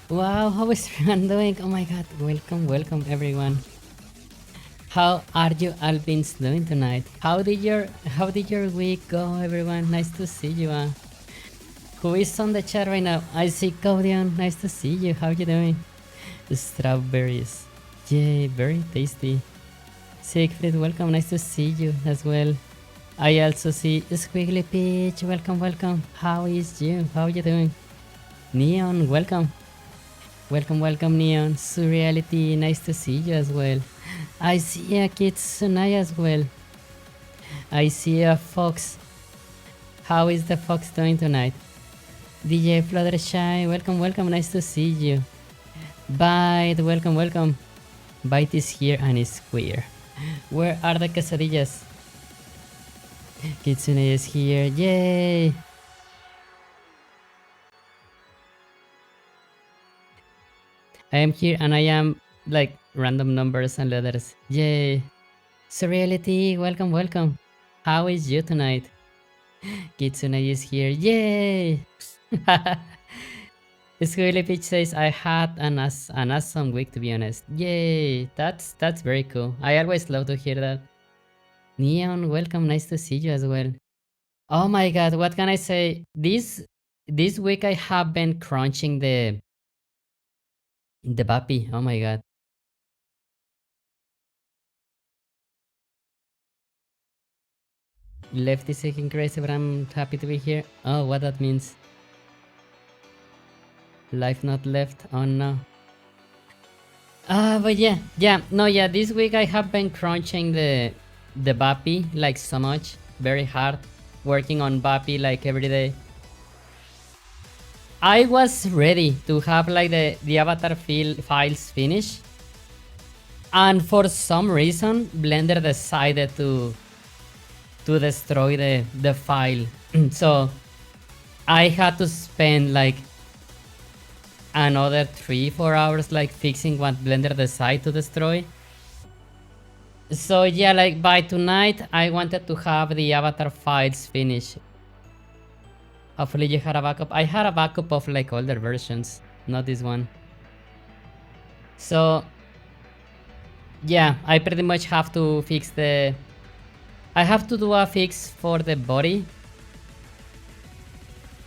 Wow, how is everyone doing? Oh my god, welcome everyone. How are you Alpins doing tonight? How did your week go, everyone? Nice to see you. Who is on the chat right now? I see Caudion. Nice to see you. How you doing? Strawberries. Yay, very tasty. Siegfried, welcome. Nice to see you as well. I also see Squiggly Peach. Welcome. How is you? How you doing? Neon, welcome. Welcome, Neon. Surreality, nice to see you as well. I see a Kitsune as well. I see a Fox. How is the Fox doing tonight? DJ Fluttershy, welcome, nice to see you. Bite, welcome. Bite is here and is queer. Where are the quesadillas? Kitsune is here, yay! I am here and I am like random numbers and letters. Yay! Surreality, welcome. How is you tonight? Kitsune is here. Yay! Squirrely Peach says I had an awesome week, to be honest. Yay! That's very cool. I always love to hear that. Neon, welcome, nice to see you as well. Oh my god, what can I say? This week I have been crunching the puppy. Oh my god. Left is taking crazy, but I'm happy to be here. Oh, what that means. Life not left. Oh no. But yeah. This week I have been crunching the Bappy like so much, very hard, working on Bappy like every day. I was ready to have like the avatar files finished, and for some reason Blender decided to destroy the file. So I had to spend like another 3-4 hours like fixing what Blender decided to destroy. So yeah, like by tonight I wanted to have the avatar files finished. Hopefully you had a backup. I had a backup of like older versions, not this one. So yeah, I pretty much have to fix I have to do a fix for the body.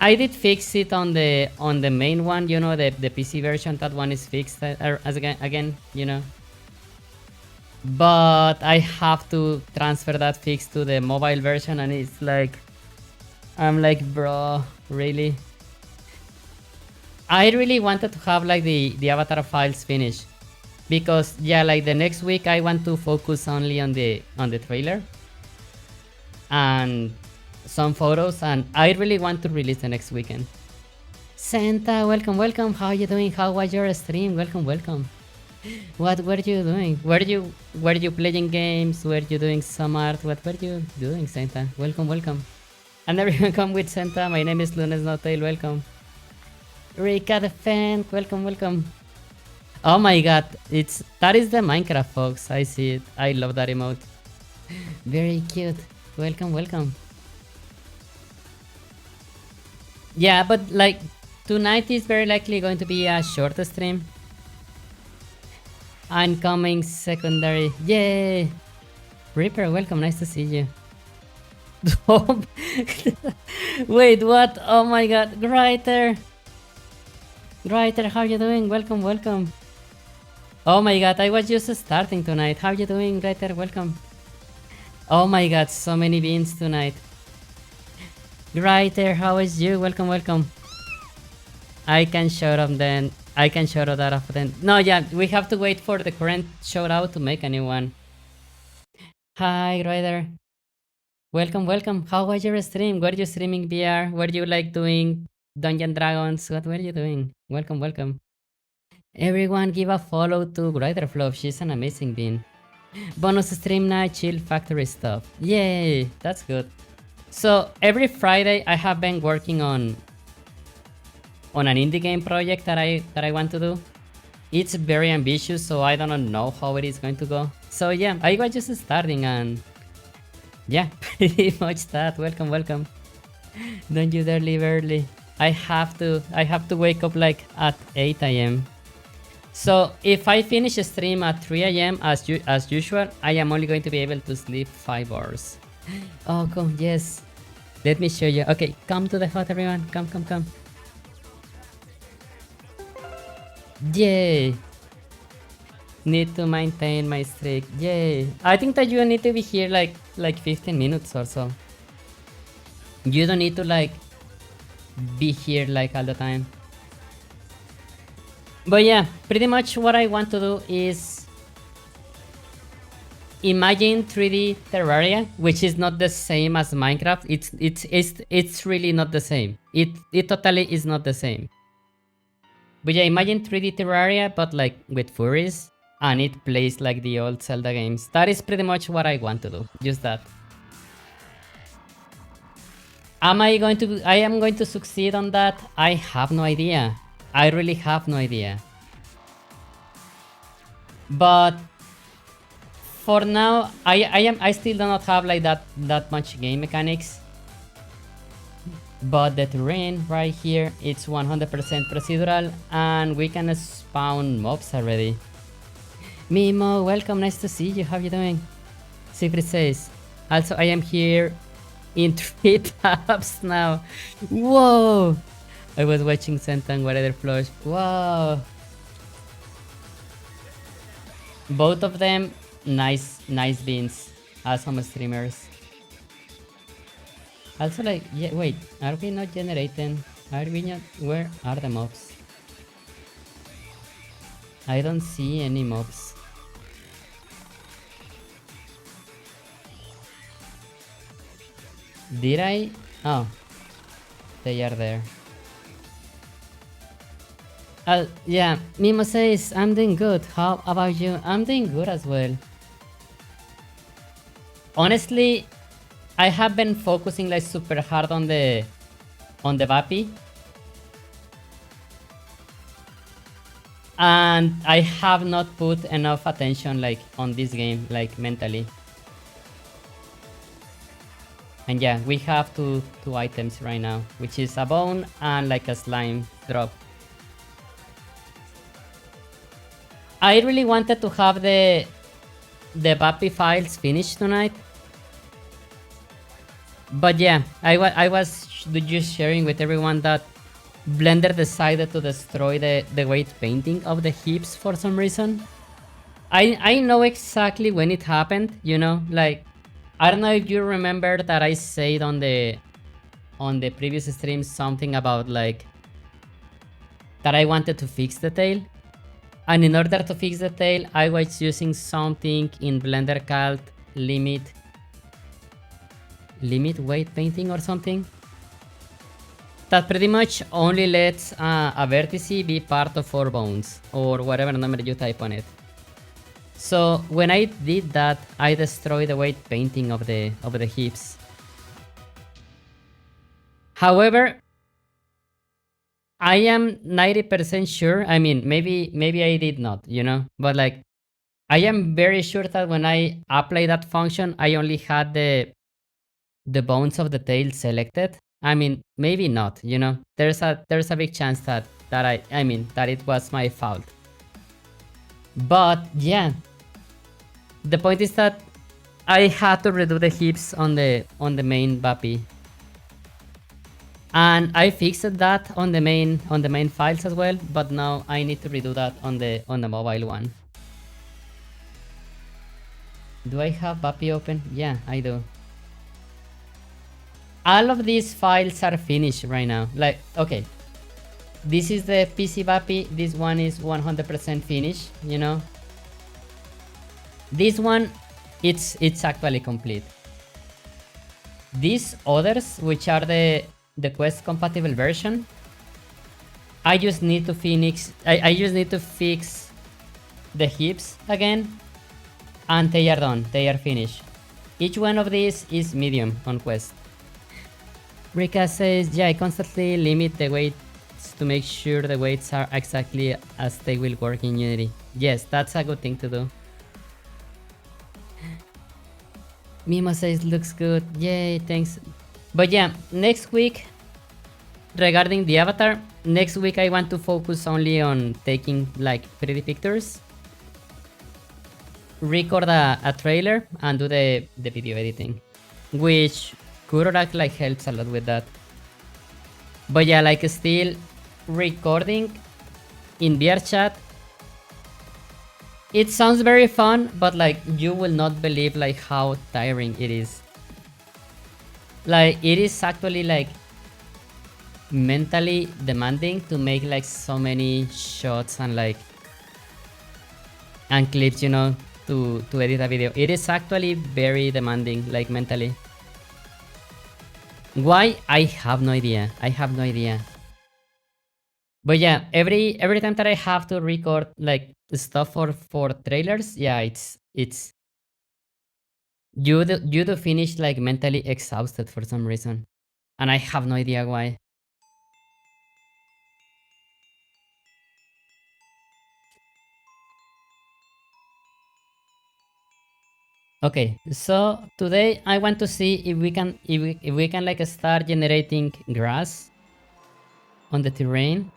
I did fix it on the main one, you know, the PC version. That one is fixed as again, you know. But I have to transfer that fix to the mobile version, and it's like, I'm like, bro, really? I really wanted to have like the avatar files finished, because yeah, like the next week I want to focus only on the trailer and some photos, and I really want to release the next weekend. Santa, welcome. How you doing? How was your stream? Welcome. What were you doing? Were you playing games? Were you doing some art? What were you doing, Santa? Welcome. And everyone come with Santa. My name is Lune Snowtail. Welcome. Rika the fan. Welcome. Oh my god, that is the Minecraft, folks. I see it. I love that emote. Very cute. Welcome. Yeah, but like tonight is very likely going to be a short stream. Incoming secondary. Yay! Reaper, welcome. Nice to see you. Wait, what? Oh my god. Writer, how you doing? Welcome. Oh my god, I was just starting tonight. How you doing, Writer? Welcome. Oh my god, so many beans tonight. Writer, how is you? Welcome. I can shout out then. I can shout out that after then. No, yeah, we have to wait for the current shout out to make a new one. Hi, Ryder. Welcome. How was your stream? Were you streaming VR? Were you like doing Dungeon Dragons? What were you doing? Welcome. Everyone give a follow to Ryder Fluff. She's an amazing bean. Bonus stream night, chill factory stuff. Yay, that's good. So every Friday I have been working on an indie game project that I want to do. It's very ambitious, so I don't know how it is going to go. So yeah, I was just starting, and yeah, pretty much that. Welcome. Don't you dare leave early. I have to wake up like at 8 a.m. So if I finish a stream at 3 a.m. as usual, I am only going to be able to sleep 5 hours. Oh, come, yes. Let me show you. Okay, come to the hut, everyone. Come, come, come. Yay! Need to maintain my streak. Yay! I think that you need to be here like 15 minutes or so. You don't need to like be here like all the time. But yeah, pretty much what I want to do is imagine 3D Terraria, which is not the same as Minecraft. It's really not the same. It totally is not the same. But yeah, imagine 3D Terraria, but like with furries, and it plays like the old Zelda games. That is pretty much what I want to do. Just that. I am going to succeed on that? I have no idea. I really have no idea. But for now, I still do not have like that much game mechanics. But the terrain right here, it's 100% procedural, and we can spawn mobs already. Mimo, welcome, nice to see you. How you doing? Secret says, also I am here in 3 tabs now. Whoa! I was watching Sentan Warrior Flush. Wow! Both of them, nice beans. Awesome streamers. Also like, yeah, wait, are we not generating? Are we not? Where are the mobs? I don't see any mobs. Did I? Oh, they are there. Yeah, Mimo says, I'm doing good. How about you? I'm doing good as well. Honestly, I have been focusing like super hard on the Vapi. And I have not put enough attention like on this game, like mentally. And yeah, we have two items right now, which is a bone and like a slime drop. I really wanted to have the Vapi files finished tonight. But yeah, I was just sharing with everyone that Blender decided to destroy the weight painting of the hips for some reason. I know exactly when it happened, you know, like I don't know if you remember that I said on the previous stream something about like that I wanted to fix the tail. And in order to fix the tail, I was using something in Blender called limit weight painting or something. That pretty much only lets a vertice be part of 4 bones, or whatever number you type on it. So when I did that, I destroyed the weight painting of the hips. However, I am 90% sure, I mean, maybe I did not, you know, but like, I am very sure that when I apply that function, I only had the bones of the tail selected. I mean, maybe not, you know, there's a big chance that it was my fault. But yeah, the point is that I had to redo the hips on the main Vapi. And I fixed that on the main files as well, but now I need to redo that on the mobile one. Do I have Vapi open? Yeah, I do. All of these files are finished right now. Like, okay, this is the PC Vapi. This one is 100% finished, you know. This one, it's actually complete. These others, which are the Quest compatible version, I just need to fix the hips again, and they are done. They are finished. Each one of these is medium on Quest. Rika says, yeah, I constantly limit the weights to make sure the weights are exactly as they will work in Unity. Yes, that's a good thing to do. Mimo says, looks good. Yay, thanks. But yeah, next week regarding the avatar, next week I want to focus only on taking like pretty pictures, record a trailer, and do the video editing, which Kurorak like helps a lot with that. But yeah, like still recording in VRChat, it sounds very fun, but like you will not believe like how tiring it is. Like it is actually like mentally demanding to make like so many shots and like and clips, to edit a video. It is actually very demanding, like mentally. Why? I have no idea. I have no idea. But yeah, every time that I have to record like stuff for trailers, yeah, it's you do finish like mentally exhausted for some reason, and I have no idea why. Okay, so today I want to see if we can like start generating grass on the terrain.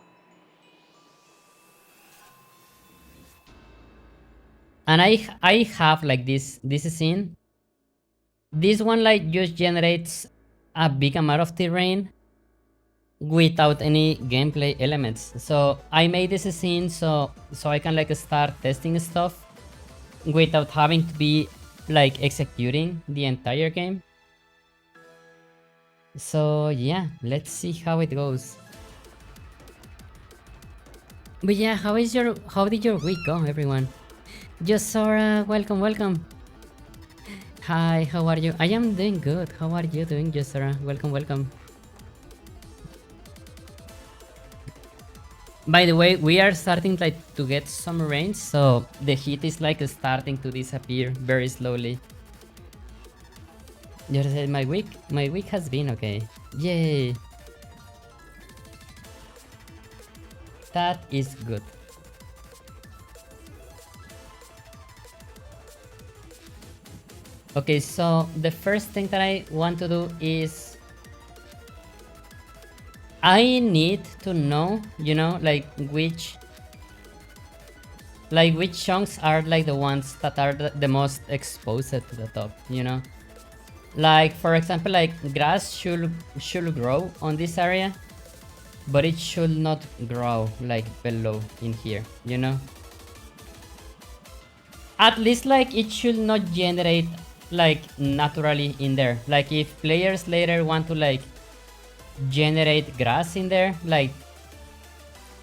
And I have like this scene. This one like just generates a big amount of terrain without any gameplay elements. So I made this scene so I can like start testing stuff without having to be like executing the entire game. So yeah, let's see how it goes. But yeah, how did your week go, everyone? Just Sora, welcome, welcome. Hi, how are you? I am doing good. How are you doing, Jessara? Welcome, welcome. By the way, we are starting like to get some rain, so the heat is like starting to disappear very slowly. Just said my week has been okay. Yay! That is good. Okay, so the first thing that I want to do is I need to know, which chunks are like the ones that are the most exposed to the top. Like for example, like grass should grow on this area, but it should not grow like below in here. At least like it should not generate like naturally in there. Like if players later want to like generate grass in there, like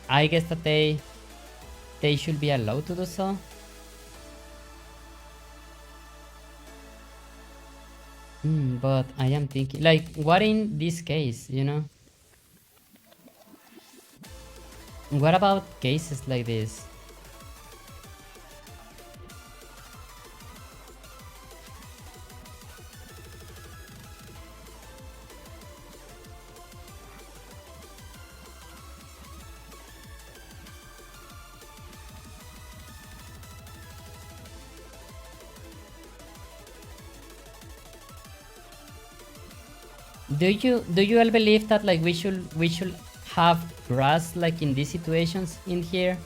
I guess that they should be allowed to do so. But I am thinking like what in this case? What about cases like this? Do you all believe that like we should have grass like in these situations in here?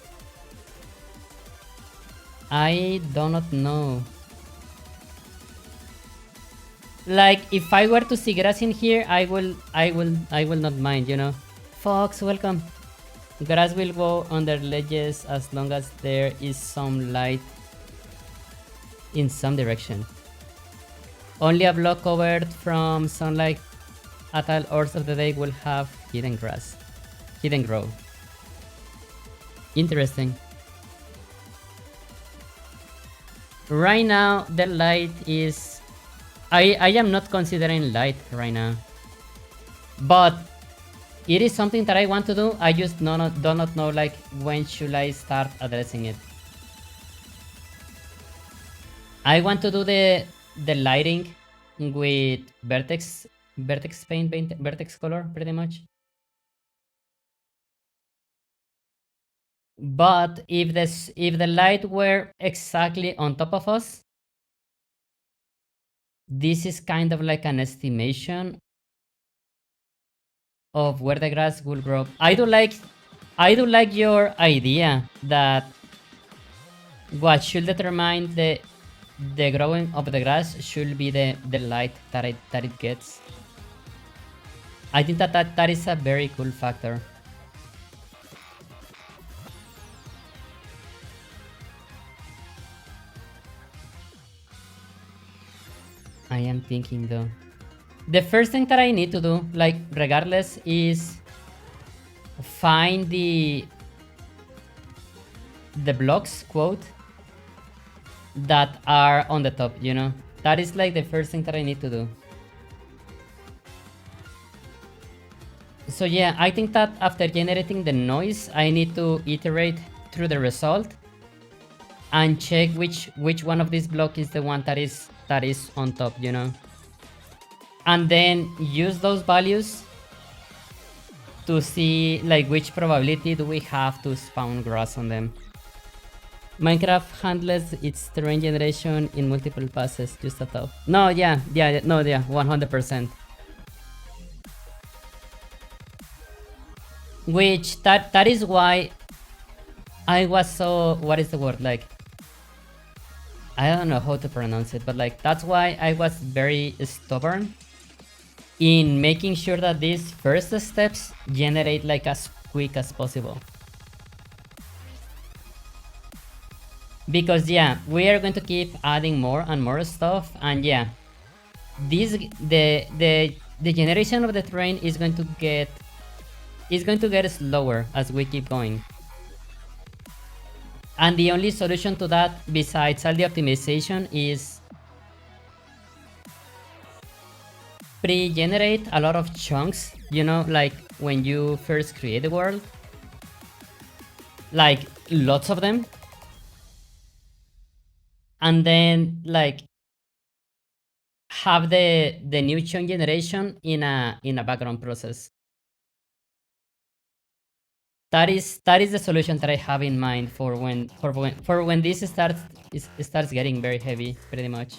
I do not know. Like if I were to see grass in here, I will not mind. Fox, welcome. Grass will go under ledges as long as there is some light in some direction. Only a block covered from sunlight at all hours of the day will have hidden grass. Hidden grow. Interesting. Right now the light is I am not considering light right now. But it is something that I want to do. I just do not know like when should I start addressing it. I want to do the lighting with vertex paint, vertex color pretty much. But if the light were exactly on top of us, this is kind of like an estimation of where the grass will grow. I do like your idea that what should determine the growing of the grass should be the light that it gets. I think that is a very cool factor. I am thinking though. The first thing that I need to do, like regardless, is find the blocks quote that are on the top, you know? That is like the first thing that I need to do. So yeah, I think that after generating the noise, I need to iterate through the result and check which one of these blocks is the one that is on top, you know? And then use those values to see like which probability do we have to spawn grass on them. Minecraft handles its terrain generation in multiple passes, just a thought. No, yeah, 100%. Which that is why I was so, what is the word, like, I don't know how to pronounce it, but like that's why I was very stubborn in making sure that these first steps generate like as quick as possible. Because yeah, we are going to keep adding more and more stuff, and yeah, the generation of the terrain is going to get slower as we keep going. And the only solution to that, besides all the optimization, is pre-generate a lot of chunks, you know, like when you first create the world. Like lots of them. And then like have the new chunk generation in a background process. That is the solution that I have in mind for when this starts getting very heavy, pretty much.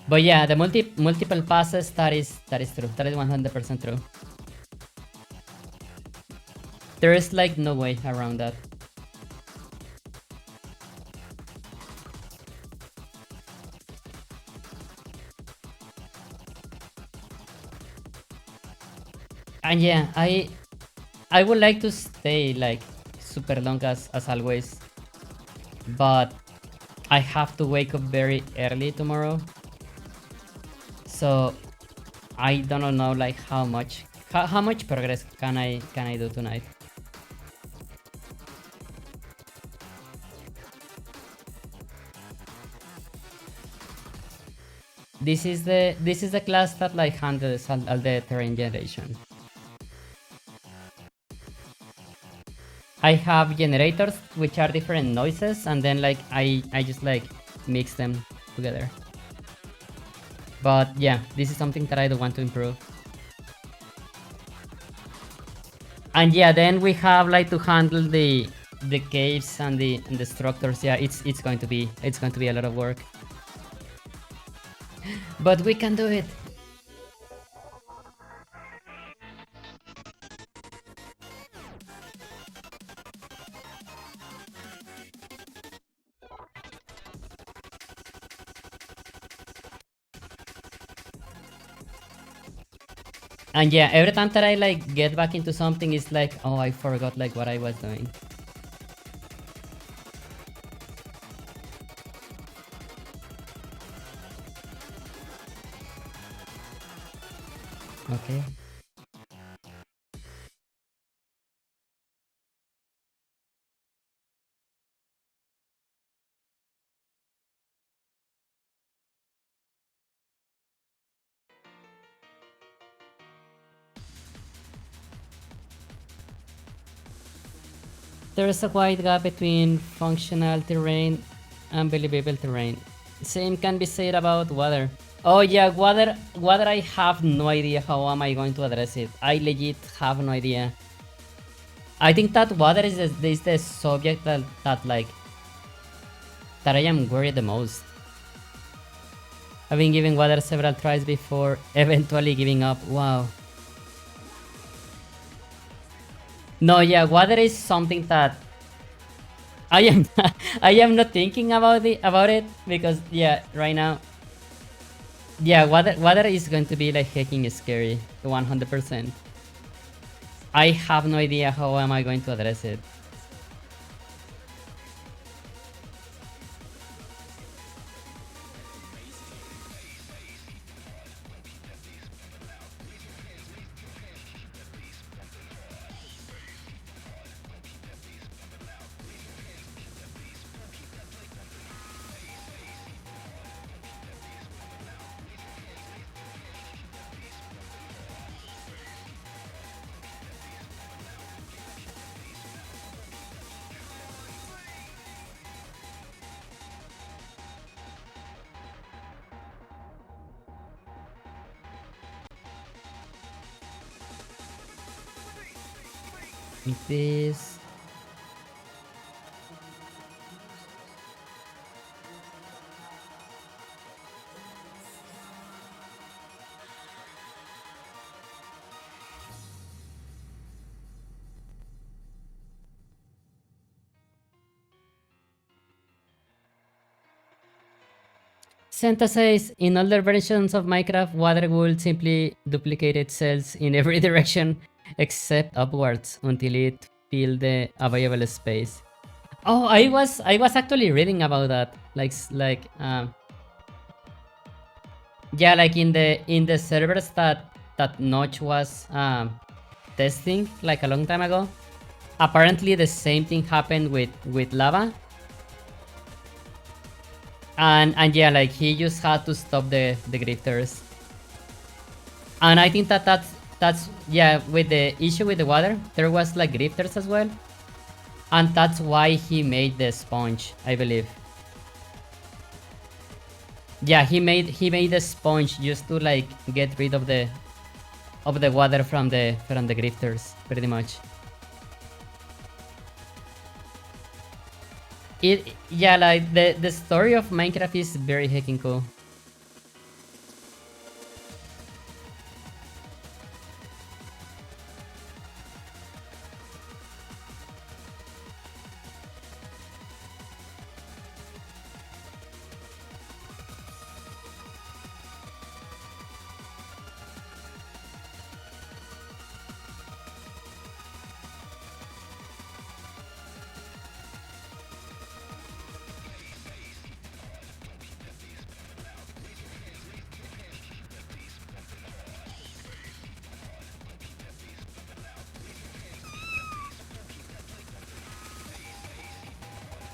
But yeah, the multiple passes, that is true. That is 100% true. There is like no way around that. And yeah, I would like to stay like super long as always, but I have to wake up very early tomorrow. So I don't know like how much progress can I do tonight. This is the class that like handles all the terrain generation. I have generators which are different noises, and then like I just like mix them together. But yeah, this is something that I do want to improve. And yeah, then we have like to handle the caves and the structures. Yeah, it's going to be a lot of work. But we can do it. And yeah, every time that I like get back into something, it's like, oh, I forgot like what I was doing. Okay. There is a wide gap between functional terrain and believable terrain. Same can be said about water. Oh yeah, water I have no idea how am I going to address it. I legit have no idea. I think that water is the subject that I am worried the most. I've been giving water several tries before eventually giving up. Wow. No, yeah, water is something that I am I am not thinking about it because yeah, right now, yeah, water is going to be like hecking scary, 100%. I have no idea how am I going to address it. Like this. Santa says, in older versions of Minecraft, water will simply duplicate itself in every direction except upwards until it fill the available space. Oh, I was actually reading about that. Yeah, like in the servers that Notch was testing like a long time ago. Apparently the same thing happened with lava. And yeah, like he just had to stop the grifters. And I think that's yeah, with the issue with the water, there was like grifters as well. And that's why he made the sponge, I believe. Yeah, he made the sponge just to like get rid of the water from the grifters, pretty much. It yeah, like the story of Minecraft is very heckin' cool.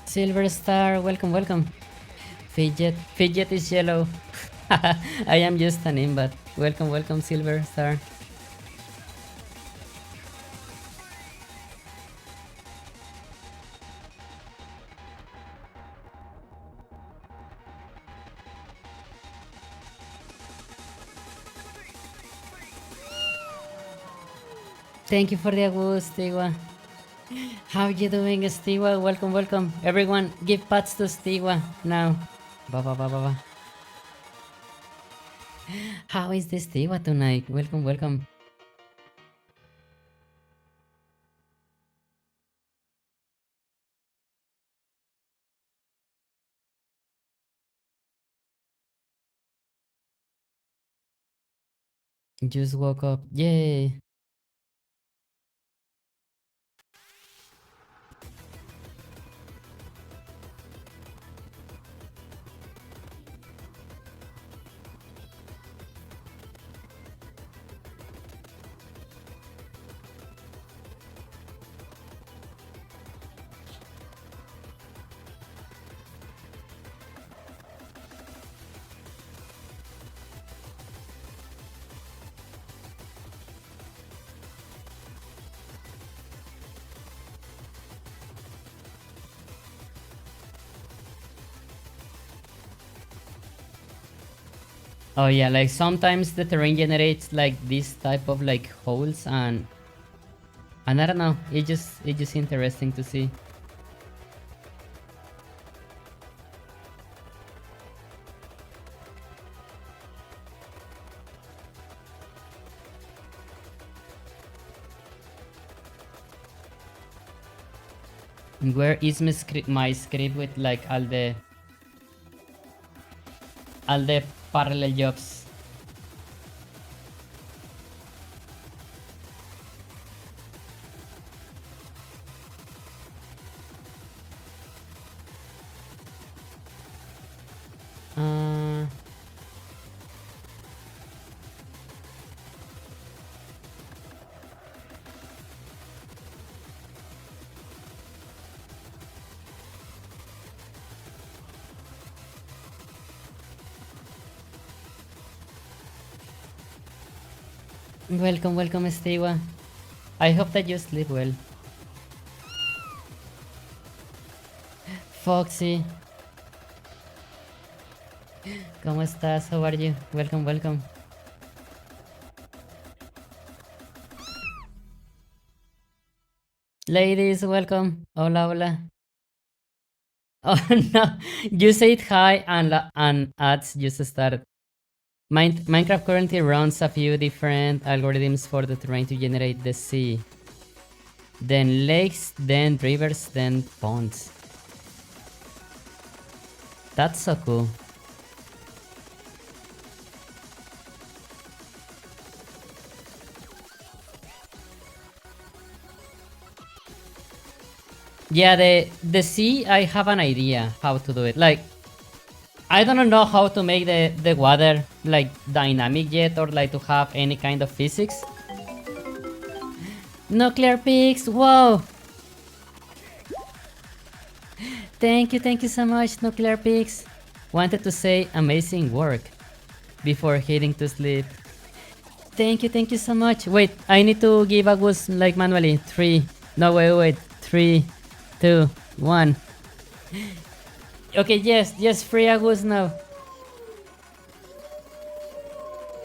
Silver Star, welcome, welcome. Fidget is yellow. I am just an imbat. Welcome, welcome, Silver Star. Thank you for the awards, Stigwa. How you doing, Stigwa? Welcome, welcome. Everyone, give pats to Stigwa now. Ba ba ba ba ba. How is this Stigwa tonight? Welcome, welcome. Just woke up. Yay. Oh yeah, like sometimes the terrain generates like this type of like holes and I don't know, it's just interesting to see. Where is my script with like all the parallel jobs? Uh, welcome, welcome, Estewa. I hope that you sleep well. Foxy, ¿cómo estás? How are you? Welcome, welcome. Ladies, welcome. Hola, hola. Oh no, you said hi and ads just started. Minecraft currently runs a few different algorithms for the terrain to generate the sea. Then lakes, then rivers, then ponds. That's so cool. Yeah, the sea, I have an idea how to do it. Like, I don't know how to make the water like dynamic yet, or like to have any kind of physics. Nuclear pigs, whoa! Thank you so much, Nuclear pigs. Wanted to say amazing work before heading to sleep. Thank you so much. Wait, I need to give a goose like manually. 3. No, wait. 3, 2, 1. Okay, yes, free a goose now.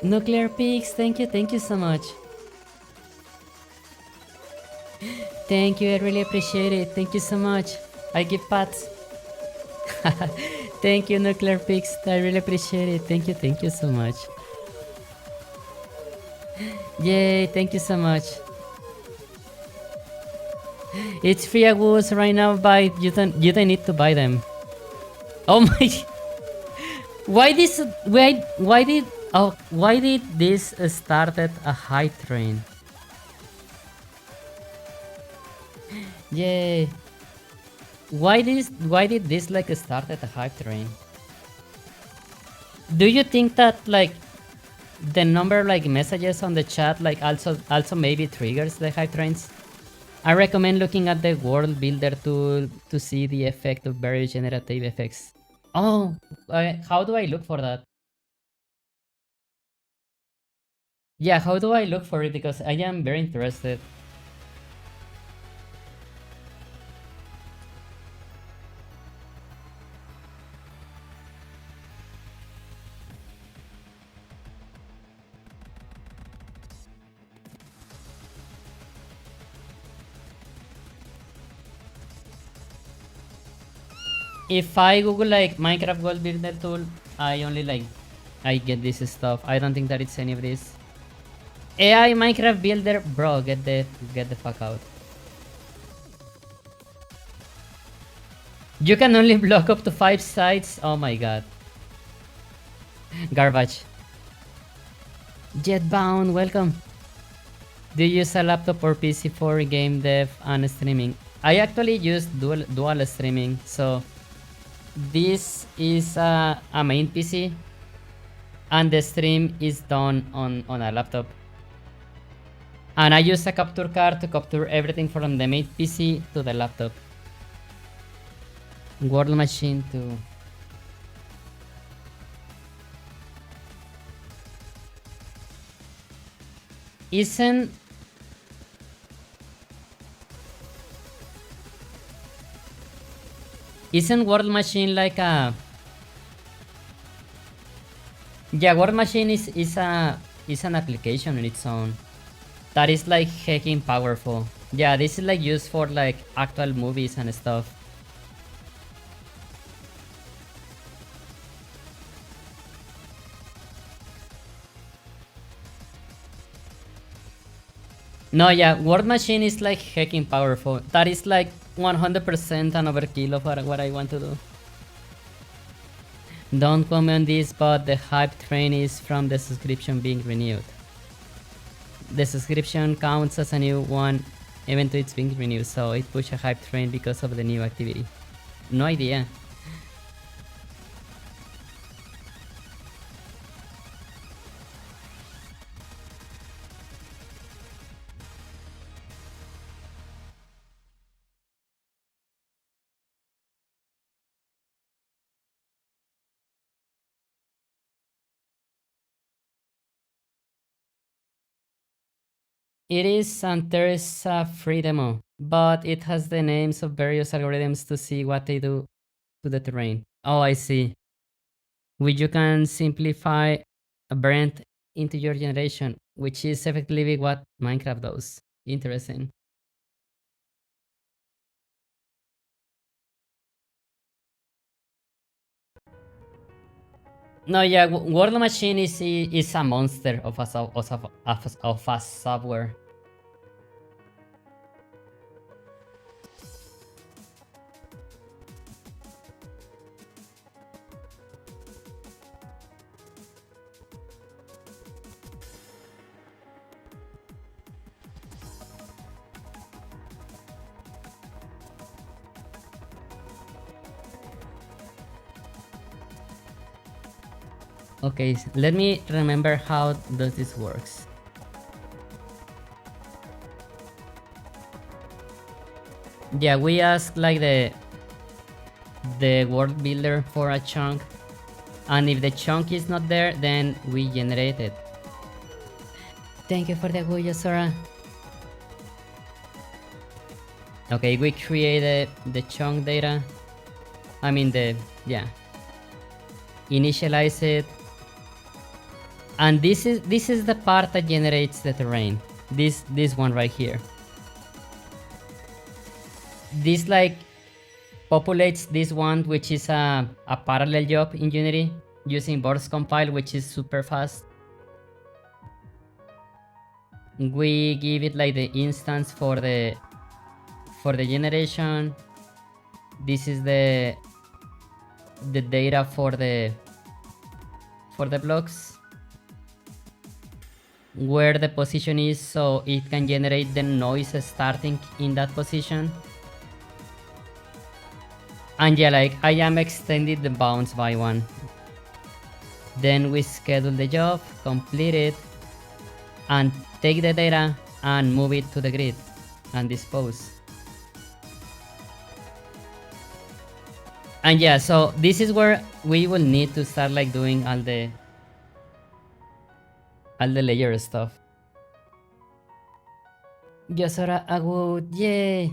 Nuclear pigs, thank you so much. Thank you, I really appreciate it. Thank you so much. I give pats. Thank you, Nuclear pigs. I really appreciate it. Thank you so much. Yay, thank you so much. It's free agoos right now, buy you don't need to buy them. Oh my why did this started a hype train? Yay. Why did this like started a hype train? Do you think that like the number like messages on the chat like also maybe triggers the hype trains? I recommend looking at the world builder tool to see the effect of various generative effects. Oh, how do I look for that? Yeah, how do I look for it? Because I am very interested. If I Google like Minecraft world builder tool, I only like I get this stuff. I don't think that it's any of this. AI Minecraft builder, bro, get the fuck out. You can only block up to 5 sites. Oh my god. Garbage. Jetbound, welcome. Do you use a laptop or PC for game dev and streaming? I actually use dual streaming, so this is a main PC and the stream is done on a laptop. And I use a capture card to capture everything from the main PC to the laptop. World Machine to... Isn't World Machine like a... Yeah, World Machine is an application in its own that is like hecking powerful. Yeah, this is like used for like actual movies and stuff. No, yeah, World Machine is like hecking powerful. That is like 100% an overkill of what I want to do. Don't comment this, but the hype train is from the subscription being renewed. The subscription counts as a new one even though it's being renewed, so it pushed a hype train because of the new activity. No idea. It is, and there is a free demo, but it has the names of various algorithms to see what they do to the terrain. Oh, I see. Which you can simplify a variant into your generation, which is effectively what Minecraft does. Interesting. No, yeah, World Machine is a monster of a software. Okay, let me remember how does this works. Yeah, we ask like the world builder for a chunk, and if the chunk is not there, then we generate it. Thank you for the Guyo, Sora. Okay, we created the chunk data. I mean initialize it. And this is the part that generates the terrain. This one right here. This like populates this one, which is a parallel job in Unity using burst compile, which is super fast. We give it like the instance for the generation. This is the data for the blocks, where the position is, so it can generate the noise starting in that position. And yeah, like I am extending the bounds by one. Then we schedule the job, complete it, and take the data and move it to the grid and dispose. And yeah, so this is where we will need to start like doing all the layer stuff. Yosora Agud, yay!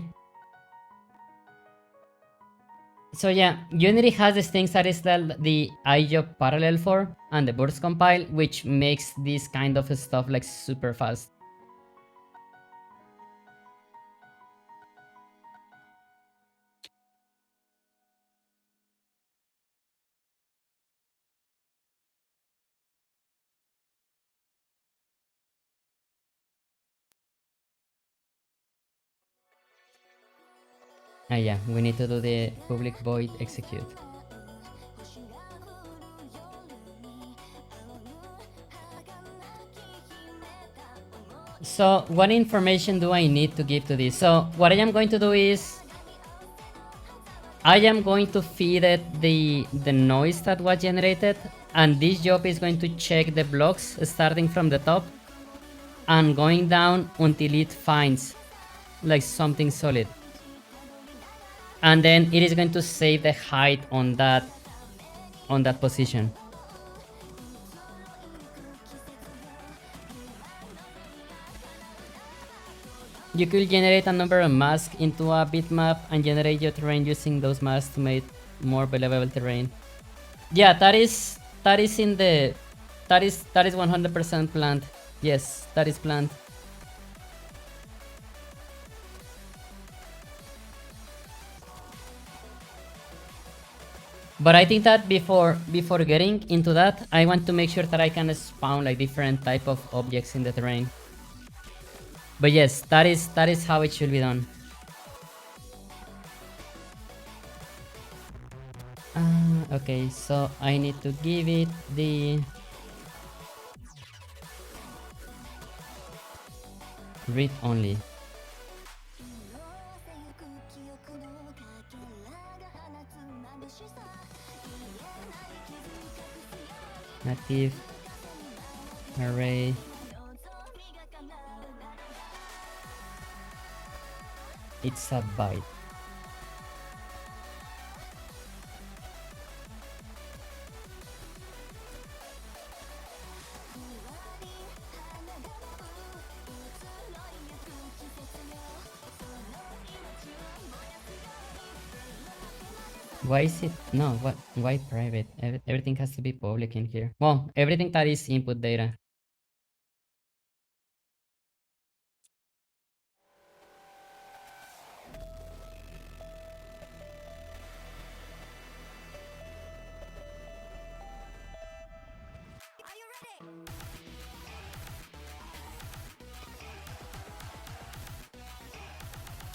So yeah, Unity has these things that is the iJob parallel for and the burst compile, which makes this kind of stuff like super fast. Yeah, we need to do the public void execute. So what information do I need to give to this? So what I am going to do is I am going to feed it the noise that was generated, and this job is going to check the blocks starting from the top and going down until it finds like something solid. And then it is going to save the height on that position. You could generate a number of masks into a bitmap and generate your terrain using those masks to make more believable terrain. Yeah, that is 100% planned. Yes, that is planned. But I think that before getting into that, I want to make sure that I can spawn like different type of objects in the terrain. But yes, that is how it should be done. Okay, so I need to give it the read only. Native array. It's a byte. Why is it no? What? Why private? Everything has to be public in here. Well, everything that is input data.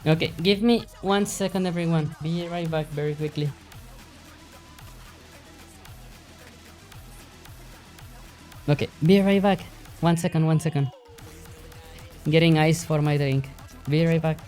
Okay, give me 1 second, everyone. Be right back very quickly. Okay, be right back. 1 second, 1 second. Getting ice for my drink. Be right back.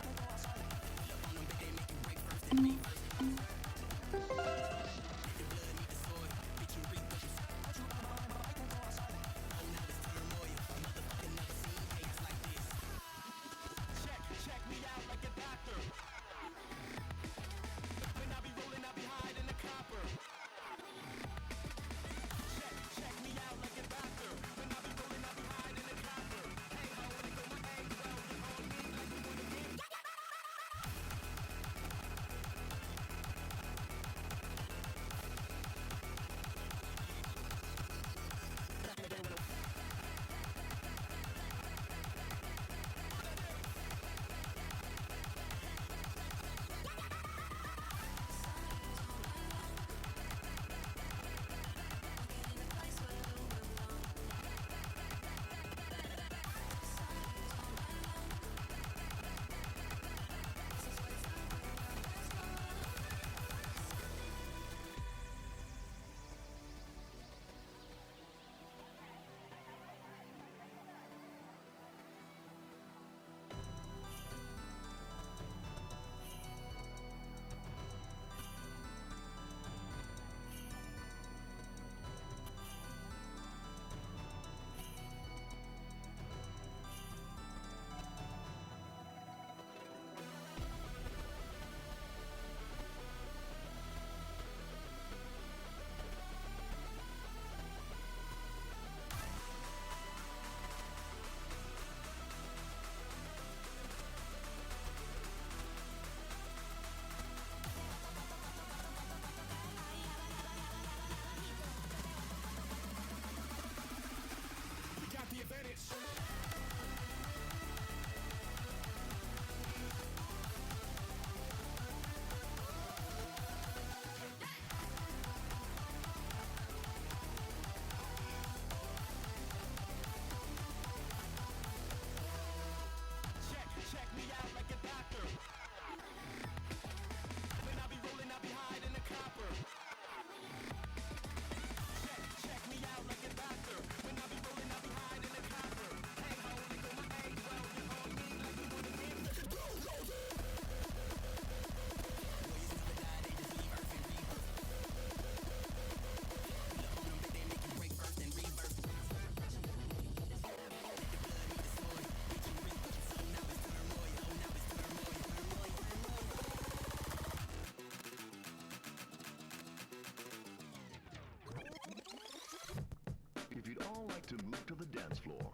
If you'd all like to move to the dance floor.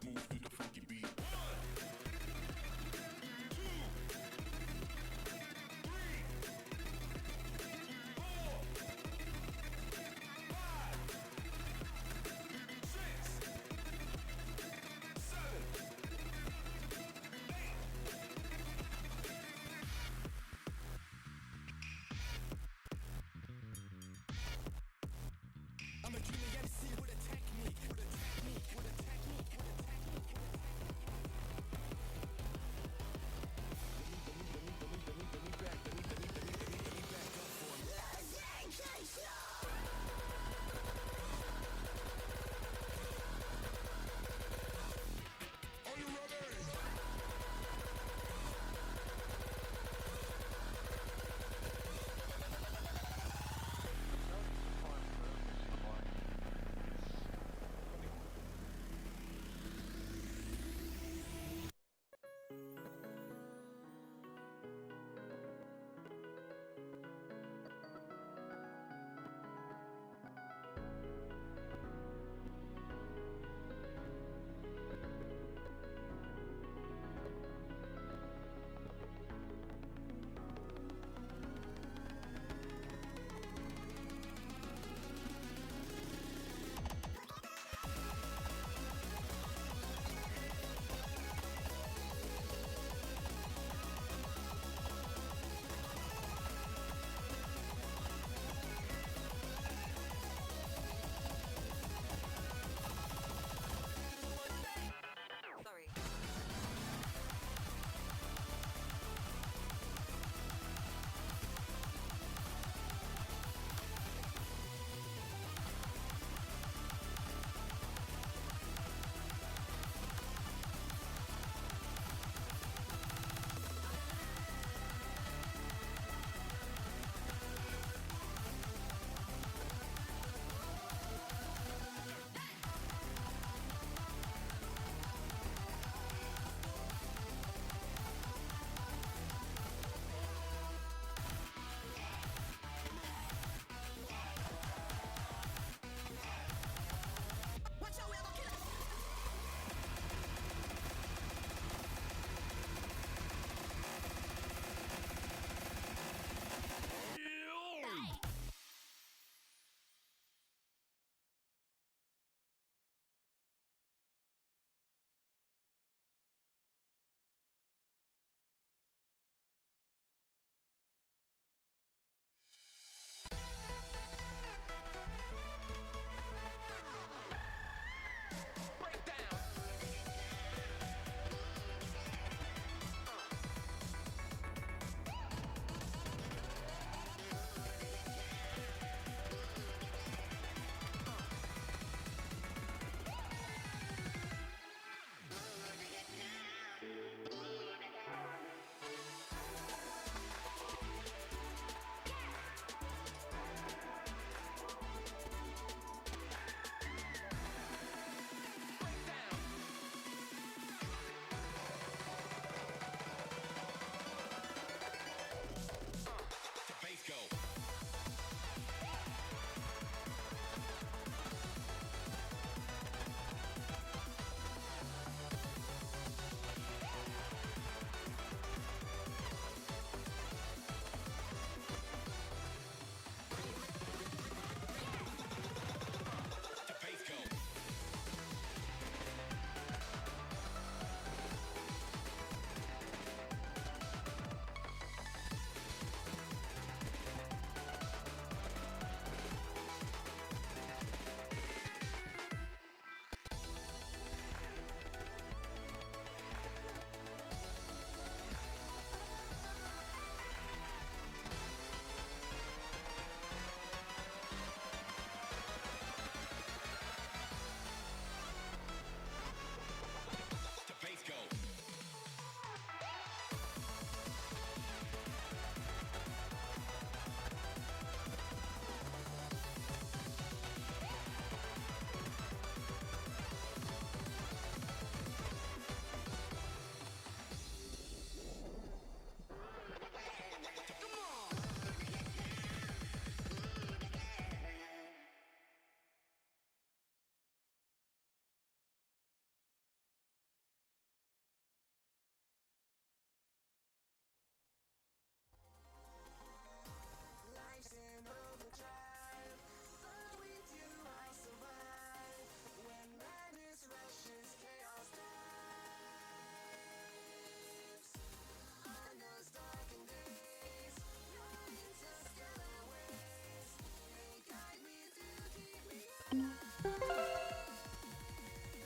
Move to the funky beat. I'm a genius with a technique, with a technique, with a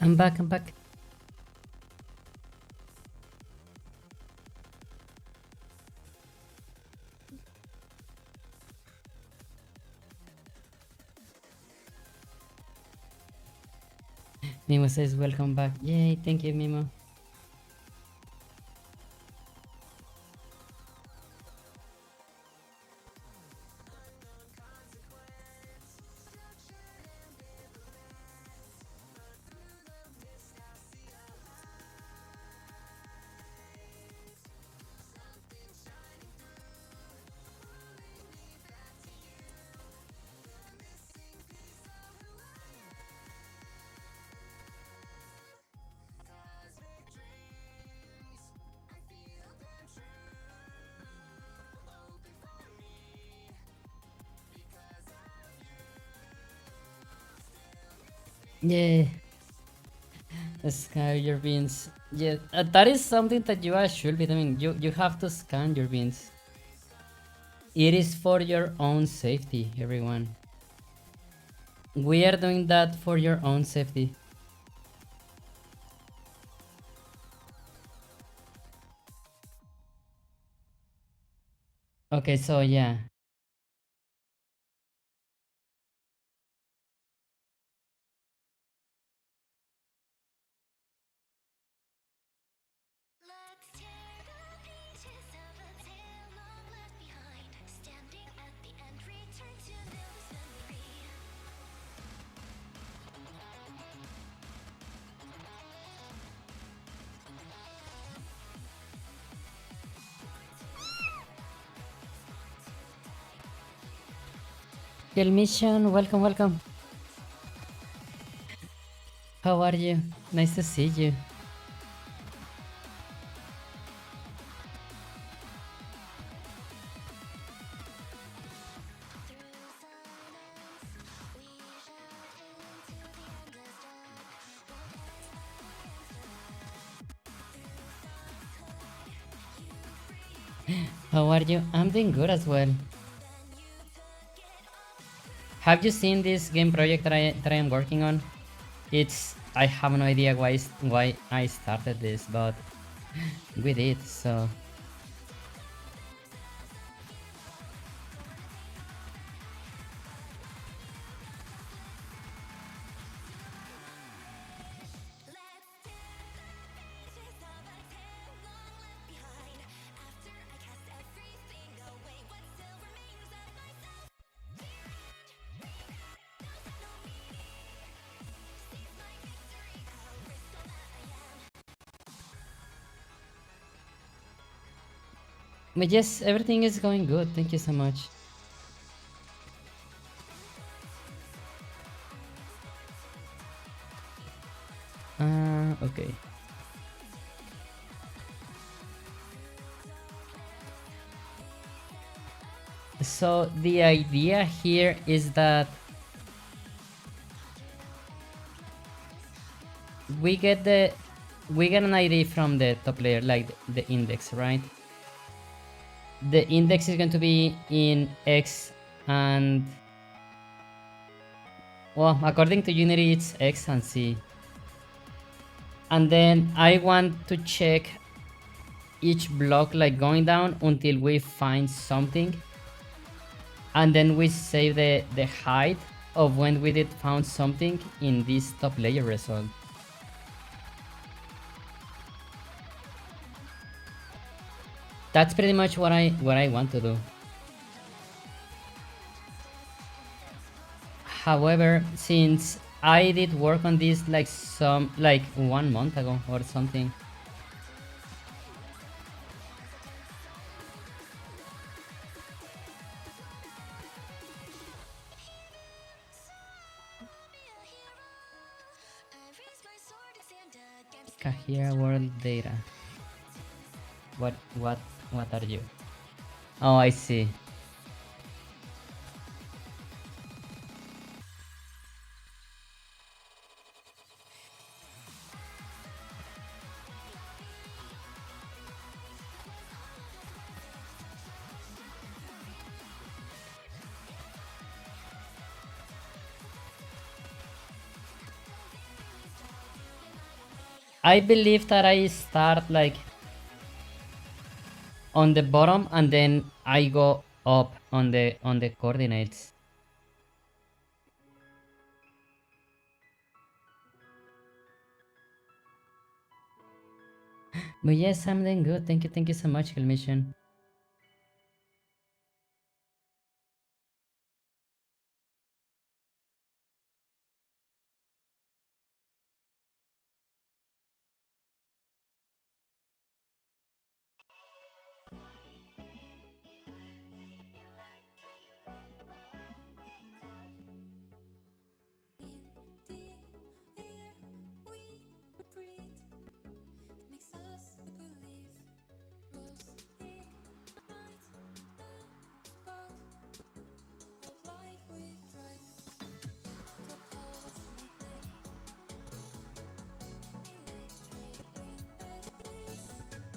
I'm back, I'm back. Mimo says welcome back. Yay, thank you, Mimo. Yeah, scan your beans. Yeah, that is something that you guys should be doing. You have to scan your beans. It is for your own safety, everyone. We are doing that for your own safety. Okay, so yeah. Kill mission, welcome, welcome. How are you? Nice to see you. How are you? I'm doing good as well. Have you seen this game project that I am working on? I have no idea why I started this, but we did. So but yes, everything is going good. Thank you so much. Okay. So the idea here is that we get the we get an ID from the top layer, like the index, right? The index is going to be in X and, well, according to Unity, it's X and C. And then I want to check each block, like going down until we find something. And then we save the height of when we did found something in this top layer result. That's pretty much what I want to do. However, since I did work on this like 1 month ago or something. Kahira world data. What are you? Oh, I see. I believe that I start like on the bottom and then I go up on the coordinates. But yes, I'm doing good. Thank you so much, Mission.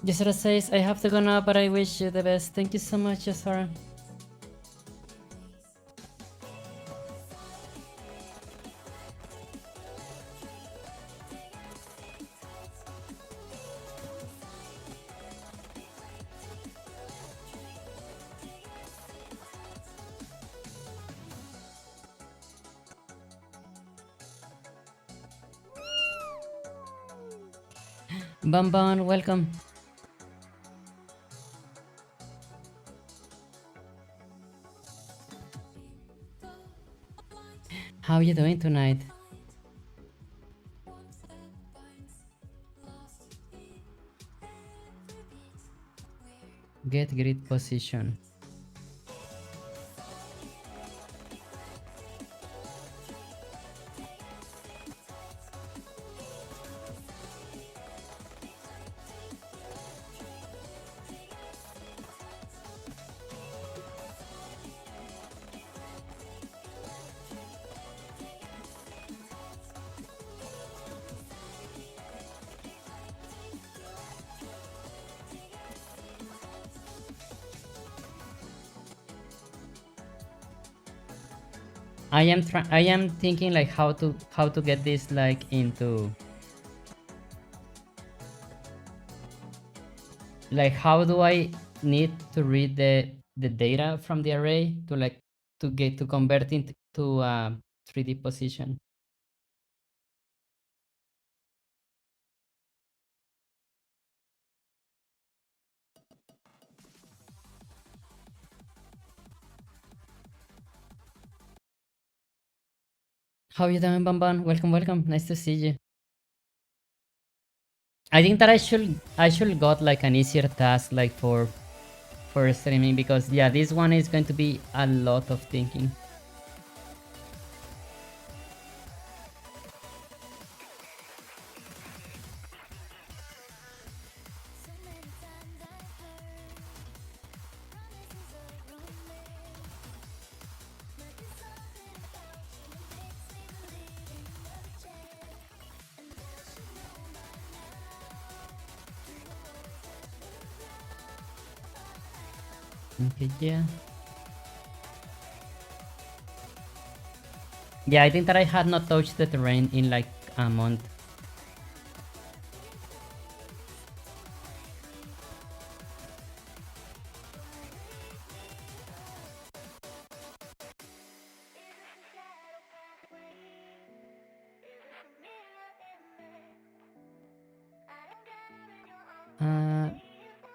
Yasara says, I have to go now, but I wish you the best. Thank you so much, Yasara. Bamban, welcome. How you doing tonight? Get grid position. I am thinking like how to get this like into like how do I need to read the data from the array to like to get to convert it to 3D position. How you doing, Bamban? Welcome, welcome. Nice to see you. I think that I should got like an easier task like for streaming because yeah, this one is going to be a lot of thinking. Okay, yeah. Yeah, I think that I had not touched the terrain in like a month.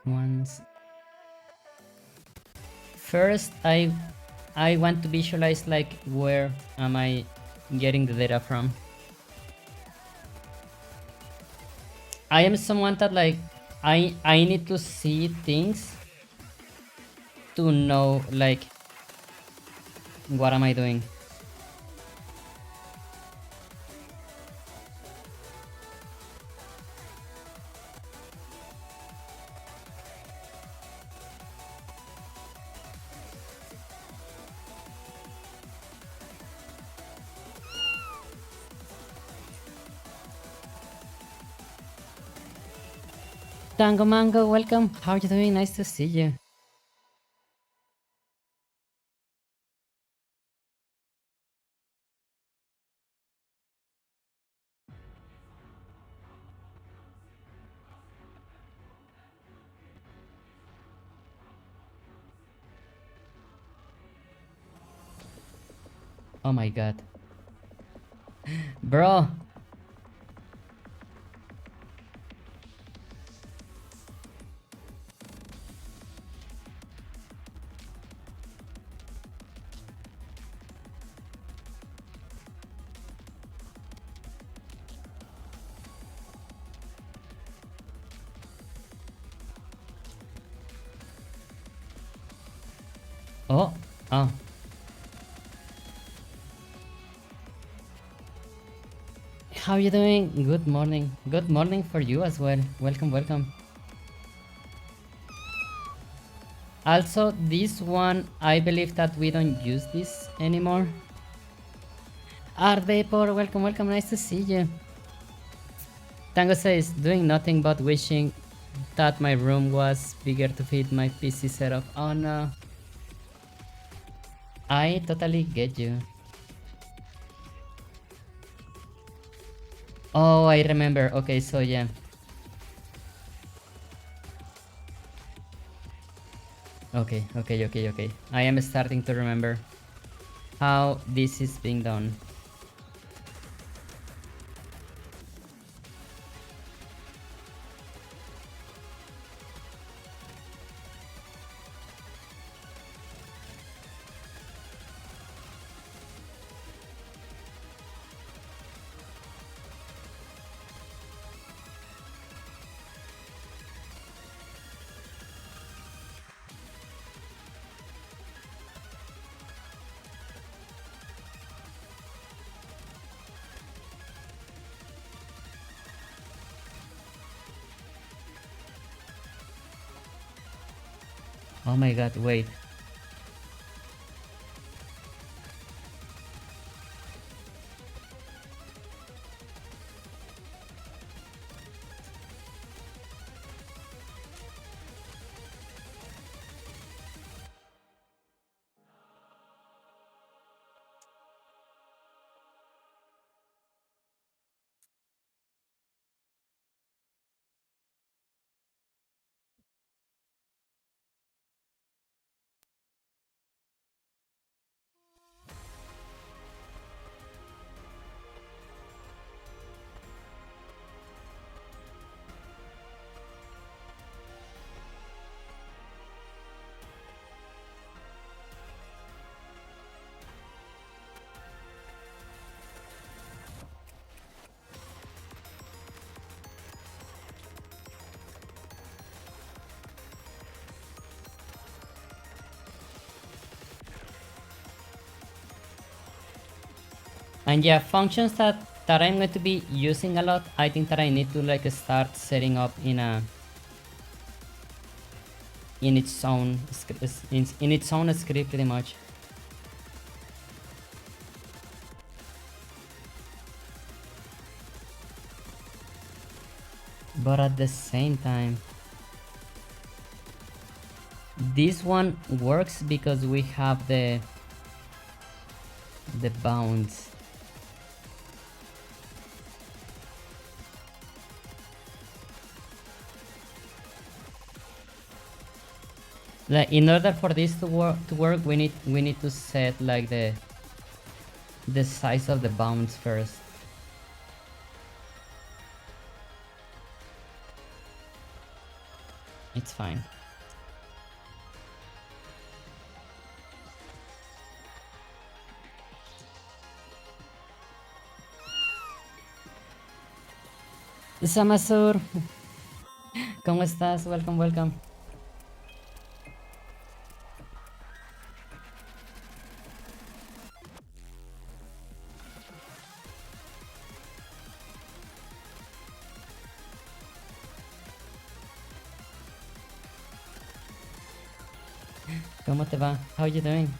Once first I want to visualize like where am I getting the data from. I am someone that like I need to see things to know like what am I doing. Tango Mango, welcome. How are you doing? Nice to see you. Oh my god. Bro! Oh! Oh. How you doing? Good morning. Good morning for you as well. Welcome, welcome. Also, this one, I believe that we don't use this anymore. Ardepor, welcome, welcome. Nice to see you. Tango says, doing nothing but wishing that my room was bigger to fit my PC setup. Oh no. I totally get you. Oh, I remember. Okay, so yeah. Okay. I am starting to remember how this is being done. Oh my god, wait. And yeah, functions that I'm going to be using a lot, I think that I need to like start setting up in a in its own in its own script pretty much. But at the same time, this one works because we have the bounds. Like in order for this to work, we need to set like the size of the bounds first. It's fine. Samasur, ¿cómo estás? Welcome, welcome. ¿Cómo te va? How you doing?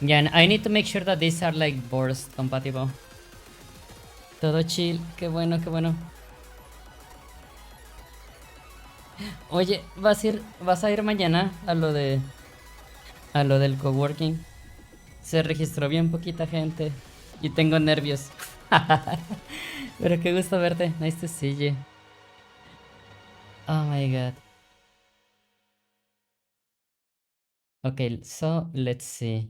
Yeah, and I need to make sure that these are like burst compatible. Todo chill, qué bueno, qué bueno. Oye, vas a ir mañana a lo del coworking? Se registró bien poquita gente. Y tengo nervios. Pero qué gusto verte. Nice to see you. Oh my god. Okay, so let's see.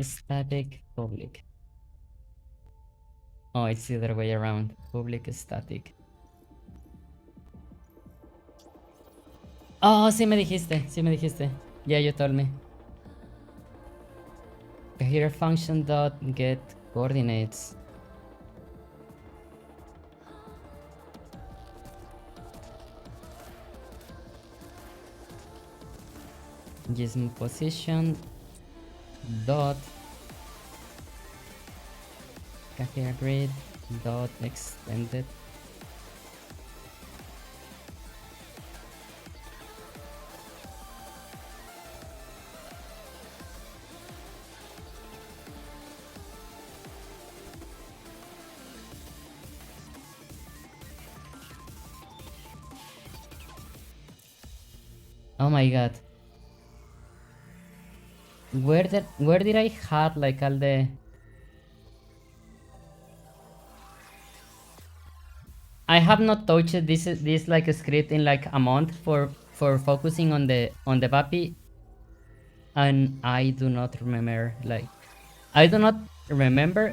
Static, public. Oh, it's the other way around. Public, static. Oh, sí me dijiste, sí me dijiste. Yeah, you told me. Here function dot get coordinates. Gizmo position dot here grid dot extended. Oh my god. Where did I have like all the I have not touched this like a script in like a month for focusing on the Vapi, and I do not remember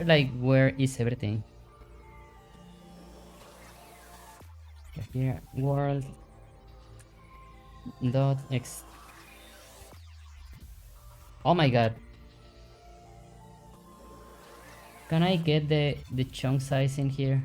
like where is everything. Here world dot x. Oh my god. Can I get the chunk size in here?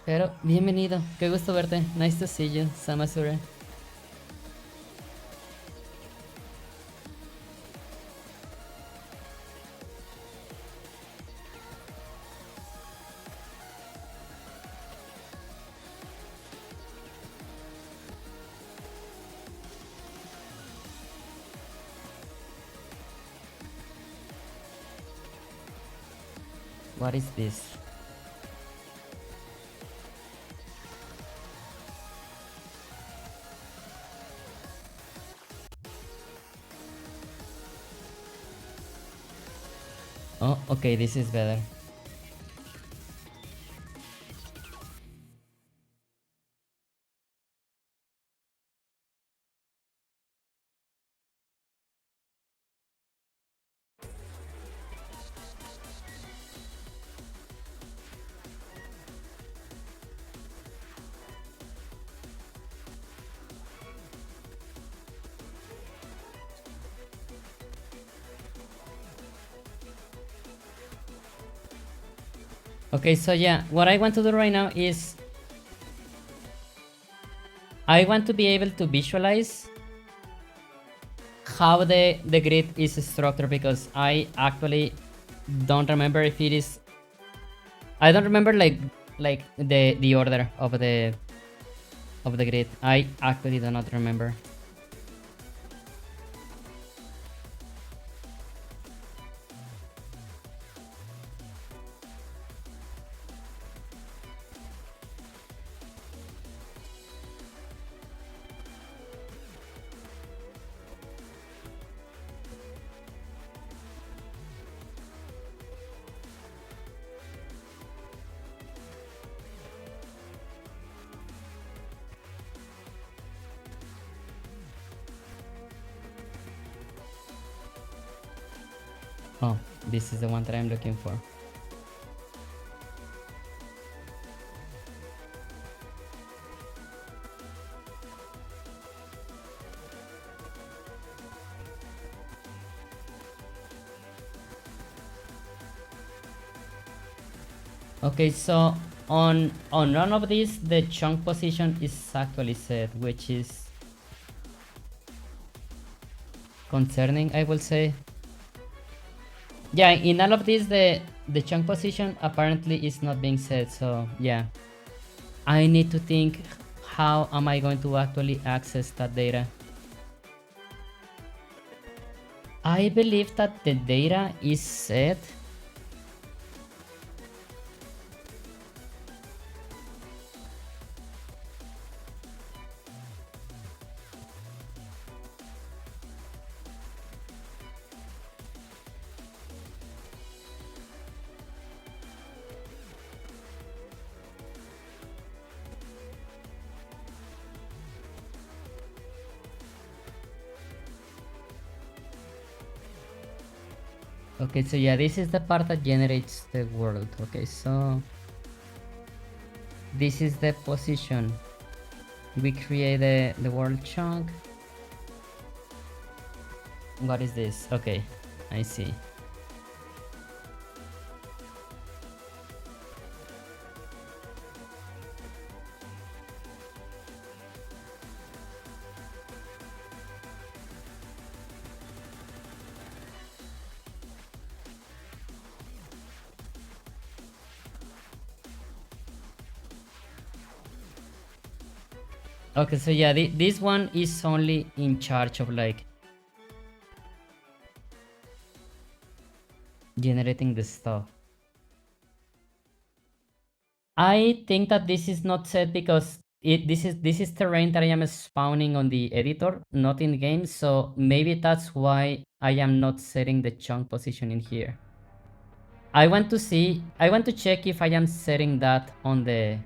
Pero bienvenido, qué gusto verte. Nice to see you, Samasure. What is this? Oh, okay, this is better. Okay, so yeah, what I want to do right now is I want to be able to visualize how the grid is structured, because I actually don't remember if it is. I don't remember like the order of the grid. I actually do not remember. Oh, this is the one that I'm looking for. Okay, so on none of these the chunk position is actually set, which is concerning, I will say. Yeah, in all of these the chunk position apparently is not being set, so yeah. I need to think how am I going to actually access that data. I believe that the data is set. Okay, so yeah, this is the part that generates the world. Okay, so this is the position. We create the world chunk. What is this? Okay, I see. Okay, so yeah, this one is only in charge of like generating the stuff. I think that this is not set because this is terrain that I am spawning on the editor, not in game, so maybe that's why I am not setting the chunk position in here. I want to check if I am setting that on the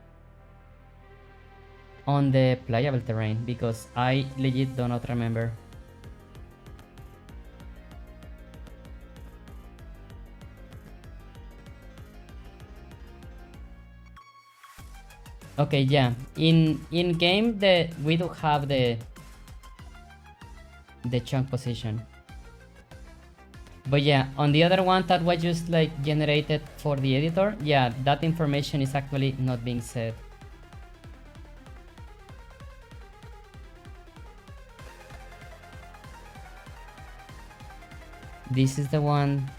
playable terrain because I legit do not remember. Okay, yeah. In game we do have the chunk position. But yeah, on the other one that was just like generated for the editor, yeah, that information is actually not being set. This is the one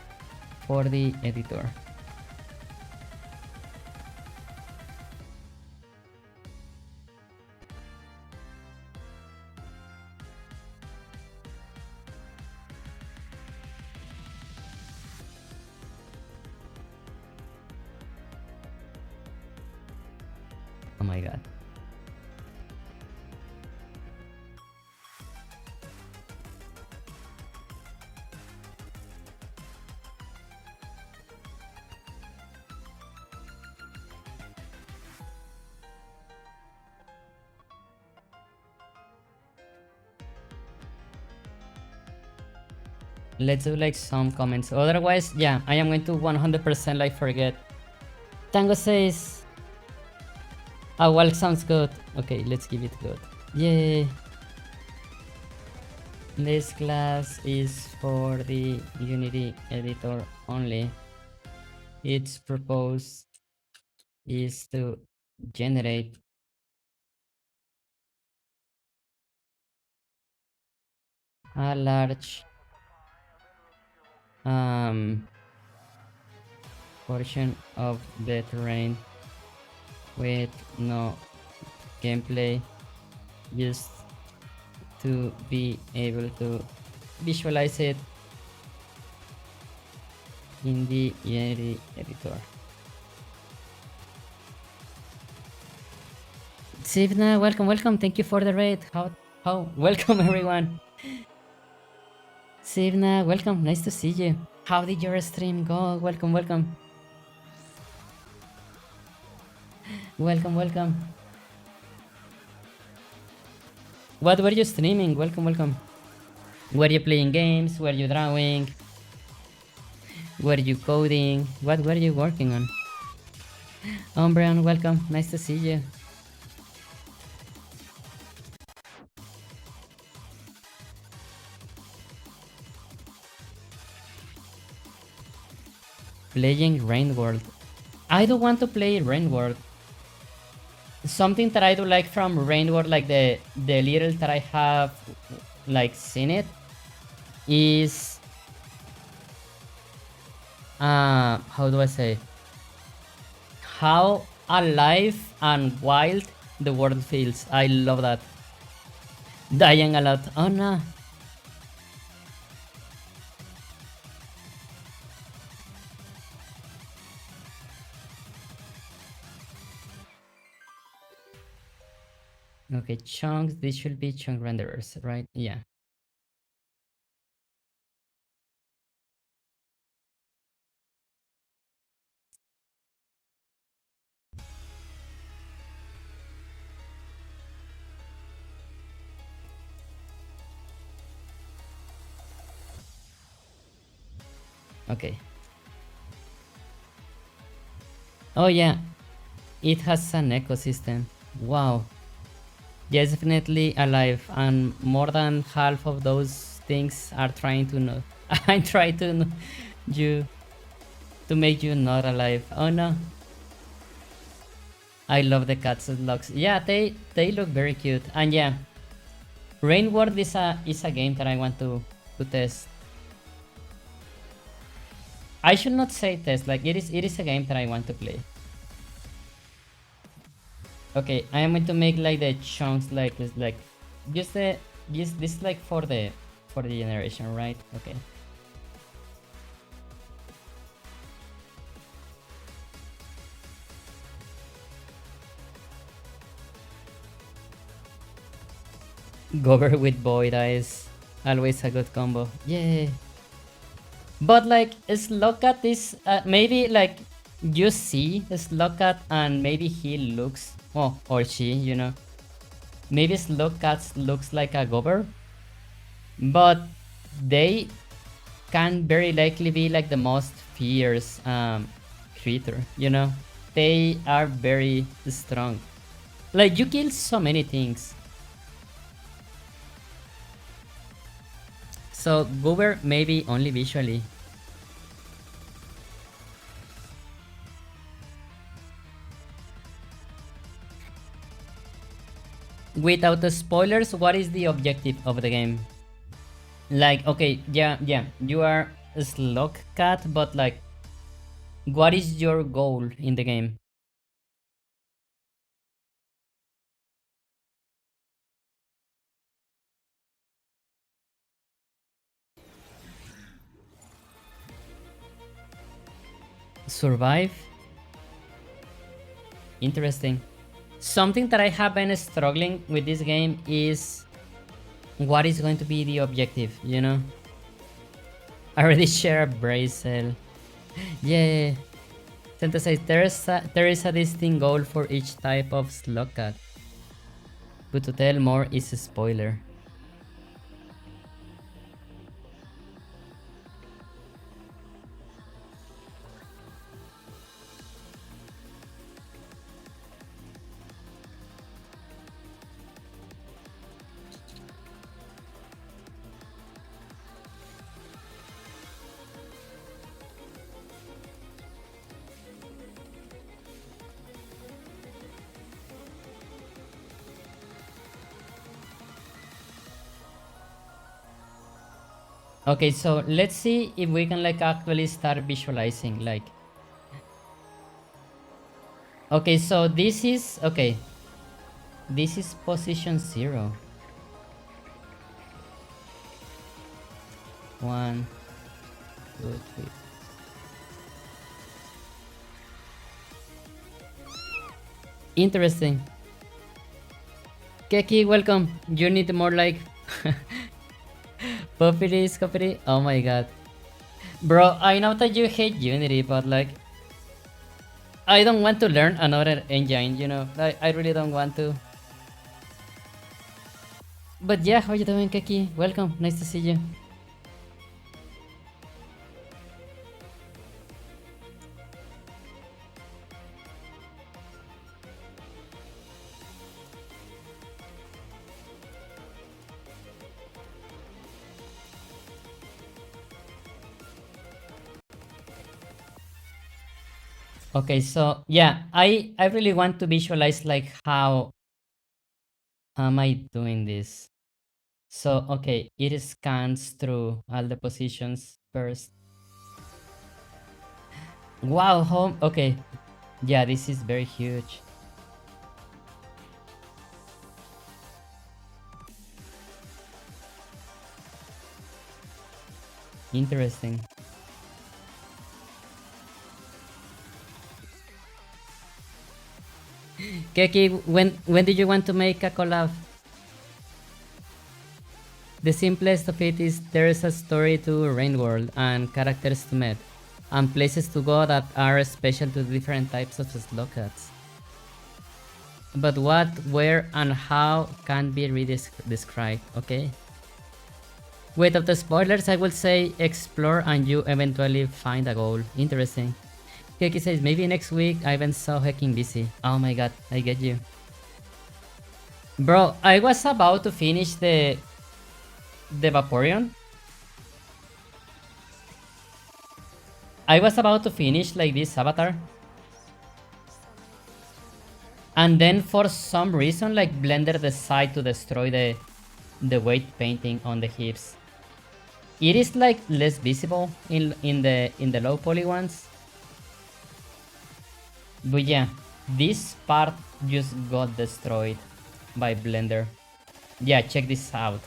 for the editor. Oh my god. Let's do like some comments. Otherwise, yeah, I am going to 100% like forget. Tango says, oh, well, sounds good. Okay, let's give it good. Yay. This class is for the Unity editor only. Its purpose is to generate a large portion of the terrain with no gameplay, just to be able to visualize it in the Unity editor. Sivna, welcome. Thank you for the raid. How welcome everyone. Sivna, welcome. Nice to see you. How did your stream go? Welcome. Welcome. What were you streaming? Welcome. Were you playing games? Were you drawing? Were you coding? What were you working on? Umbreon, welcome. Nice to see you. Playing Rain World. I don't want to play Rain World. something that I do like from Rainbow, like the little that I have like seen it, is how do I say, how alive and wild the world feels. I love that. Dying a lot. Oh no. Okay, chunks. This should be chunk renderers, right? Yeah. Okay. Oh yeah, it has an ecosystem. Wow. Yes, definitely alive, and more than half of those things are trying to know. I try to you to make you not alive. Oh no. I love the cats locks. Yeah, they look very cute. And yeah, Rain World is a game that I want to test. I should not say test, like it is a game that I want to play. Okay, I am going to make like the chunks like this, like just the just this like for the generation, right? Okay. Gober with Void Eyes. Always a good combo. Yeah. But like Slowcat is maybe like you see Slowcat and maybe he looks, oh, or she, maybe Slowcat looks like a Gober, but they can very likely be like the most fierce creature, They are very strong. Like you kill so many things. So Goober maybe only visually. Without the spoilers, what is the objective of the game? Like, okay, yeah, you are a slug cat, but like, what is your goal in the game? Survive? Interesting. Something that I have been struggling with this game is what is going to be the objective? I already share a bracelet. Yeah. Synthesize, there is a distinct goal for each type of slug cat. But to tell more is a spoiler. Okay, so let's see if we can like actually start visualizing like. Okay, so this is okay. This is position 0. 1, 2, 3. Interesting. Keki, welcome. You need more like Puppity. Oh my god. Bro, I know that you hate Unity, but like I don't want to learn another engine. I really don't want to. But yeah, how you doing, Keki? Welcome. Nice to see you. Okay, so yeah, I really want to visualize like how am I doing this. So okay, it scans through all the positions first. Wow, home. Okay, yeah, this is very huge. Interesting. Keki, when did you want to make a collab? The simplest of it is there is a story to Rain World and characters to meet, and places to go that are special to different types of slowcats. But what, where, and how can be described, okay? Without the spoilers, I will say explore and you eventually find a goal. Interesting. Keki says maybe next week. I've been so hecking busy. Oh my god, I get you. Bro, I was about to finish the Vaporeon. I was about to finish like this avatar. And then for some reason like Blender decided to destroy the weight painting on the hips. It is like less visible in the low poly ones. But yeah, this part just got destroyed by Blender. Yeah, check this out.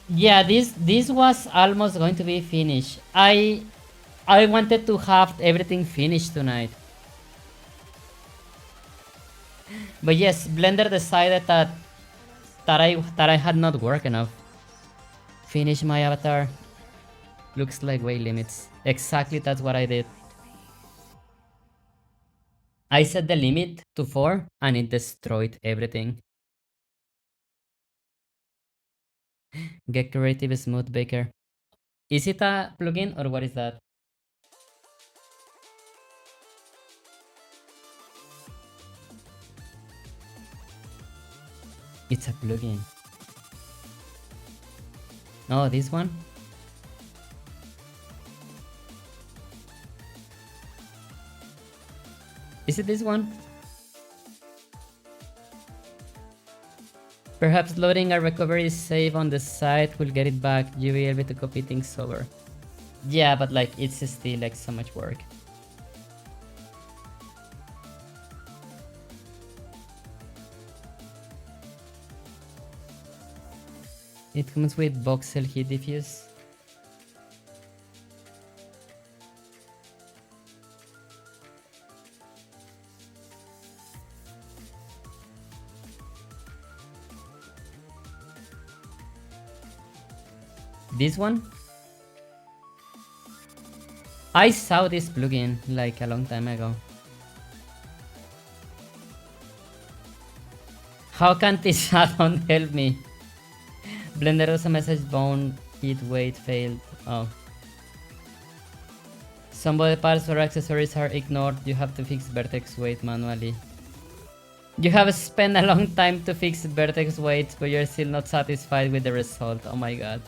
Yeah, this was almost going to be finished. I wanted to have everything finished tonight. But yes, Blender decided that I had not worked enough. Finish my avatar. Looks like weight limits. Exactly, that's what I did. I set the limit to 4 and it destroyed everything. Get creative smooth baker. Is it a plugin or what is that? It's a plugin. Oh, this one? Is it this one? Perhaps loading a recovery save on the site will get it back. You'll be able to copy things over. Yeah, but like it's still like so much work. It comes with voxel heat diffuse. This one? I saw this plugin like a long time ago. How can this add-on help me? Blender does a message bone hit weight failed. Oh. Some body parts or accessories are ignored. You have to fix vertex weight manually. You have spent a long time to fix vertex weights, but you're still not satisfied with the result. Oh my god.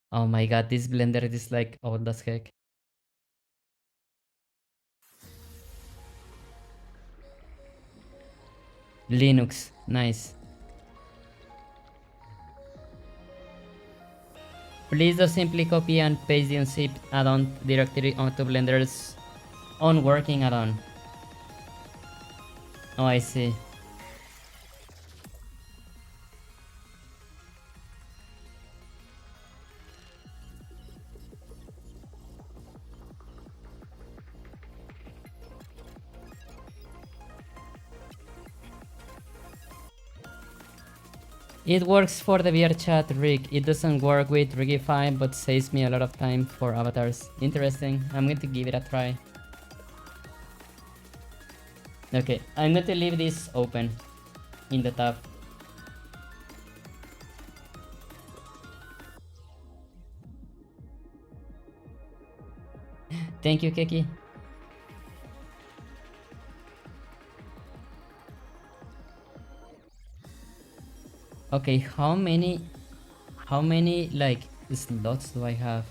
Oh my god, this Blender is like old as heck. Linux, nice. Please do simply copy and paste the unzipped add-on directly onto Blender's own working add-on. Oh, I see. It works for the VR chat rig. It doesn't work with Rigify, but saves me a lot of time for avatars. Interesting. I'm going to give it a try. Okay, I'm going to leave this open in the top. Thank you, Keki. Okay, how many like slots do I have?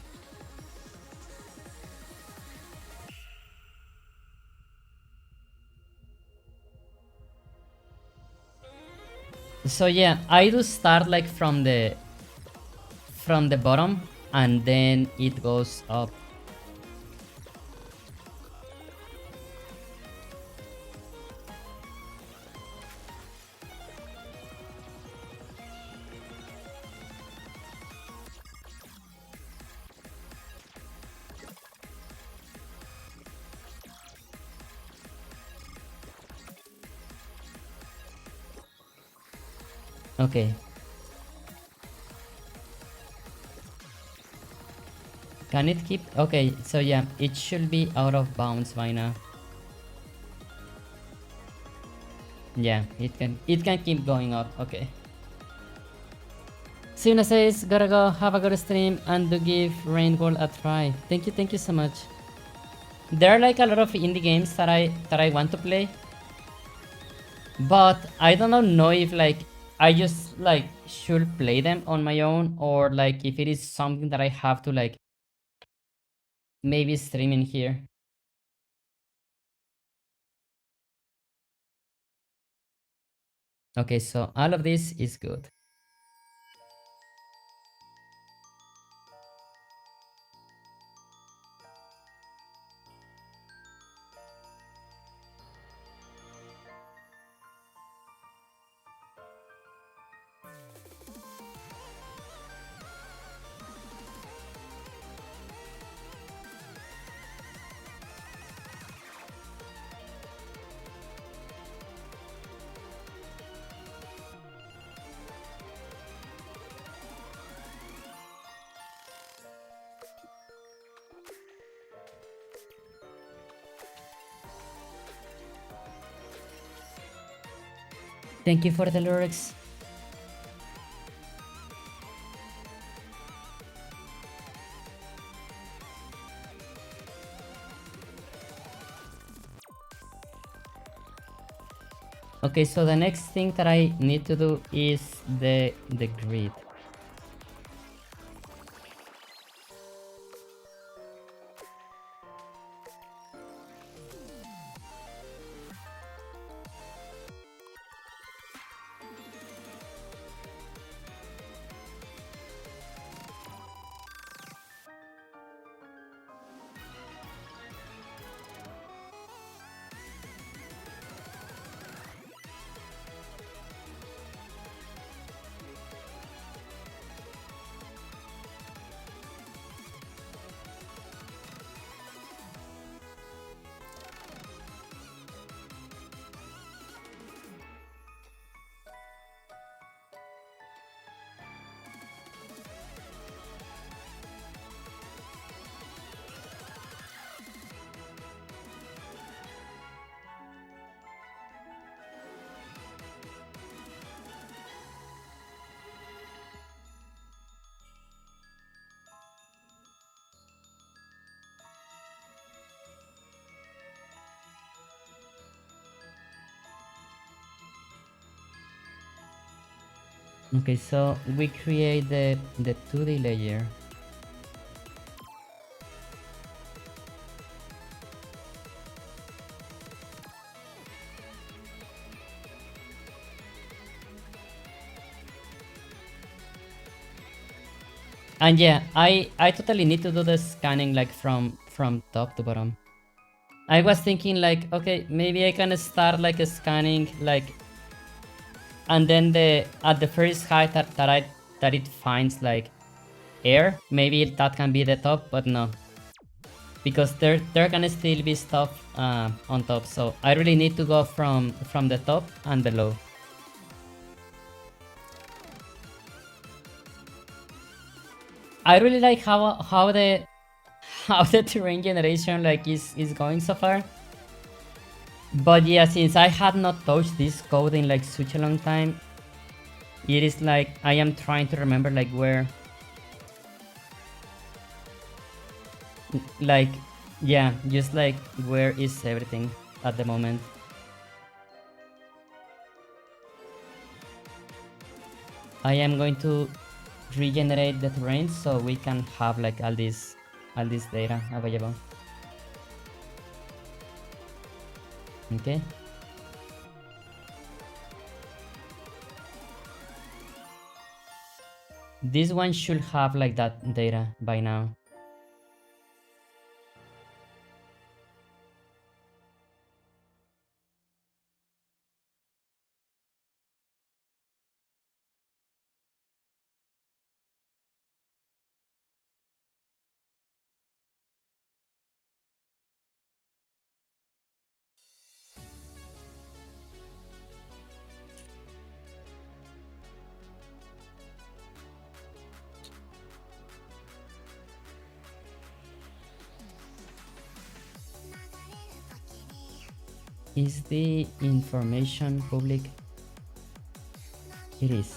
So yeah, I do start like from the bottom and then it goes up. Okay. Can it keep? Okay, so yeah, it should be out of bounds by now. Yeah, it can keep going up. Okay. Suna says, gotta go, have a good stream and to give Rainbow a try. Thank you so much. There are like a lot of indie games that I want to play. But I don't know if like I just like should play them on my own or like if it is something that I have to like maybe stream in here. Okay, so all of this is good. Thank you for the lyrics. Okay, so the next thing that I need to do is the grid. Okay, so we create the 2D layer. And yeah, I totally need to do the scanning like from top to bottom. I was thinking like, okay, maybe I can start like scanning like, and then at the first height that it finds like air, maybe that can be the top, but no, because there can still be stuff on top. So I really need to go from the top and below. I really like how the terrain generation like is going so far. But yeah, since I had not touched this code in like such a long time, it is like I am trying to remember like where, like, yeah, just like where is everything at the moment. I am going to regenerate the terrain so we can have like all this data available. Okay. This one should have like that data by now. Is the information public? It is.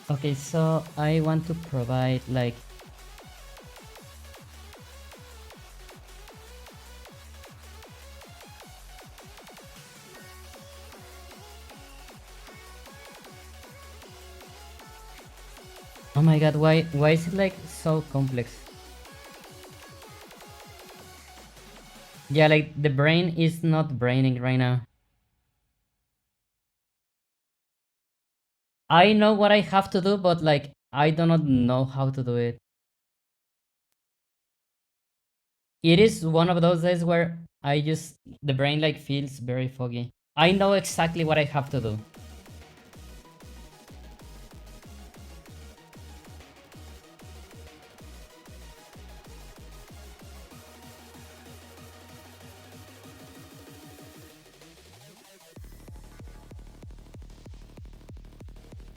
Okay, so I want to provide like oh my god, why is it like so complex? Yeah, like the brain is not braining right now. I know what I have to do, but like I do not know how to do it. It is one of those days where the brain like feels very foggy. I know exactly what I have to do.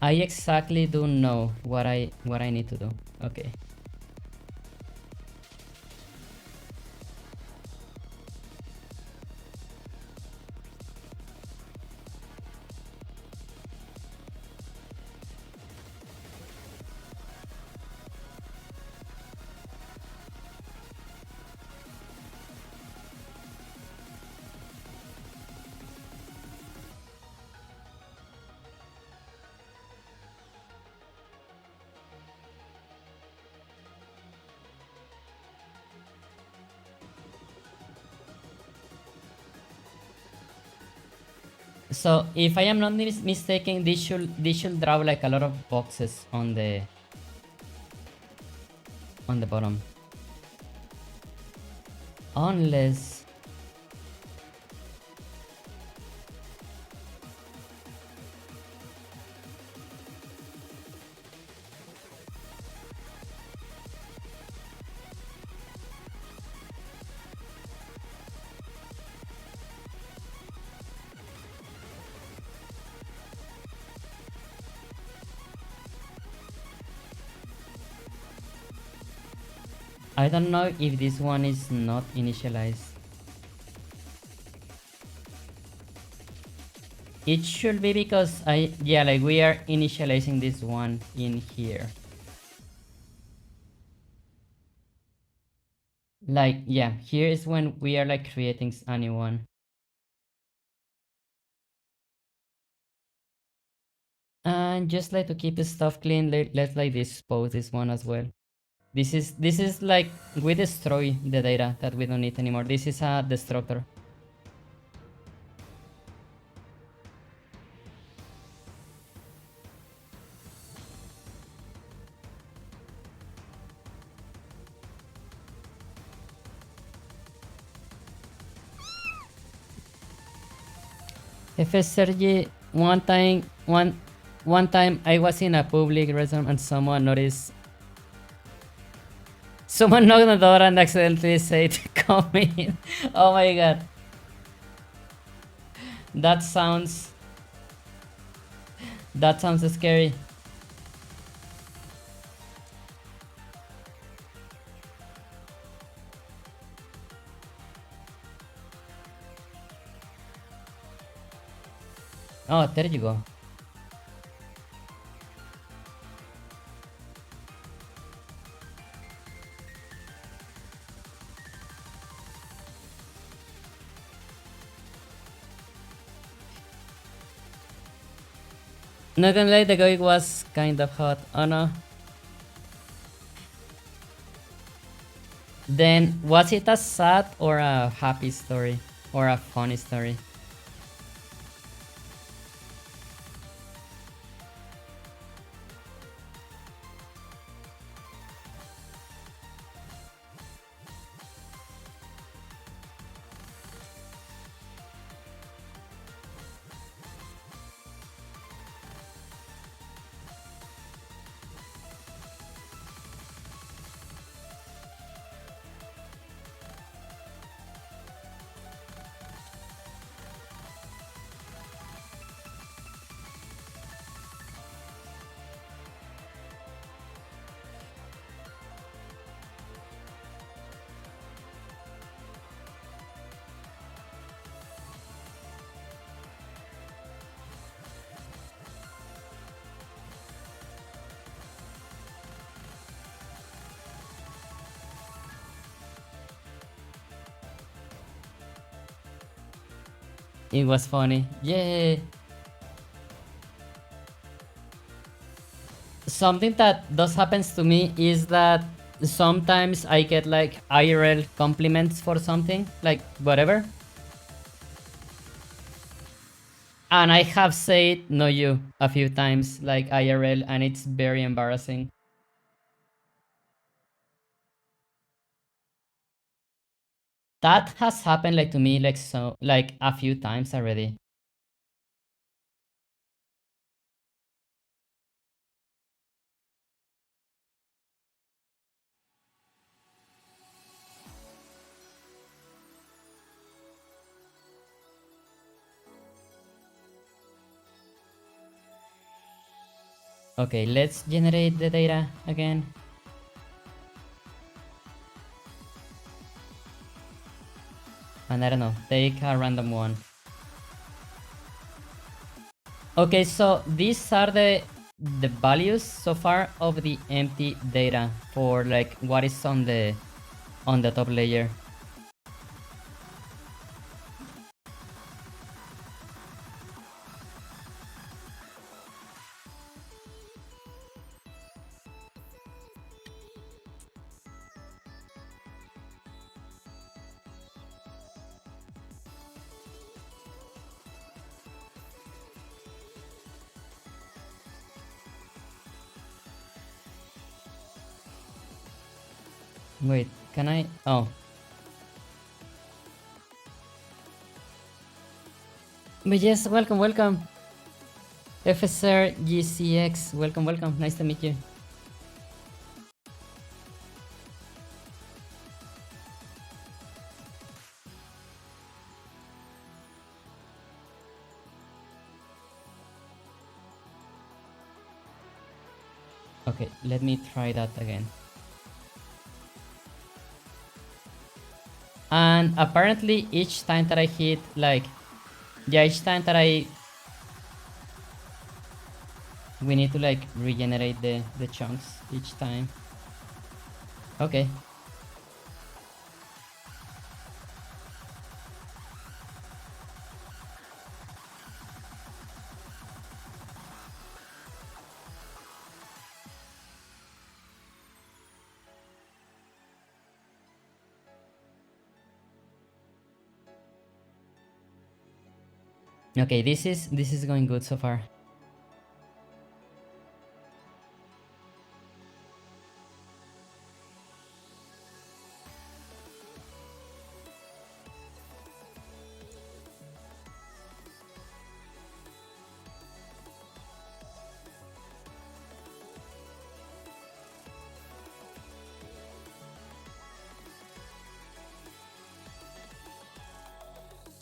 I exactly do know what I need to do. Okay. So if I am not mistaken, this should draw like a lot of boxes on the bottom. Unless I don't know if this one is not initialized. It should be because yeah, like we are initializing this one in here. Like, yeah, here is when we are like creating a new one. And just like to keep stuff clean, let's like dispose this one as well. This is like we destroy the data that we don't need anymore. This is a destructor. Sergi, one time I was in a public restroom and someone knocked on the door and accidentally said come in. Oh my god. That sounds scary. Oh, there you go. Not gonna lie, the guy was kind of hot. Oh no. Then was it a sad or a happy story? Or a funny story? It was funny. Yay! Something that does happens to me is that sometimes I get like IRL compliments for something, like whatever. And I have said no you a few times, like IRL, and it's very embarrassing. That has happened like to me like a few times already. Okay, let's generate the data again. And I don't know, take a random one. Okay, so these are the values so far of the empty data for like what is on the top layer. Wait, can I? Oh. But yes, welcome, welcome. FSR GCX, welcome, welcome. Nice to meet you. Okay, let me try that again. And apparently each time that I hit like, yeah, each time that we need to like regenerate the chunks each time. Okay. Okay, this is going good so far.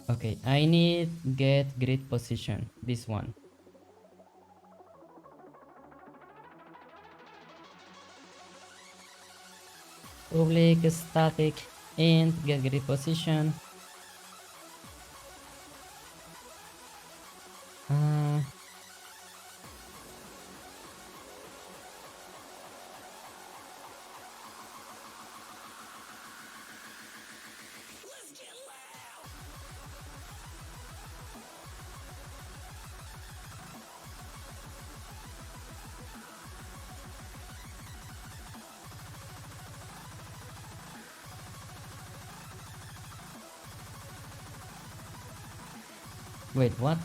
Okay, I need get grid position. This one. Public static int get grid position. Uh, wait, what?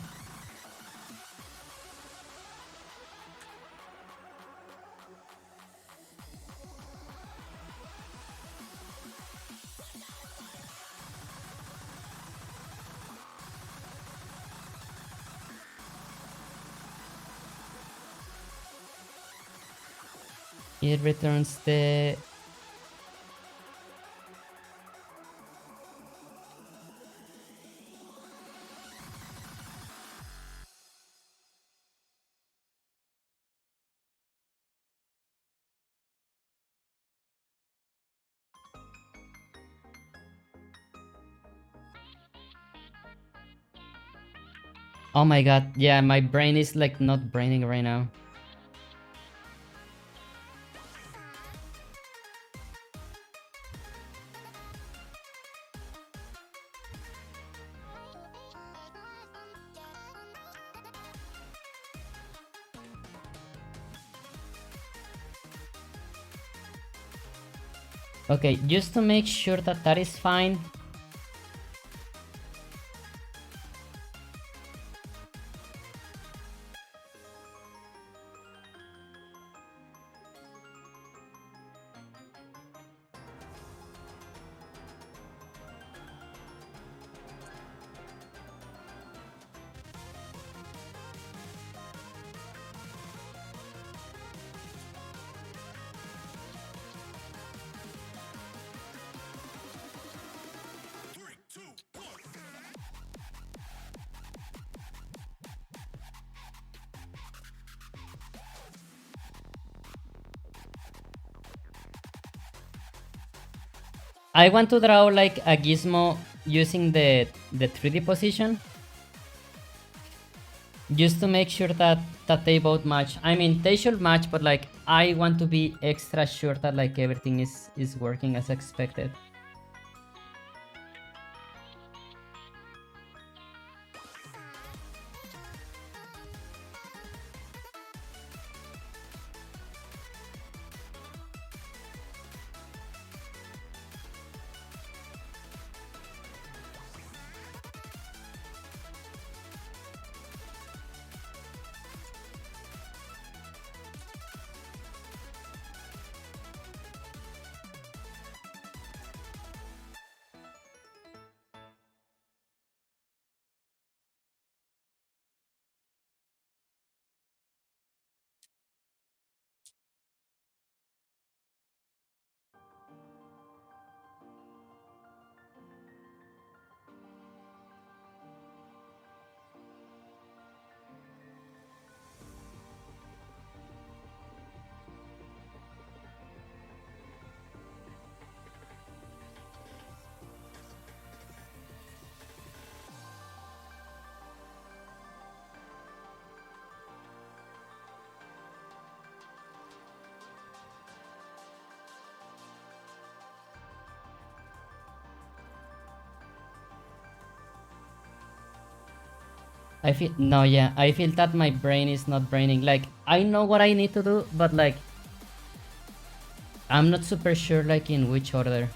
It returns the... Oh my god, yeah, my brain is like not braining right now. Okay, just to make sure that that is fine. I want to draw like a gizmo using the 3D position, just to make sure that they both match. I mean, they should match, but like I want to be extra sure that like everything is working as expected. I feel no, yeah, I feel that my brain is not braining. Like I know what I need to do, but like I'm not super sure like in which order.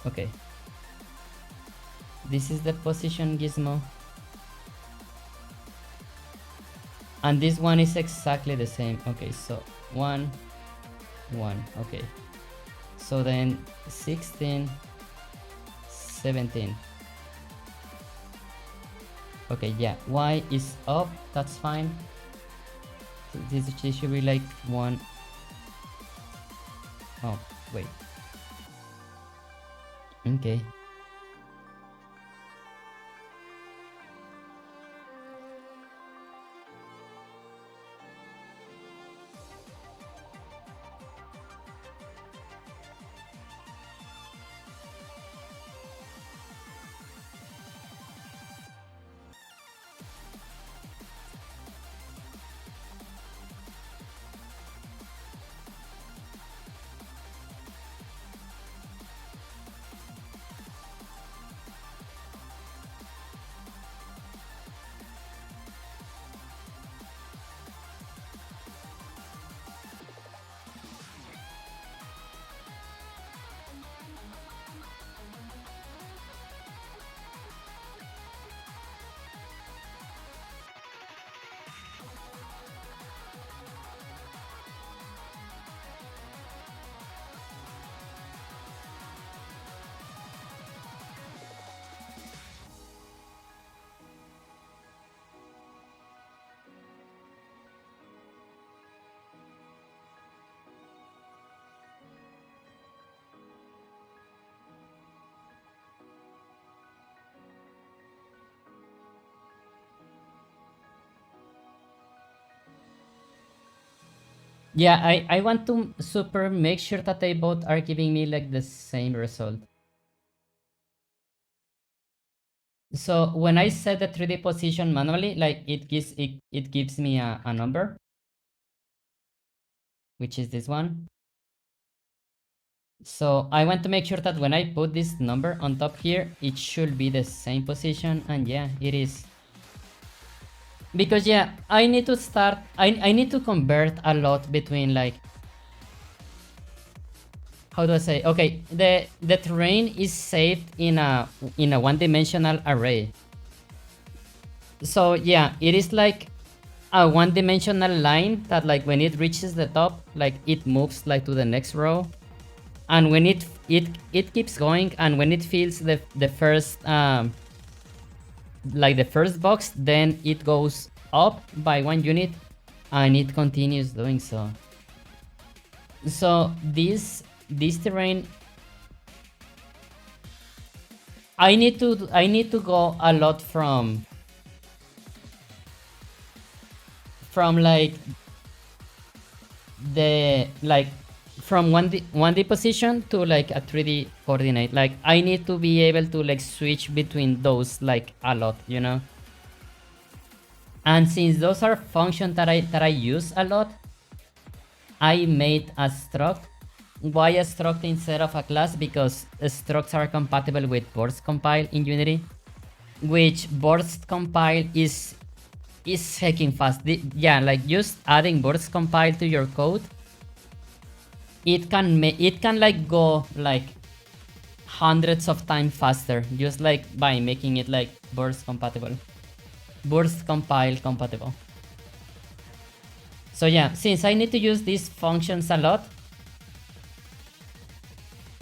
Okay. This is the position gizmo. And this one is exactly the same. Okay, so 1, 1. Okay. So then 16, 17. Okay, yeah. Y is up. That's fine. This should be like 1. Oh, wait. Okay. Yeah, I want to super make sure that they both are giving me like the same result. So when I set the 3D position manually, like it gives me a number, which is this one. So I want to make sure that when I put this number on top here, it should be the same position, and yeah, it is. Because yeah, I need to start, I need to convert a lot between like, how do I say? Okay, the terrain is saved in a one-dimensional array. So yeah, it is like a one-dimensional line that like when it reaches the top, like it moves like to the next row, and when it keeps going, and when it fills the first like the first box, then it goes up by 1 unit, and it continues doing so. So this terrain, I need to go a lot from like the like from 1D position to like a 3D coordinate. Like I need to be able to like switch between those like a lot, you know. And since those are functions that I use a lot, I made a struct. Why a struct instead of a class? Because structs are compatible with burst compile in Unity, which burst compile is hacking fast. Yeah, like just adding burst compile to your code, it can like go like hundreds of times faster just like by making it like burst compatible, burst compile compatible. So yeah, since I need to use these functions a lot,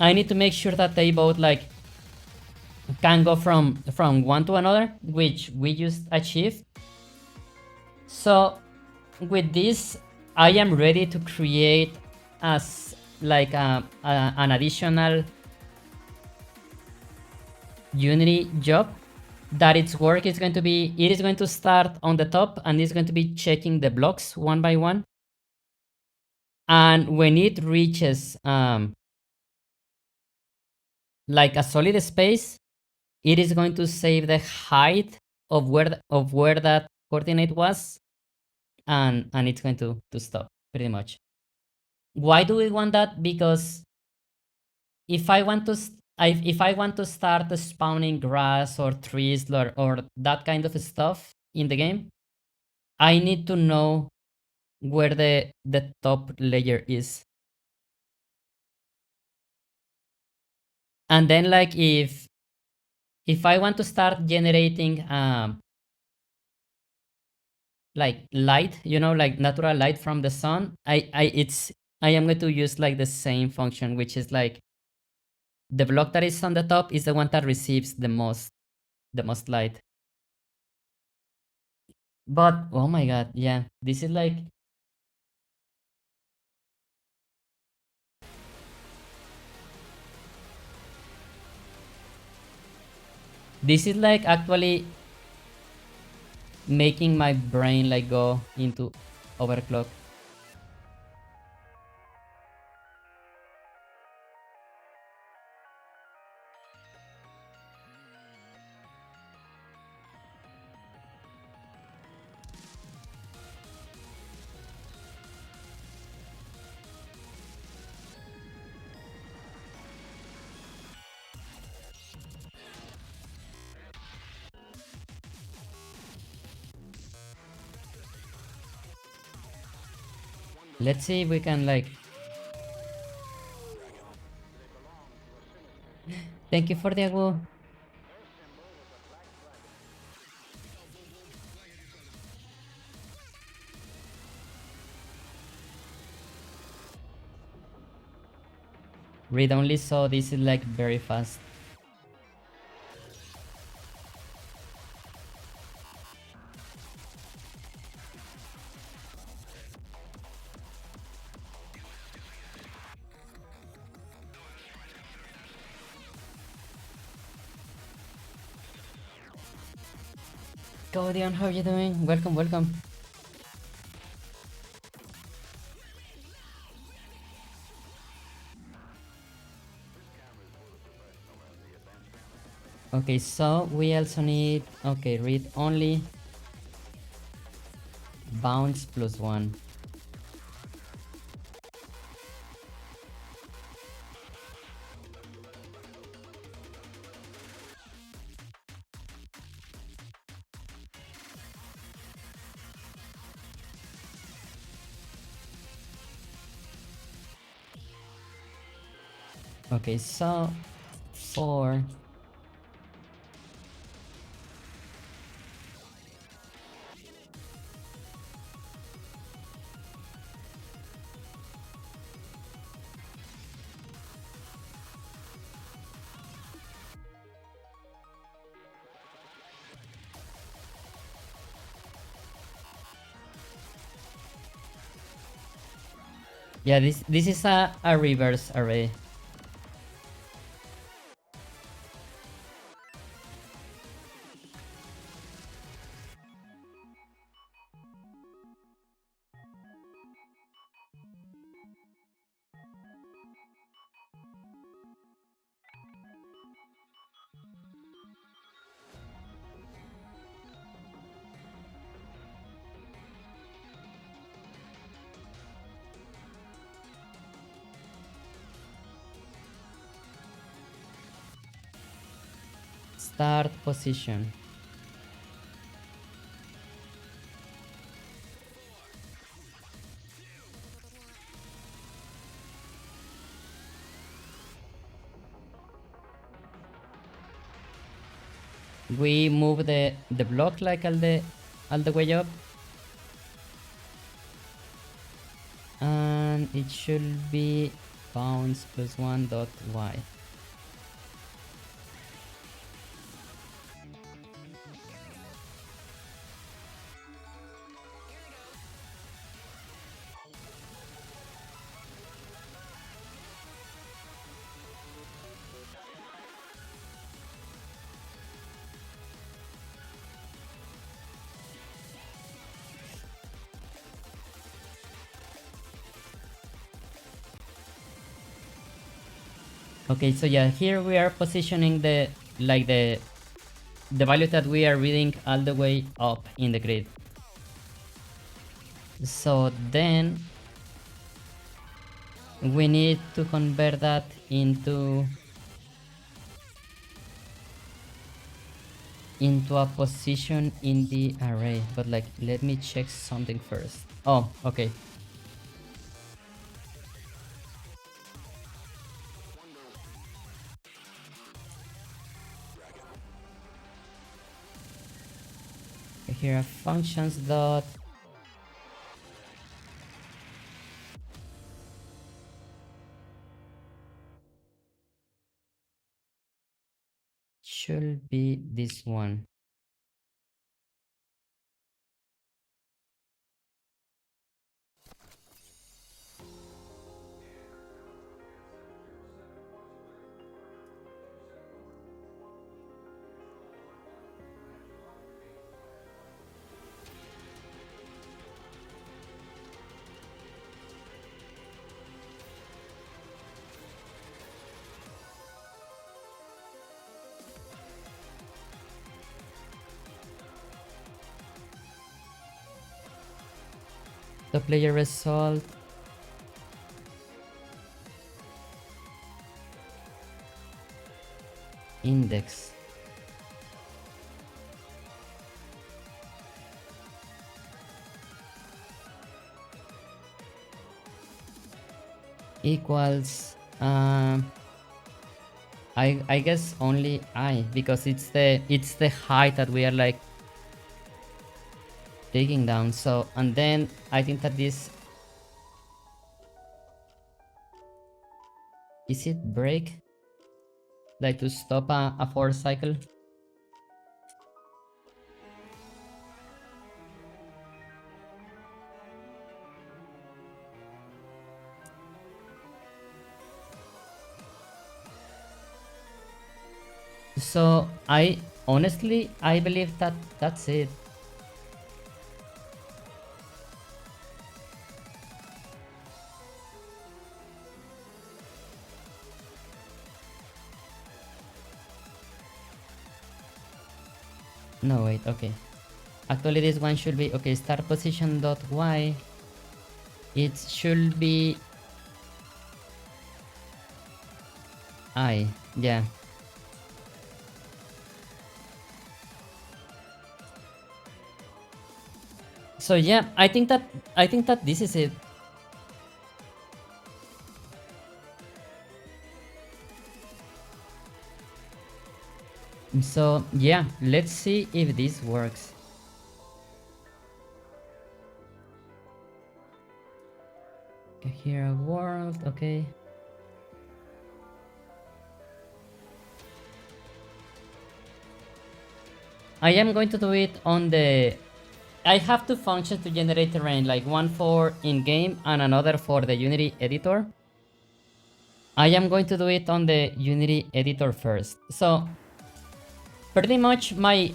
I need to make sure that they both like can go from one to another, which we just achieved. So with this, I am ready to create as like an additional Unity job that its work is going to be, it is going to start on the top and it's going to be checking the blocks one by one. And when it reaches like a solid space, it is going to save the height of where that coordinate was, and it's going to stop pretty much. Why do we want that? Because if I want to if I want to start spawning grass or trees or that kind of stuff in the game, I need to know where the top layer is. And then like if I want to start generating like light, you know, like natural light from the sun, I am going to use like the same function, which is like the block that is on the top is the one that receives the most light. But oh my god, yeah, this is like actually making my brain like go into overclock. Let's see if we can like. Thank you for the agua. Read only, so this is like very fast. Codion, how are you doing? Welcome, welcome. Okay, so we also need, okay, read only, bounce +1. Okay, so 4. Yeah, this is a reverse array. Start position. We move the block like all the way up, and it should be bounce +1 dot y. Okay, so yeah, here we are positioning the like the value that we are reading all the way up in the grid. So then we need to convert that into a position in the array. But like, let me check something first. Oh, okay. here functions dot should be this one. The player result index equals I guess only I, because it's the height that we are like taking down. So, and then I think that this is it break, like to stop a force cycle. So I honestly I believe that that's it. No, wait, okay. Actually, this one should be, okay, start position dot y. It should be I, yeah. So yeah, I think that this is it. So yeah, let's see if this works. Okay, here a world, okay. I am going to do it on the... I have two functions to generate terrain, like one for in-game and another for the Unity editor. I am going to do it on the Unity editor first. So pretty much my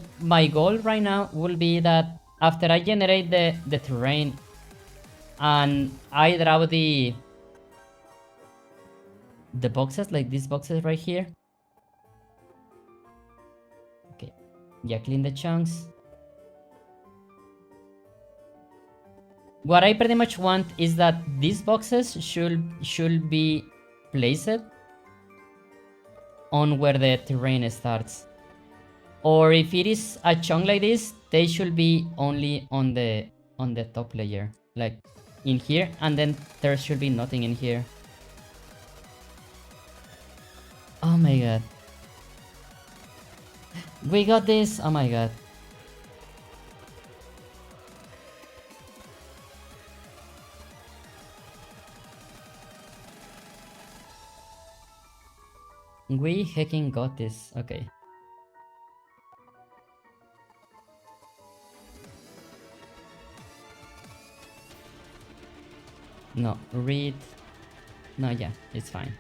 goal right now will be that after I generate the terrain and I draw the boxes, like these boxes right here. Okay, yeah, clean the chunks. What I pretty much want is that these boxes should be placed on where the terrain starts. Or if it is a chunk like this, they should be only on the top layer, like in here, and then there should be nothing in here. Oh my god. We got this. Oh my god. We hecking got this. Okay. No, read. No, yeah, it's fine.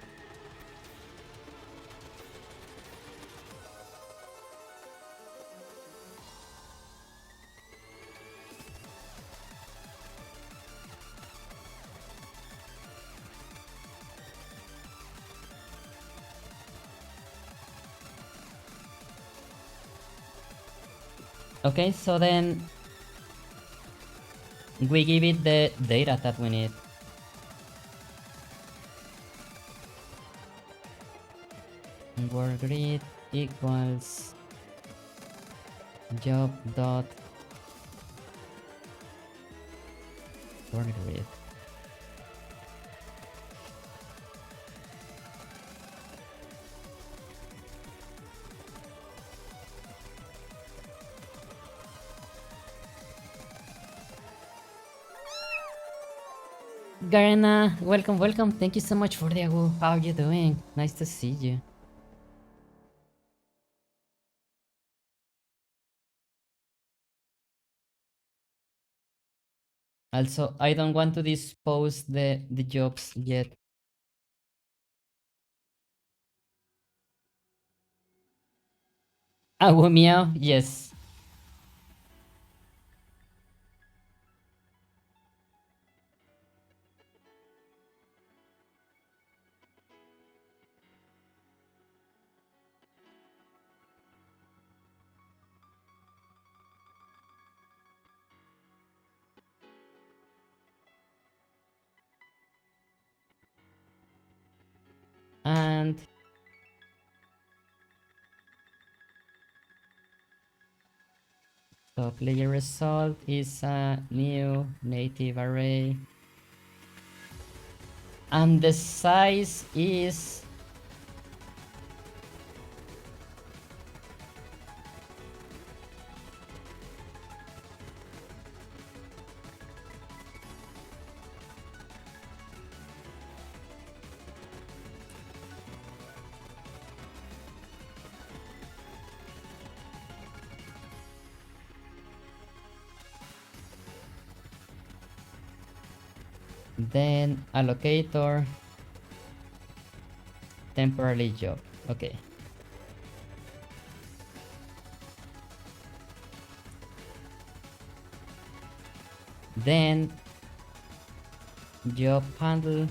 Okay, so then we give it the data that we need. Work grid equals job dot work grid. Garena, welcome, welcome. Thank you so much for the agu. How are you doing? Nice to see you. Also, I don't want to dispose the jobs yet. Agu meow, yes. And the player result is a new native array. And the size is then allocator temporary job. Okay. Then job handle.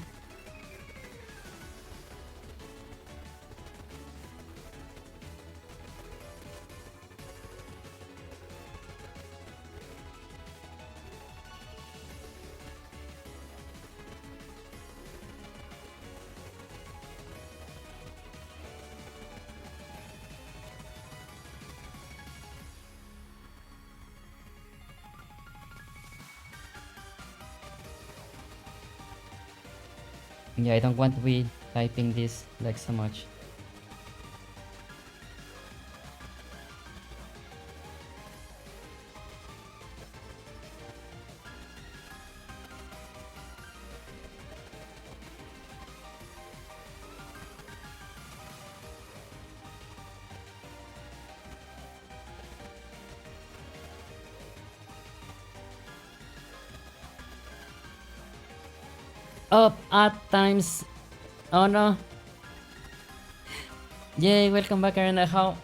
Yeah, I don't want to be typing this like so much. Up at times. Oh no. Yay, welcome back, Arena. How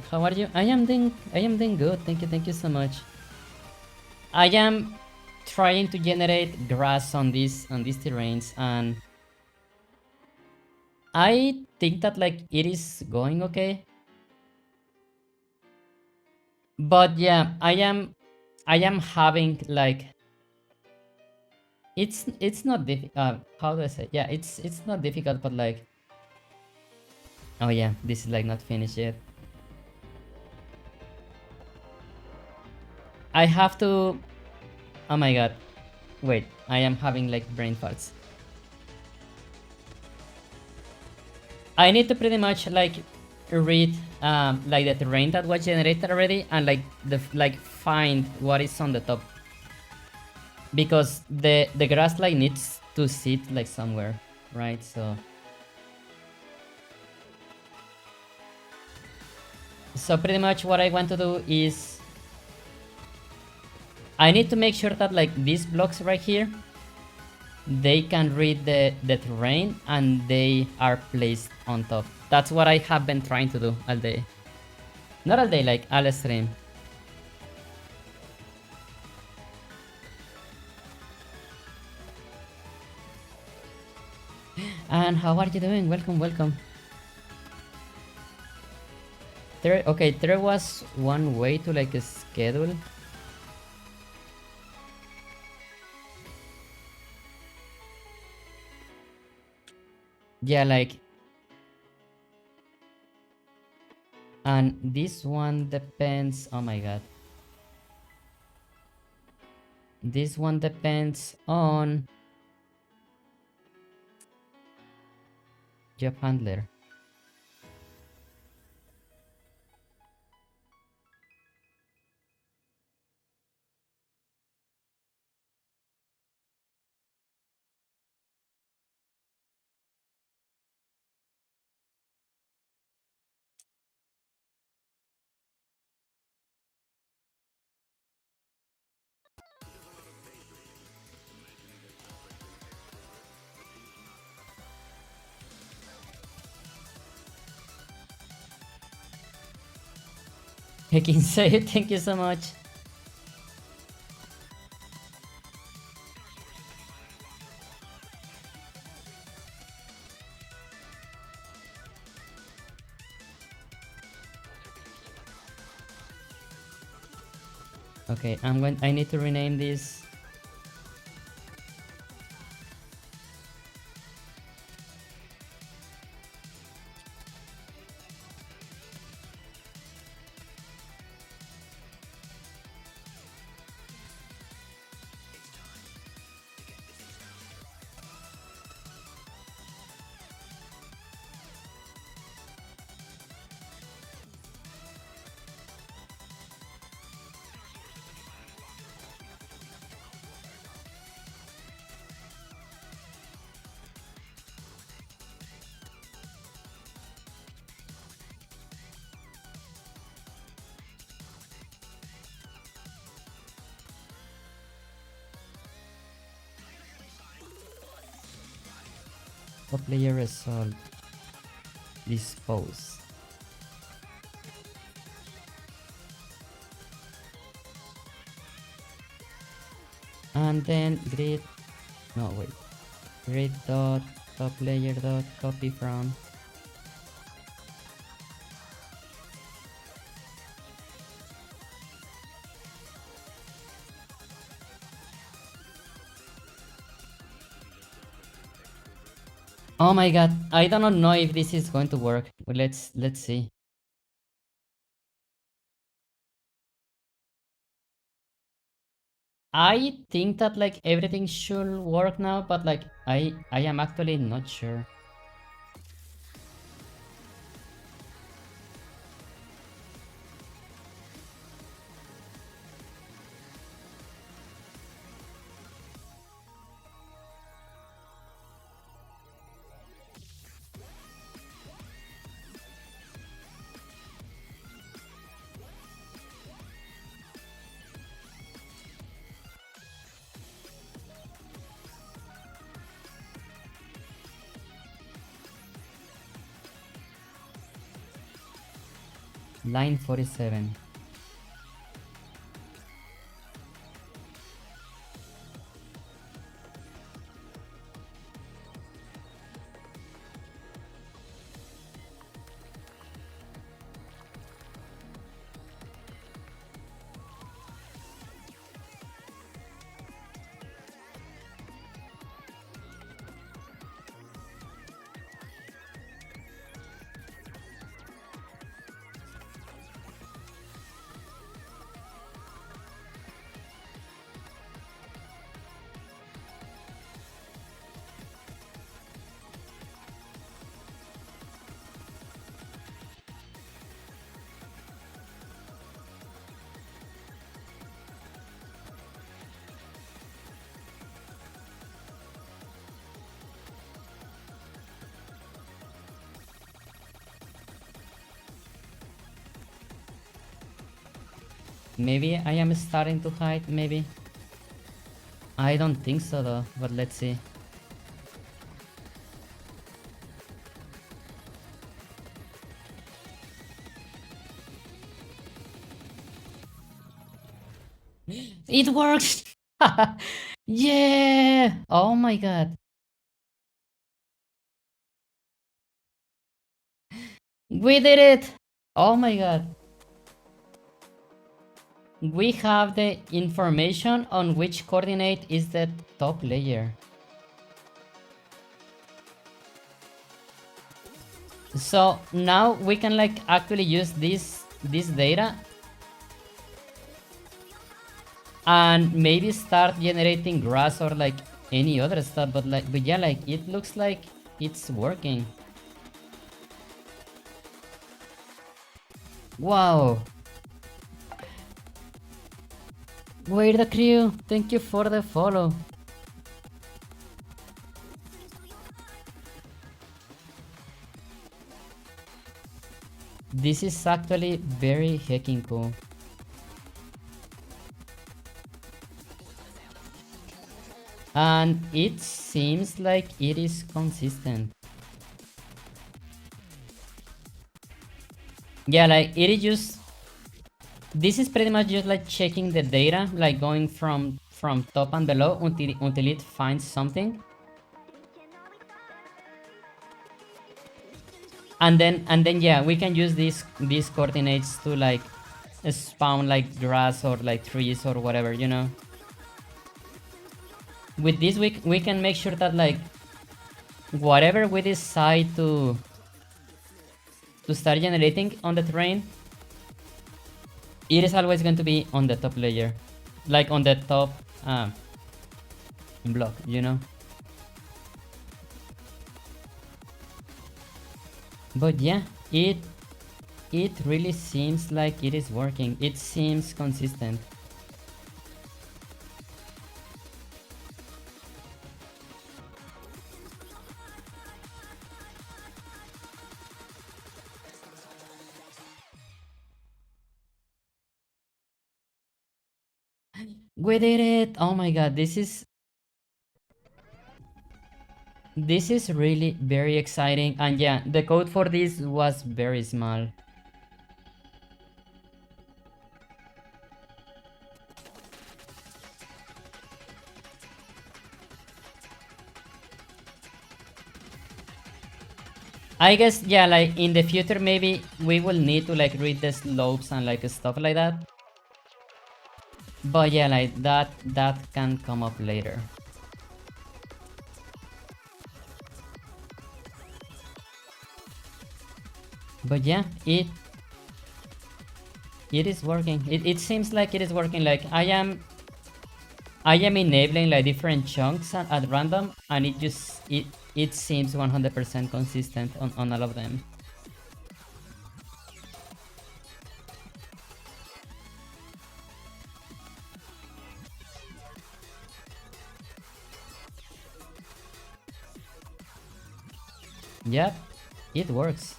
are you? I am doing good. Thank you so much. I am trying to generate grass on these terrains, and I think that like it is going okay. But yeah, I am having like it's not how do I say? Yeah, it's not difficult, but like oh yeah, this is like not finished yet. I have to. Oh my god. Wait, I am having like brain farts. I need to pretty much like read like the terrain that was generated already and like like find what is on the top, because the grass like needs to sit like somewhere, right? So pretty much what I want to do is I need to make sure that like these blocks right here, they can read the terrain and they are placed on top. That's what I have been trying to do all day. Not all day, like all stream. And how are you doing? Welcome, welcome. There was one way to like schedule. Yeah, like, and this one depends. Oh my god. This one depends on job handler. Hacking say thank you so much. Okay, I need to rename this. Top layer result. Dispose. And then grid. No, wait. Grid dot top layer dot copy from. Oh my god, I don't know if this is going to work. Well, let's see. I think that like everything should work now, but like I am actually not sure. Line 47. Maybe I am starting to hide, maybe. I don't think so though, but let's see. It works! Yeah! Oh my god. We did it! Oh my god. We have the information on which coordinate is the top layer. So now we can like actually use this data and maybe start generating grass or like any other stuff, but yeah, like it looks like it's working. Wow. Wait, the crew, thank you for the follow. This is actually very heckin' cool. And it seems like it is consistent. Yeah, like it is just This is pretty much just like checking the data, like going from top and below until it finds something. And then yeah, we can use these coordinates to like spawn like grass or like trees or whatever, you know. With this we can make sure that like whatever we decide to start generating on the terrain, it is always going to be on the top layer, like on the top block, you know. But yeah, it really seems like it is working. It seems consistent. We did it! Oh my god, this is really very exciting. And yeah, the code for this was very small. I guess yeah, like in the future maybe we will need to like read the slopes and like stuff like that. But yeah, like that can come up later. But yeah, it is working. It seems like it is working. Like I am enabling like different chunks at random, and it seems 100% consistent on all of them. Yep, it works.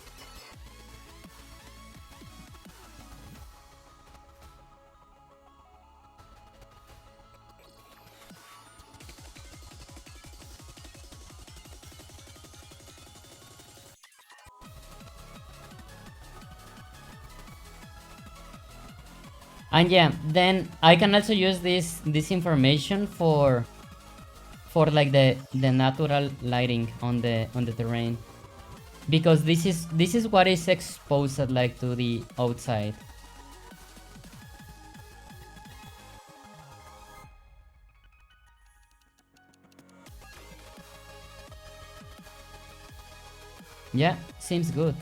And yeah, then I can also use this information for like the natural lighting on the terrain, because this is what is exposed like to the outside. Yeah, seems good.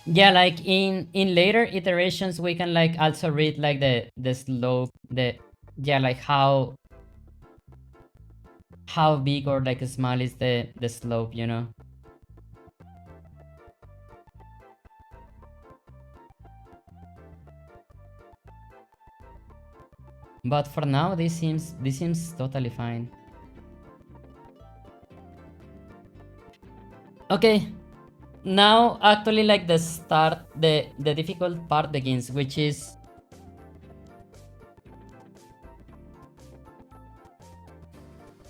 Yeah, like in later iterations we can like also read like the slope, the yeah, like how big or like small is the slope, you know. But for now this seems totally fine. Okay, now actually like the difficult part begins, which is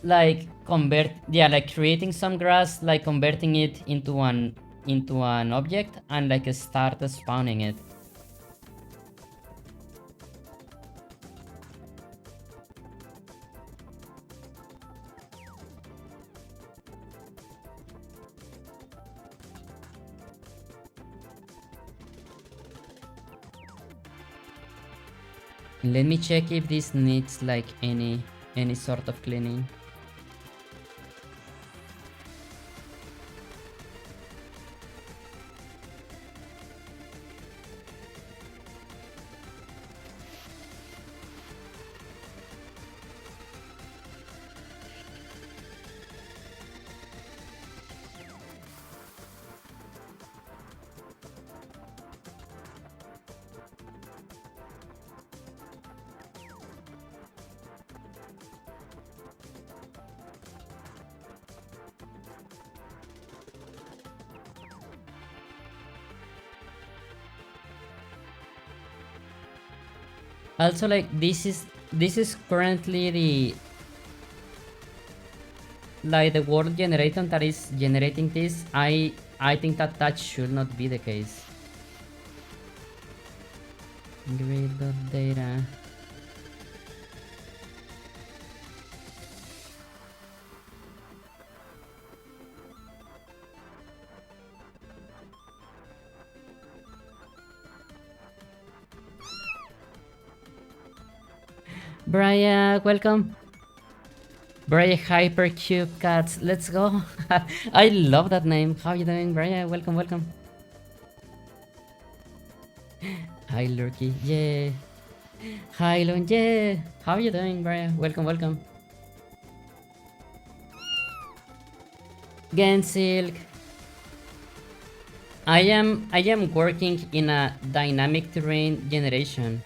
like like creating some grass, like converting it into an object and like start spawning it. Let me check if this needs like any sort of cleaning. Also, like this is currently like the world generator that is generating this, I think that that should not be the case. Grid.data. Brian, welcome. Brian Hypercube Cats, let's go. I love that name. How you doing, Brian? Welcome, welcome. Hi, Lurky. Yeah. Hi, Lone. Yeah. How you doing, Brian? Welcome, welcome. Gensilk. I am working in a dynamic terrain generation.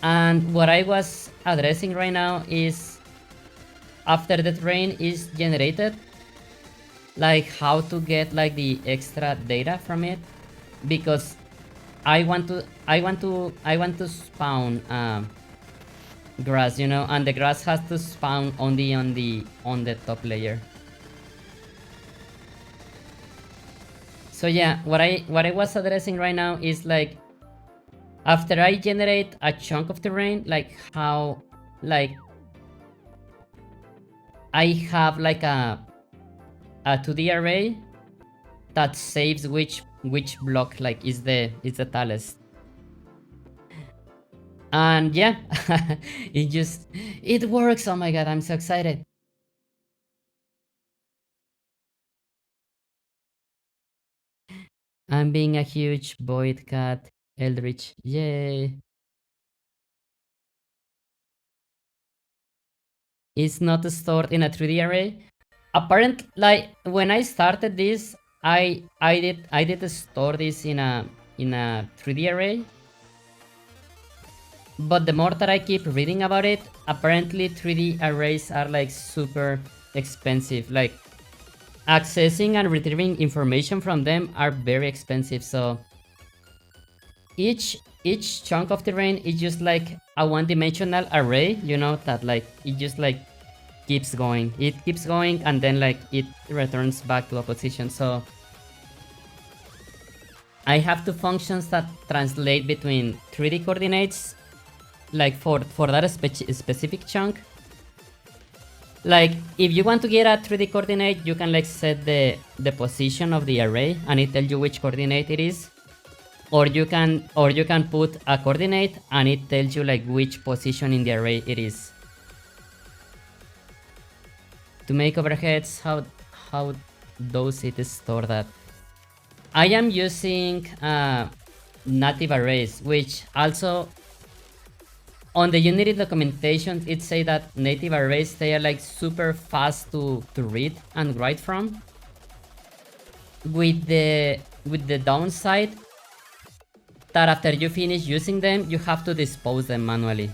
And what I was addressing right now is after the terrain is generated, like how to get like the extra data from it, because I want to spawn grass, you know, and the grass has to spawn only on the top layer. So yeah, what I was addressing right now is like after I generate a chunk of terrain, like how like I have like a 2D array that saves which block like is the tallest. And yeah, it works. Oh my god, I'm so excited. I'm being a huge void cat. Eldritch, yay. It's not stored in a 3D array. Apparently, like when I started this, I did store this in a 3D array. But the more that I keep reading about it, apparently 3D arrays are like super expensive. Like accessing and retrieving information from them are very expensive. So each chunk of terrain is just like a one-dimensional array, you know, that like it just like keeps going. It keeps going and then like it returns back to a position. So I have two functions that translate between 3D coordinates, like for that specific chunk. Like if you want to get a 3D coordinate, you can like set the position of the array and it tells you which coordinate it is. Or you can put a coordinate and it tells you like which position in the array it is. To make overheads, how does it store that? I am using native arrays, which also on the Unity documentation it say that native arrays, they are like super fast to read and write from. With the downside that after you finish using them, you have to dispose them manually.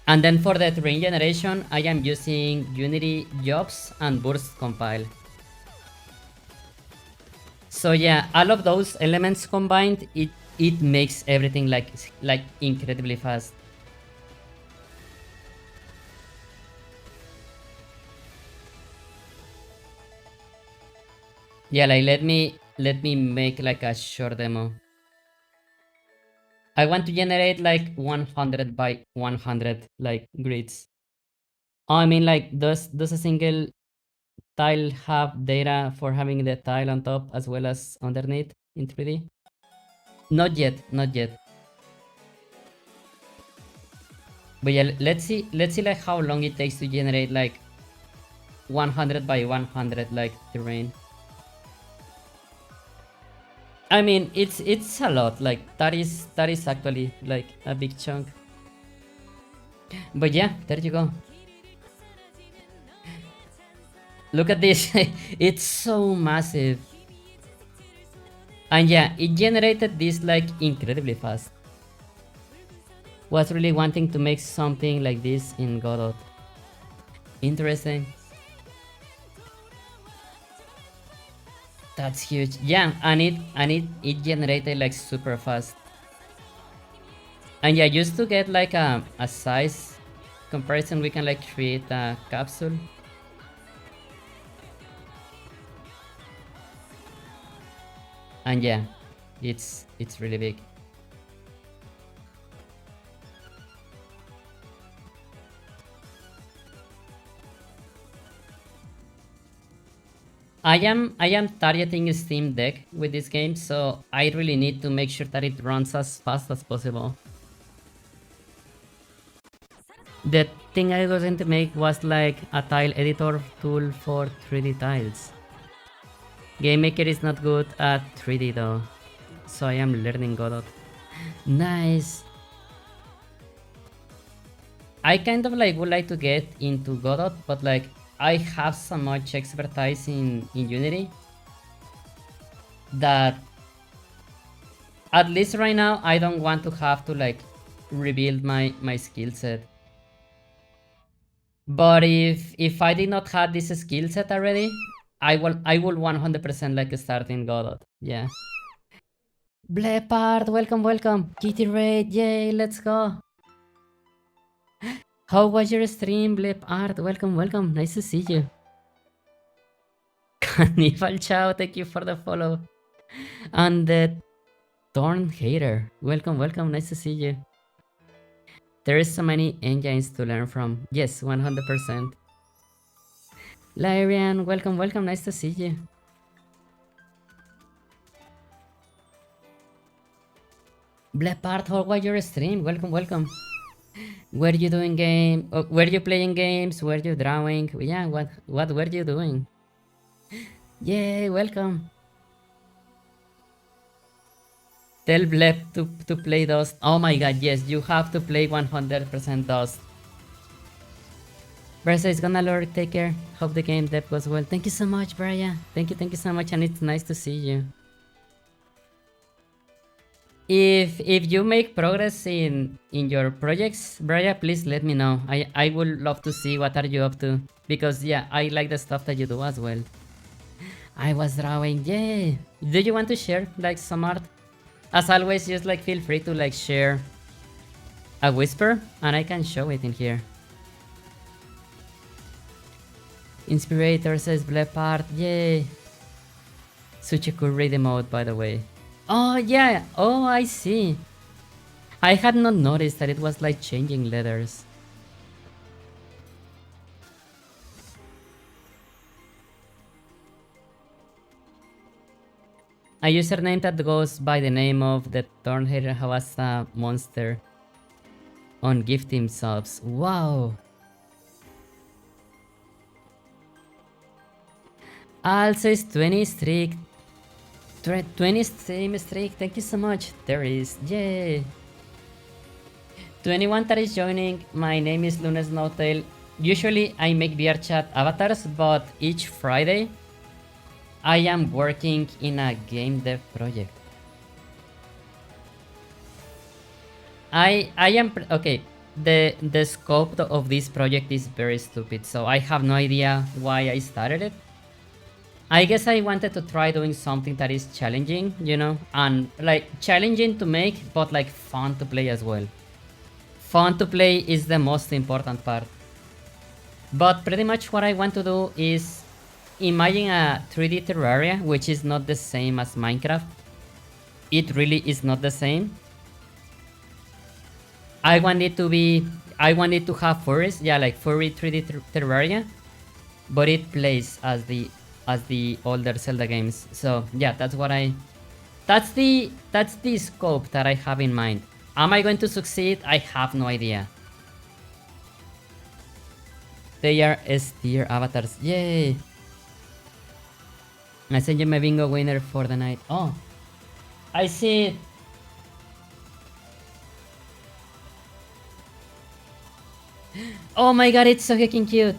And then for the terrain generation, I am using Unity jobs and burst compile. So yeah, all of those elements combined, it makes everything like incredibly fast. Yeah, like let me make like a short demo. I want to generate like 100 by 100 like grids. I mean, like does a single tile have data for having the tile on top as well as underneath in 3D? Not yet, not yet. But yeah, let's see like how long it takes to generate like 100 by 100 like terrain. I mean, it's a lot. Like that is actually like a big chunk. But yeah, there you go. Look at this. It's so massive. And yeah, it generated this like incredibly fast. Was really wanting to make something like this in Godot. Interesting. That's huge. Yeah, and it generated like super fast. And yeah, just to get like a size comparison, we can like create a capsule. And yeah, it's really big. I am targeting Steam Deck with this game, so I really need to make sure that it runs as fast as possible. The thing I was going to make was like a tile editor tool for 3D tiles. GameMaker is not good at 3D though, so I am learning Godot. Nice. I kind of like would like to get into Godot, but like I have so much expertise in Unity that at least right now I don't want to have to like rebuild my skill set. But if I did not have this skill set already, I will 100% like start in Godot. Yeah. Blepard, welcome, welcome. Kitty Raid, yay, let's go. How was your stream, Blepard? Welcome, welcome. Nice to see you. Cannibal Chow, thank you for the follow. And the Thorn Hater, welcome, welcome. Nice to see you. There is so many engines to learn from. Yes, 100%. Lyrian, welcome, welcome. Nice to see you. Blepard, how was your stream? Welcome, welcome. Were you doing game? Were you playing games? Were you drawing? Yeah, what were you doing? Yay, welcome. Tell Blep to play Dust. Oh my god, yes, you have to play 100% Dust. Bersa is gonna lord, take care. Hope the game dev goes well. Thank you so much, Brian. Thank you so much, and it's nice to see you. If you make progress in your projects, Brian, please let me know. I would love to see what are you up to. Because yeah, I like the stuff that you do as well. I was drawing, yay! Do you want to share like some art? As always, just like feel free to like share a whisper and I can show it in here. Inspirator says Blepard, yay! Such a cool read mode, by the way. Oh yeah, oh I see. I had not noticed that it was like changing letters. A username that goes by the name of the Thornhair Hawassa monster on gifting subs. Wow! Also is 20 streak. 20 stream streak, thank you so much. There is, yay! 21 that is joining, my name is Lune Snowtail. Usually I make VRChat avatars, but each Friday I am working in a game dev project. I am okay. The scope of this project is very stupid, so I have no idea why I started it. I guess I wanted to try doing something that is challenging, you know, and like challenging to make, but like fun to play as well. Fun to play is the most important part. But pretty much what I want to do is imagine a 3D Terraria, which is not the same as Minecraft. It really is not the same. I want it to have furries, yeah, like furry 3D Terraria, but it plays as the older Zelda games. So yeah, that's the scope that I have in mind. Am I going to succeed? I have no idea. They are S-tier avatars. Yay! I sent you my bingo winner for the night. Oh, I see it. Oh my god, it's so fucking cute.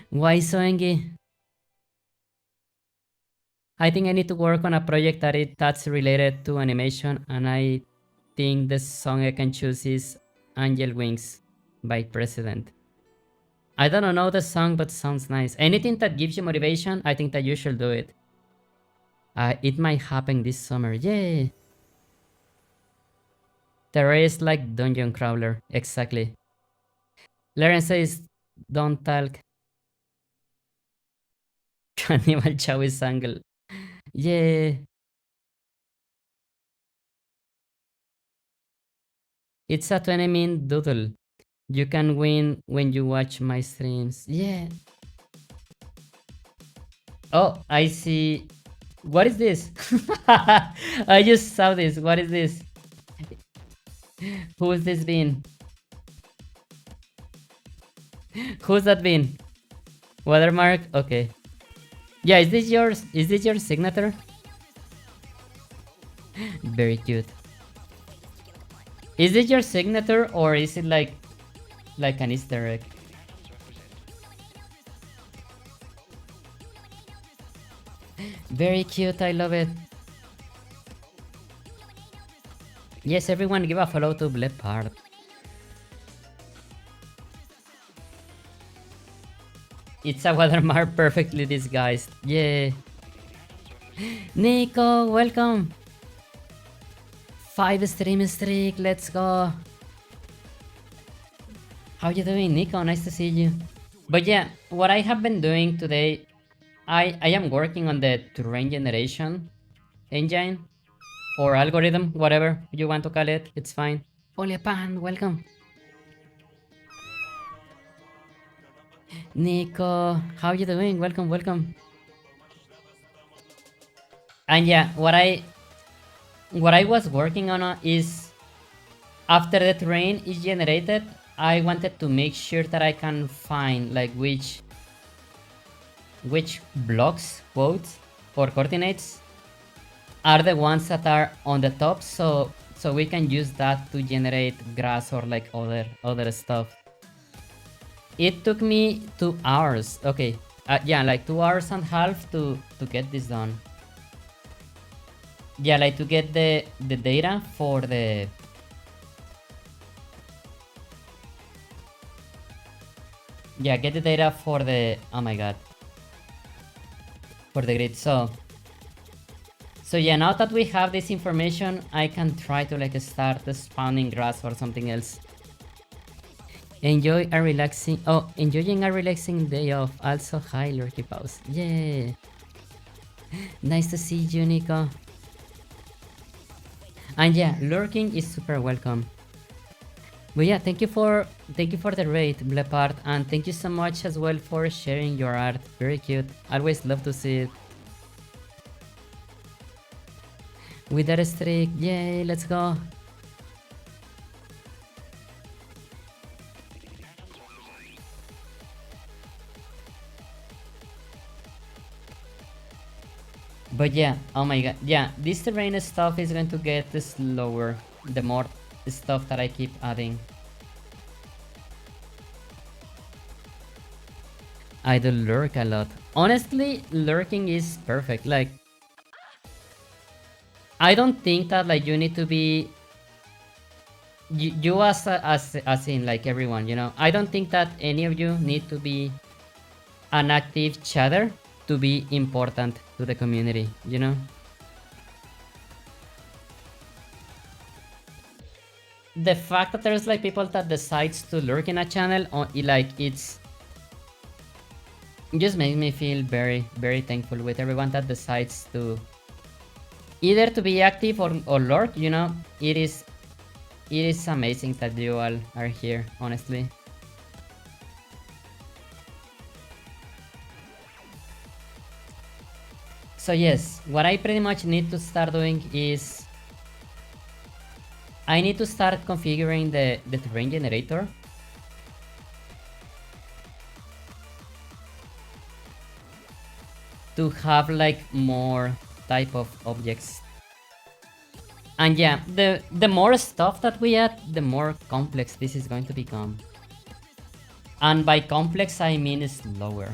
Why so angry? I think I need to work on a project that's related to animation, and I think the song I can choose is Angel Wings by President. I don't know the song, but sounds nice. Anything that gives you motivation, I think that you should do it. It might happen this summer. Yay! Terraria is like dungeon crawler. Exactly. Laren says, don't talk. Cannibal Chow is angle. Yeah. It's a 20-minute doodle. You can win when you watch my streams. Yeah. Oh, I see. What is this? I just saw this. What is this? Who's this been? Who's that been? Watermark? Okay. Yeah, is this yours? Is this your signature? Very cute. Is it your signature or is it like an Easter egg? Very cute, I love it. Yes, everyone give a follow to Blepard. It's a watermark perfectly disguised. Yeah. Nico, welcome. 5 stream streak, let's go. How you doing, Nico? Nice to see you. But yeah, what I have been doing today, I am working on the terrain generation engine or algorithm, whatever you want to call it. It's fine. Olepan, welcome. Nico, how you doing? Welcome, welcome. And yeah, what I was working on is after the terrain is generated, I wanted to make sure that I can find like which blocks, quotes, or coordinates are the ones that are on the top, so we can use that to generate grass or like other stuff. It took me 2 hours. Okay, yeah, like 2 hours and a half to get this done. Yeah, like to get the data for the get the data for the oh my god, for the grid. So yeah, now that we have this information, I can try to like start spawning grass or something else. Enjoying a relaxing day off. Also, hi, Lurky Pause. Yeah. Nice to see you, Nico. And yeah, lurking is super welcome. But yeah, thank you for the raid, Blepard, and thank you so much as well for sharing your art. Very cute. Always love to see it. With that streak, yay, let's go. But yeah, oh my god, yeah, this terrain stuff is going to get slower the more stuff that I keep adding. I do lurk a lot. Honestly, lurking is perfect. Like, I don't think that like you need to be you as in like everyone, you know. I don't think that any of you need to be an active chatter to be important to the community, you know. The fact that there's like people that decides to lurk in a channel on like it's just makes me feel very very thankful with everyone that decides to either to be active or lurk, you know. It is amazing that you all are here, honestly. So yes, what I pretty much need to start doing is I need to start configuring the terrain generator. To have like more type of objects. And yeah, the more stuff that we add, the more complex this is going to become. And by complex I mean slower.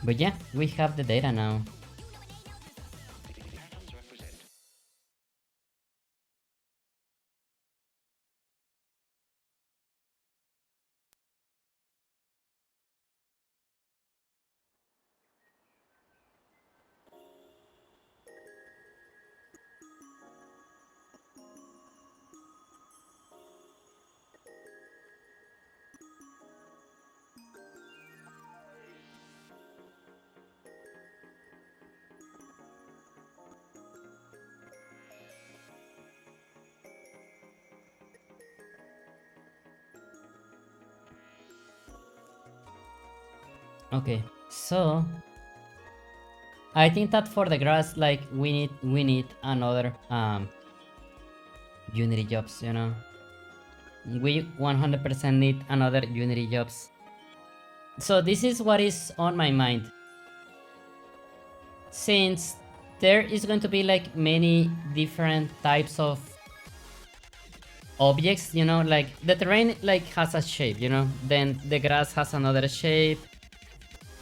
But yeah, we have the data now. Okay, so I think that for the grass, like we need another Unity jobs, you know. We 100% need another Unity jobs. So this is what is on my mind. Since there is going to be like many different types of objects, you know, like the terrain like has a shape, you know, then the grass has another shape,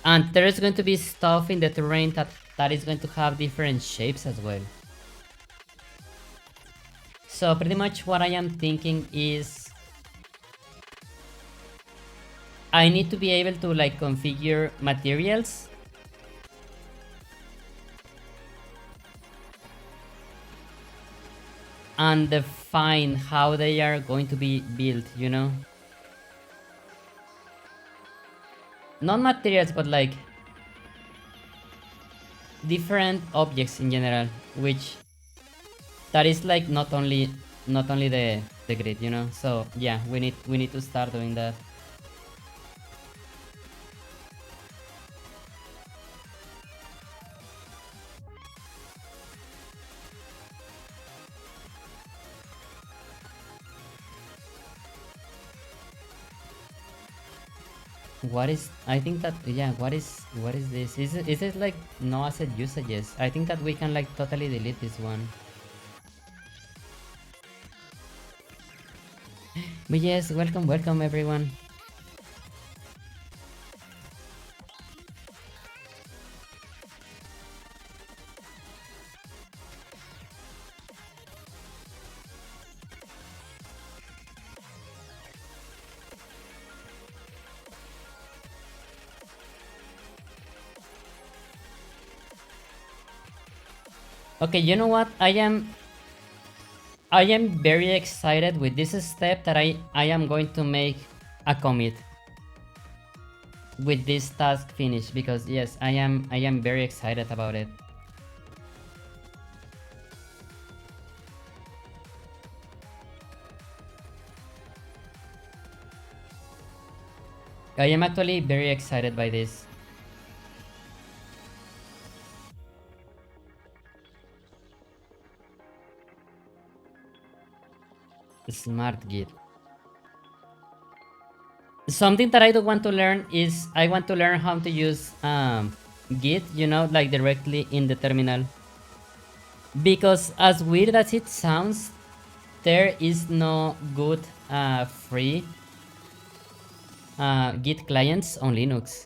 and there is going to be stuff in the terrain that is going to have different shapes as well. So pretty much what I am thinking is I need to be able to like configure materials and define how they are going to be built, you know? Not materials, but like different objects in general, which that is like not only the grid, you know? So yeah, we need to start doing that. What is I think that yeah, what is this? Is it like no asset usages? I think that we can like totally delete this one. But yes, welcome everyone. Okay, you know what? I am very excited with this step that I am going to make a commit with this task finished, because yes, I am very excited about it. I am actually very excited by this. Smart Git. Something that I do want to learn is I want to learn how to use Git, you know, like directly in the terminal. Because as weird as it sounds, there is no good free Git clients on Linux,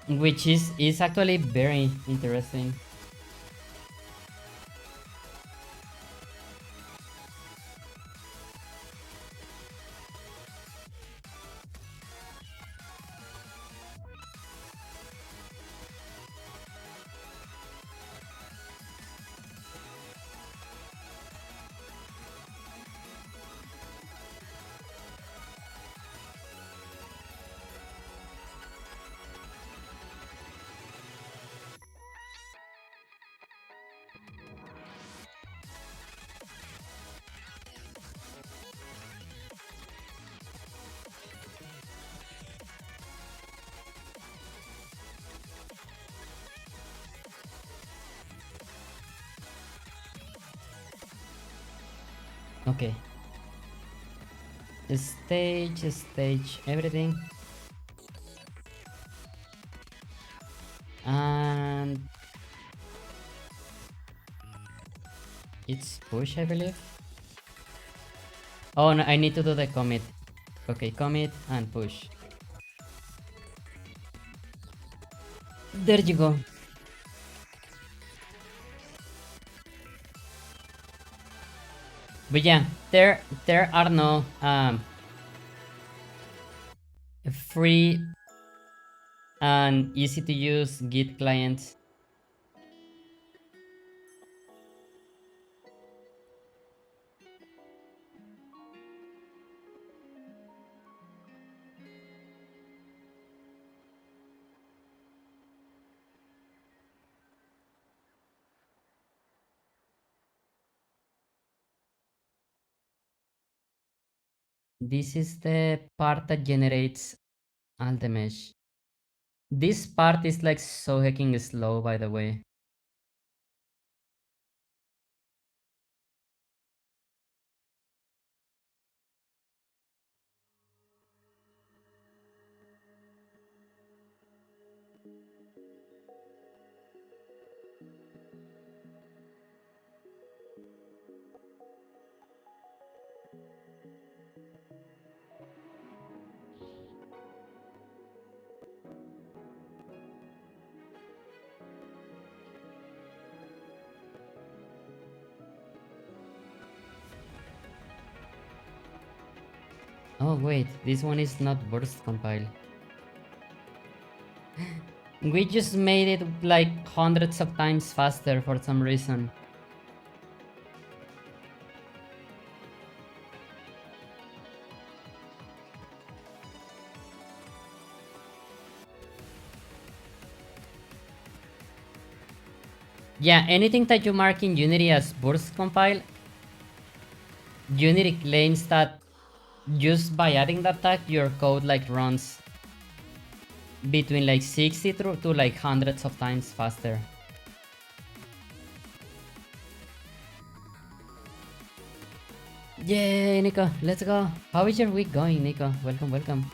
which is actually very interesting. Okay, stage everything, and it's push, I believe. Oh no, I need to do the commit. Okay, commit and push. There you go. But yeah, there are no free and easy to use Git clients. This is the part that generates Alt mesh. This part is like so hecking slow, by the way. Oh wait, this one is not burst compile. We just made it like hundreds of times faster for some reason. Yeah, anything that you mark in Unity as burst compile, Unity claims that just by adding that tag, your code like runs between like 60 to like hundreds of times faster. Yay, Nico, let's go. How is your week going, Nico? Welcome, welcome.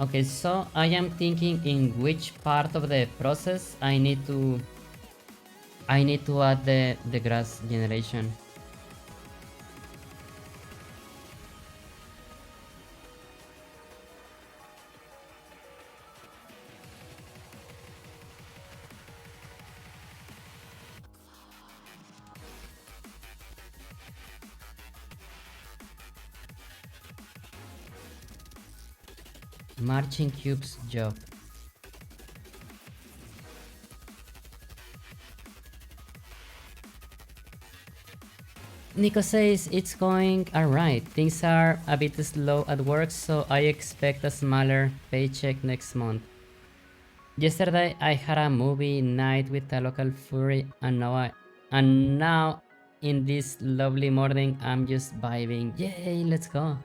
Okay, so I am thinking in which part of the process I need to add the grass generation. Marching cubes job. Nico says it's going alright. Things are a bit slow at work, so I expect a smaller paycheck next month. Yesterday I had a movie night with a local furry, and now in this lovely morning I'm just vibing. Yay, let's go.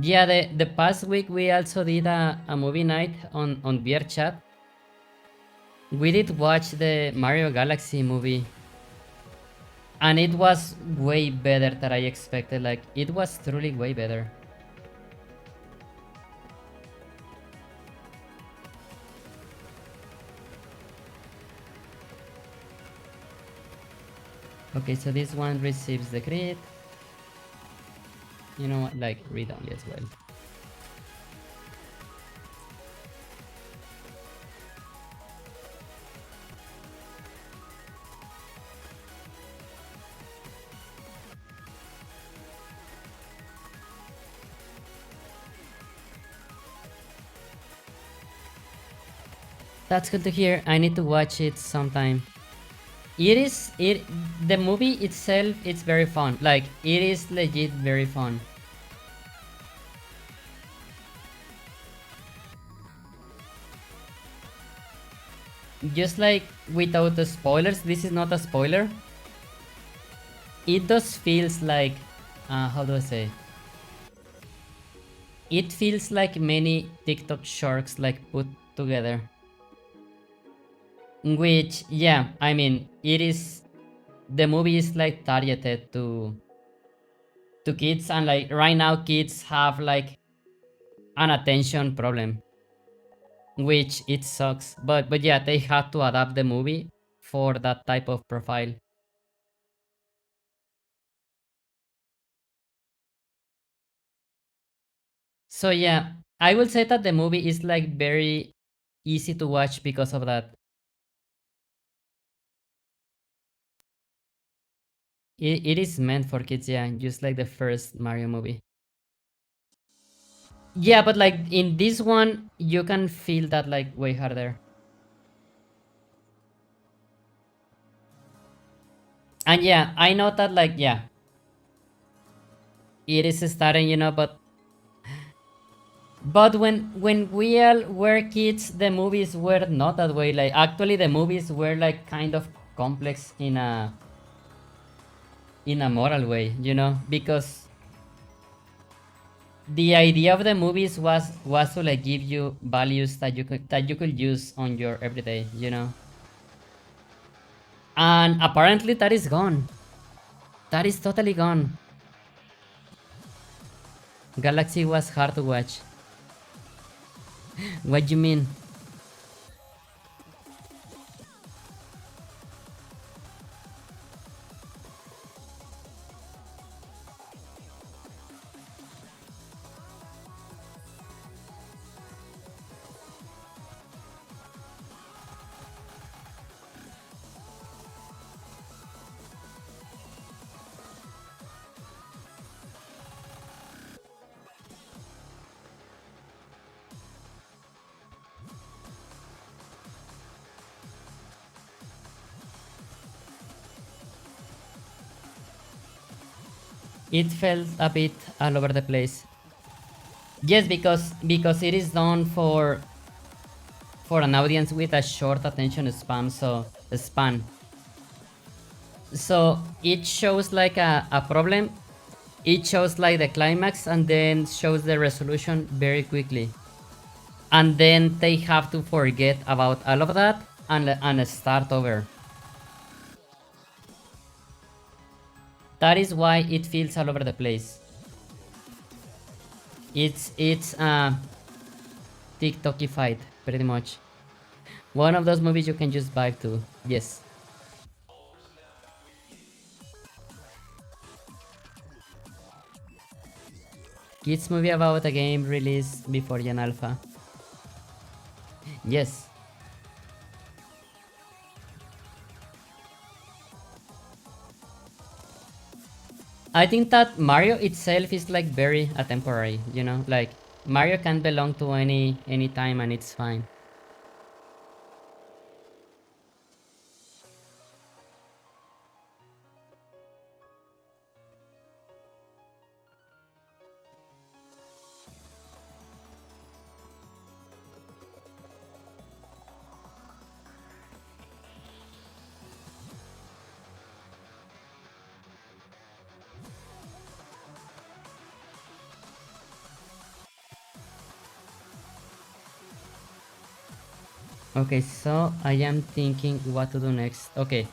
Yeah, the past week we also did a movie night on VR chat. We did watch the Mario Galaxy movie, and it was way better than I expected. Like, it was truly way better. Okay, so this one receives the crit. You know what? Like, read only as well. That's good to hear. I need to watch it sometime. The movie itself, it's very fun. Like, it is legit very fun. Just like without the spoilers, this is not a spoiler. It does feels like, how do I say? It feels like many TikTok shorts like put together. Which, yeah, I mean, it is, the movie is like targeted to kids, and like right now kids have like an attention problem, which it sucks. But yeah, they had to adapt the movie for that type of profile. So yeah, I will say that the movie is like very easy to watch because of that. It is meant for kids, yeah, just like the first Mario movie. Yeah, but like in this one, you can feel that like way harder. And yeah, I know that like, yeah, it is starting, but when we all were kids, the movies were not that way. Like actually the movies were like kind of complex in a moral way, because the idea of the movies was to like give you values that you could use on your everyday, and apparently that is gone. That is totally gone. Galaxy was hard to watch. What do you mean? It felt a bit all over the place. Yes, because it is done for an audience with a short attention span. So it shows like a problem. It shows like the climax and then shows the resolution very quickly. And then they have to forget about all of that and start over. That is why it feels all over the place. It's TikTokified pretty much. One of those movies you can just vibe to. Yes. Kids movie about a game released before Gen Alpha. Yes. I think that Mario itself is like very temporary, like Mario can belong to any time and it's fine. Okay, so I am thinking what to do next. Okay.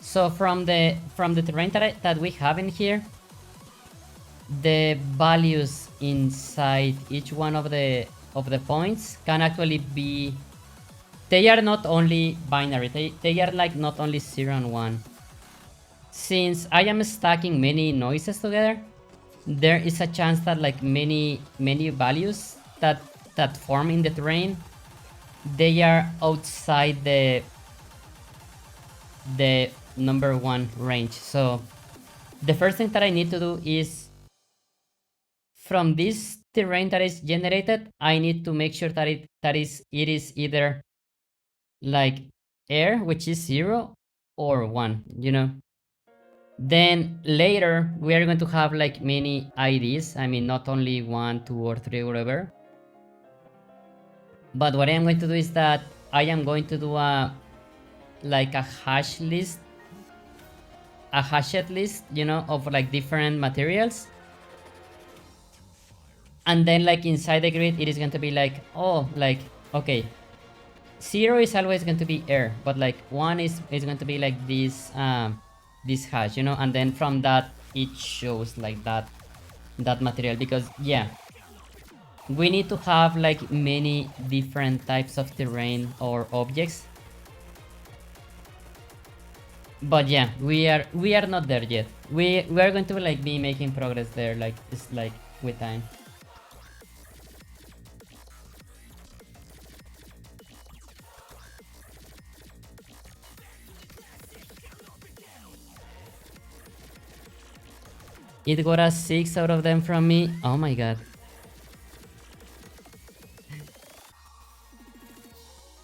So from the terrain that we have in here, the values inside each one of the points can actually be, they are not only binary, they are like not only 0 and 1. Since I am stacking many noises together, there is a chance that like many values that form in the terrain, they are outside the number 1 range. So the first thing that I need to do is, from this terrain that is generated, I need to make sure that it is either like air, which is 0, or 1, Then later we are going to have like many IDs. I mean, not only 1, 2, or 3, whatever. But what I am going to do is that I am going to do a hash list, a hashed list, of like different materials. And then like inside the grid, it is going to be like, oh, like, okay, 0 is always going to be air, but like 1 is going to be like this hash, and then from that it shows like that material, because yeah, we need to have like many different types of terrain or objects. But yeah, we are not there yet. We are going to like be making progress there, like it's like with time. It got a 6 out of them from me. Oh my god.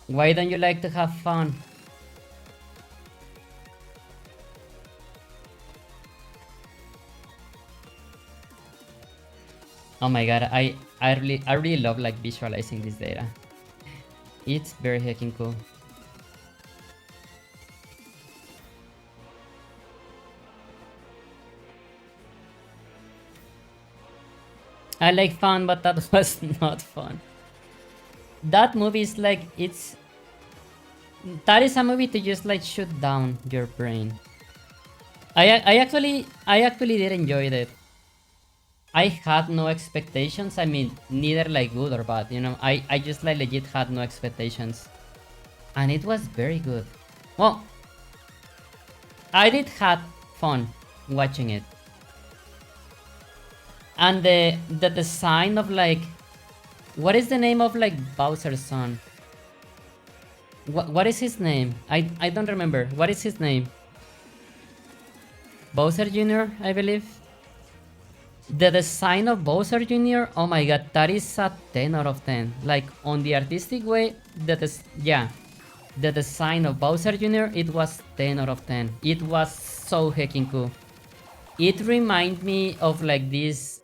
Why don't you like to have fun? Oh my god, I really love like visualizing this data. It's very heckin' cool. I like fun, but that was not fun. That movie is like, that is a movie to just like shut down your brain. I actually did enjoy it. I had no expectations. I mean, neither like good or bad, you know. I just like legit had no expectations. And it was very good. Well, I did have fun watching it. And the design of like, what is the name of like Bowser's son? What is his name? I don't remember. What is his name? Bowser Jr., I believe. The design of Bowser Jr., oh my god, that is a 10 out of 10. Like, on the artistic way, yeah. The design of Bowser Jr., it was 10 out of 10. It was so heckin' cool. It reminded me of like this,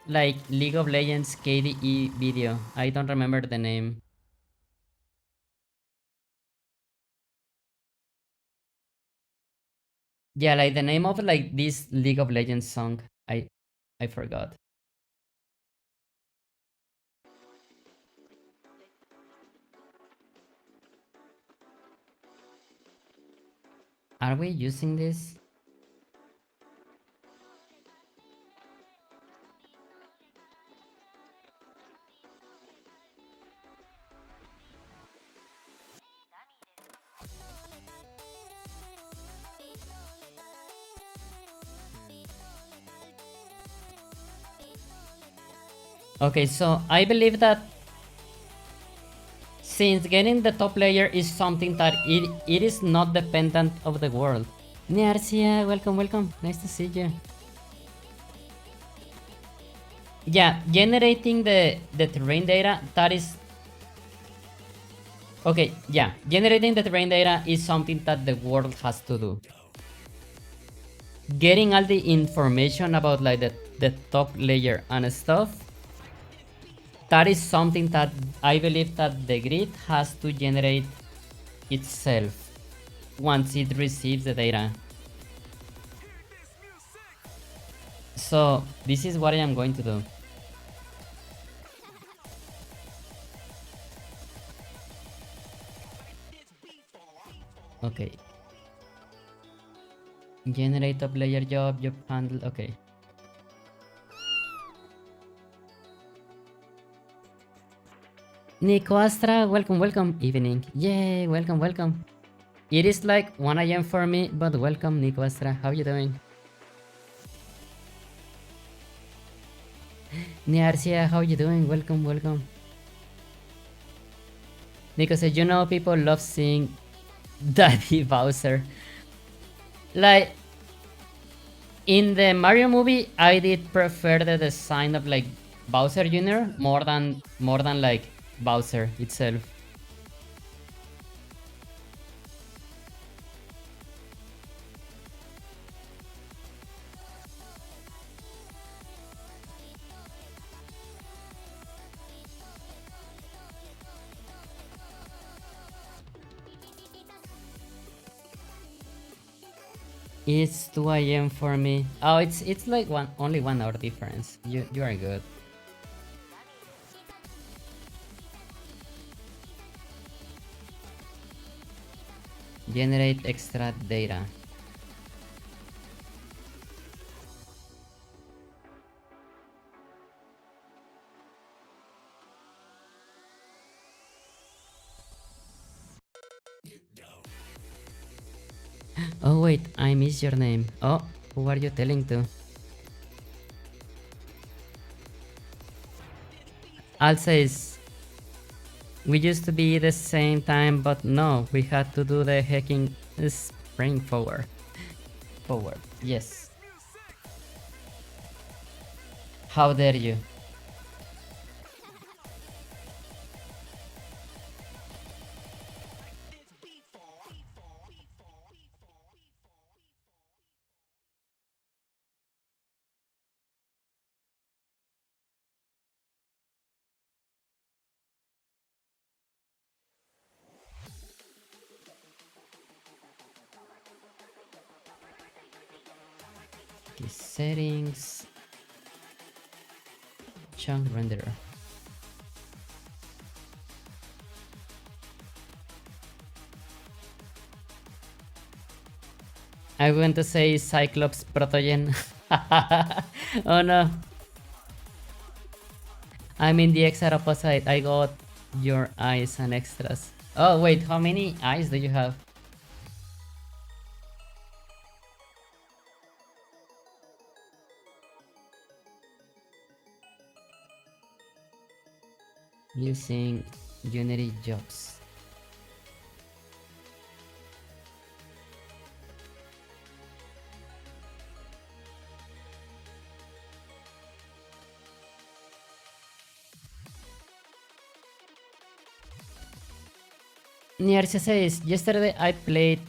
like League of Legends KDE video. I don't remember the name. Yeah, like the name of like this League of Legends song. I forgot. Are we using this? Okay, so I believe that since getting the top layer is something that it is not dependent of the world. Niarcia, welcome, welcome. Nice to see you. Yeah, generating the terrain data, that is... Okay, yeah, generating the terrain data is something that the world has to do. Getting all the information about like the top layer and stuff, that is something that I believe that the grid has to generate itself once it receives the data. So this is what I am going to do. Okay. Generate top layer job handle. Okay. Nico Astra, welcome, welcome. Evening. Yay, welcome, welcome. It is like 1 AM for me, but welcome, Nico Astra. How you doing? Niarcia, how you doing? Welcome, welcome. Nico said, you know, people love seeing Daddy Bowser. Like, in the Mario movie, I did prefer the design of like Bowser Jr. more than like Bowser itself. It's 2 AM for me. Oh, it's like only 1 hour difference. You are good. Generate extra data. Oh wait, I missed your name. Oh, who are you telling to? Al says, we used to be the same time, but no, we had to do the hacking spring forward. Forward, yes. How dare you? Okay, settings, chunk renderer. I want to say Cyclops Protogen. Oh no. I'm in the exact opposite. I got your eyes and extras. Oh wait, how many eyes do you have? Using Unity jobs. Niercia says, yesterday I played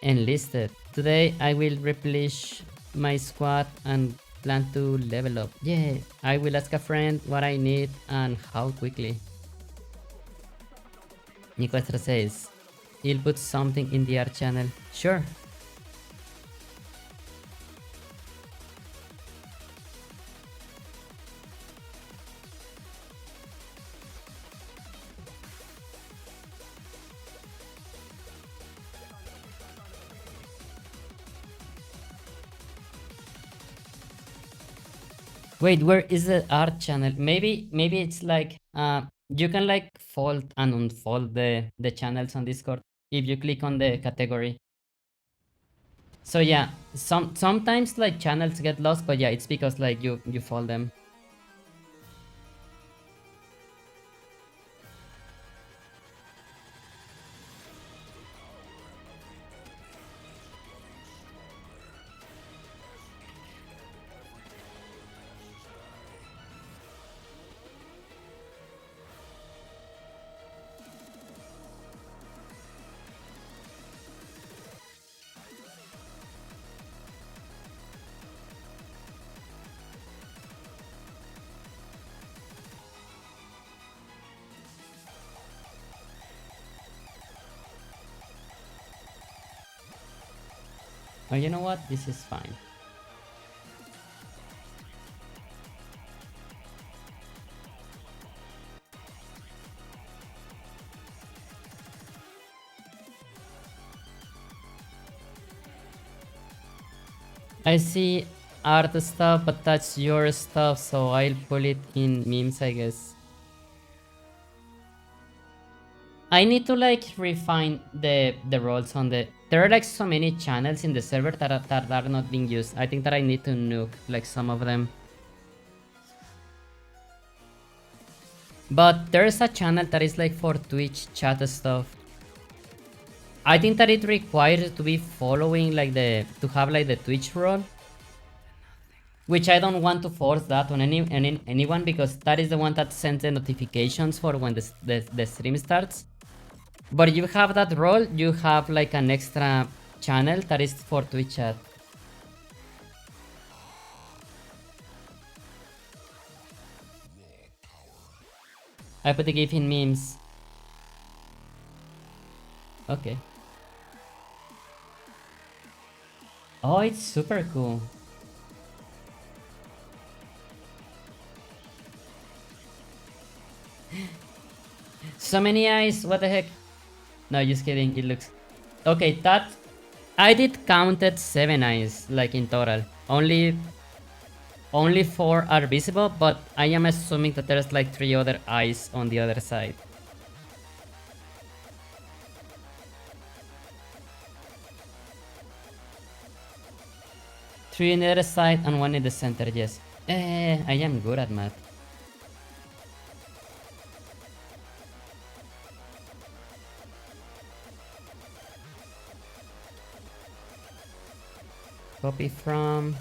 enlisted. Today I will replenish my squad and plan to level up. Yeah, I will ask a friend what I need and how quickly. Nicoestra says, he'll put something in the art channel. Sure. Wait, where is the art channel? Maybe it's like you can like fold and unfold the channels on Discord if you click on the category. So yeah, sometimes like channels get lost, but yeah, it's because like you fold them. Oh, you know what? This is fine. I see art stuff, but that's your stuff, so I'll pull it in memes, I guess. I need to like refine the roles on the. There are like so many channels in the server that are not being used. I think that I need to nuke like some of them. But there's a channel that is like for Twitch chat stuff. I think that it requires to be following like to have like the Twitch role. Which I don't want to force that on anyone because that is the one that sends the notifications for when the stream starts. But if you have that role, you have like an extra channel that is for Twitch chat. I put the GIF in memes. Okay. Oh, it's super cool. So many eyes, what the heck? No, just kidding, it looks... Okay, that... I did counted 7 eyes, like in total. Only 4 are visible, but I am assuming that there's like 3 other eyes on the other side. Three on the other side and 1 in the center, yes. I am good at math. Copy from...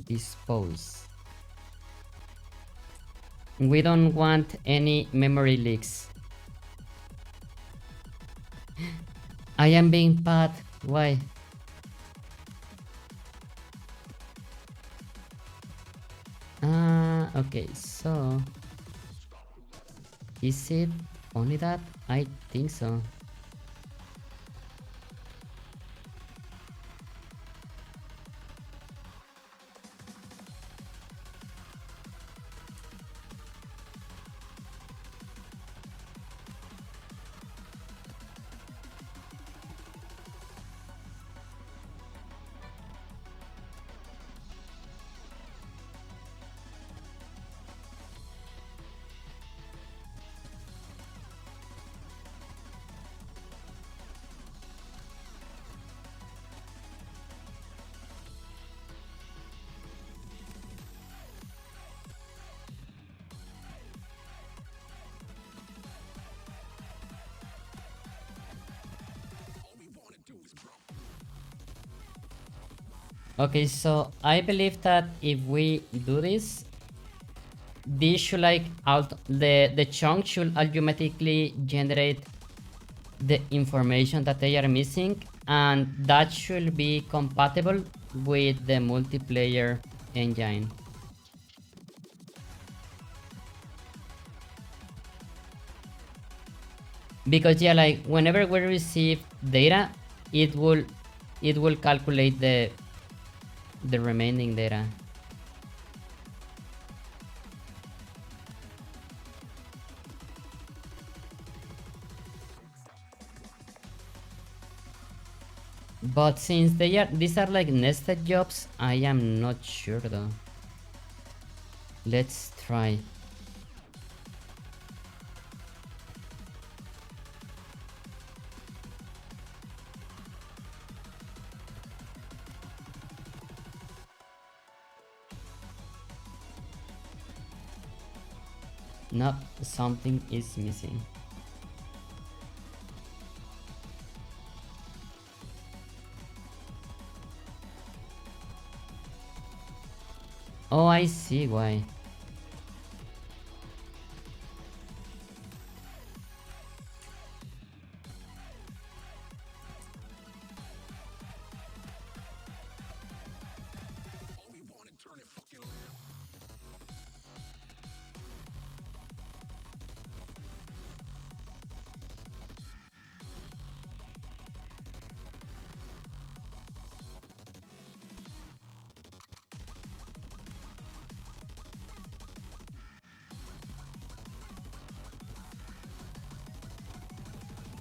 Dispose. We don't want any memory leaks. I am being bad. Why? Okay, so is it only that? I think so. Okay, so I believe that if we do this, this should like out the chunk should automatically generate the information that they are missing, and that should be compatible with the multiplayer engine. Because yeah, like whenever we receive data, it will calculate the remaining data. But since these are like nested jobs, I am not sure though. Let's try. Nope, something is missing. Oh, I see why.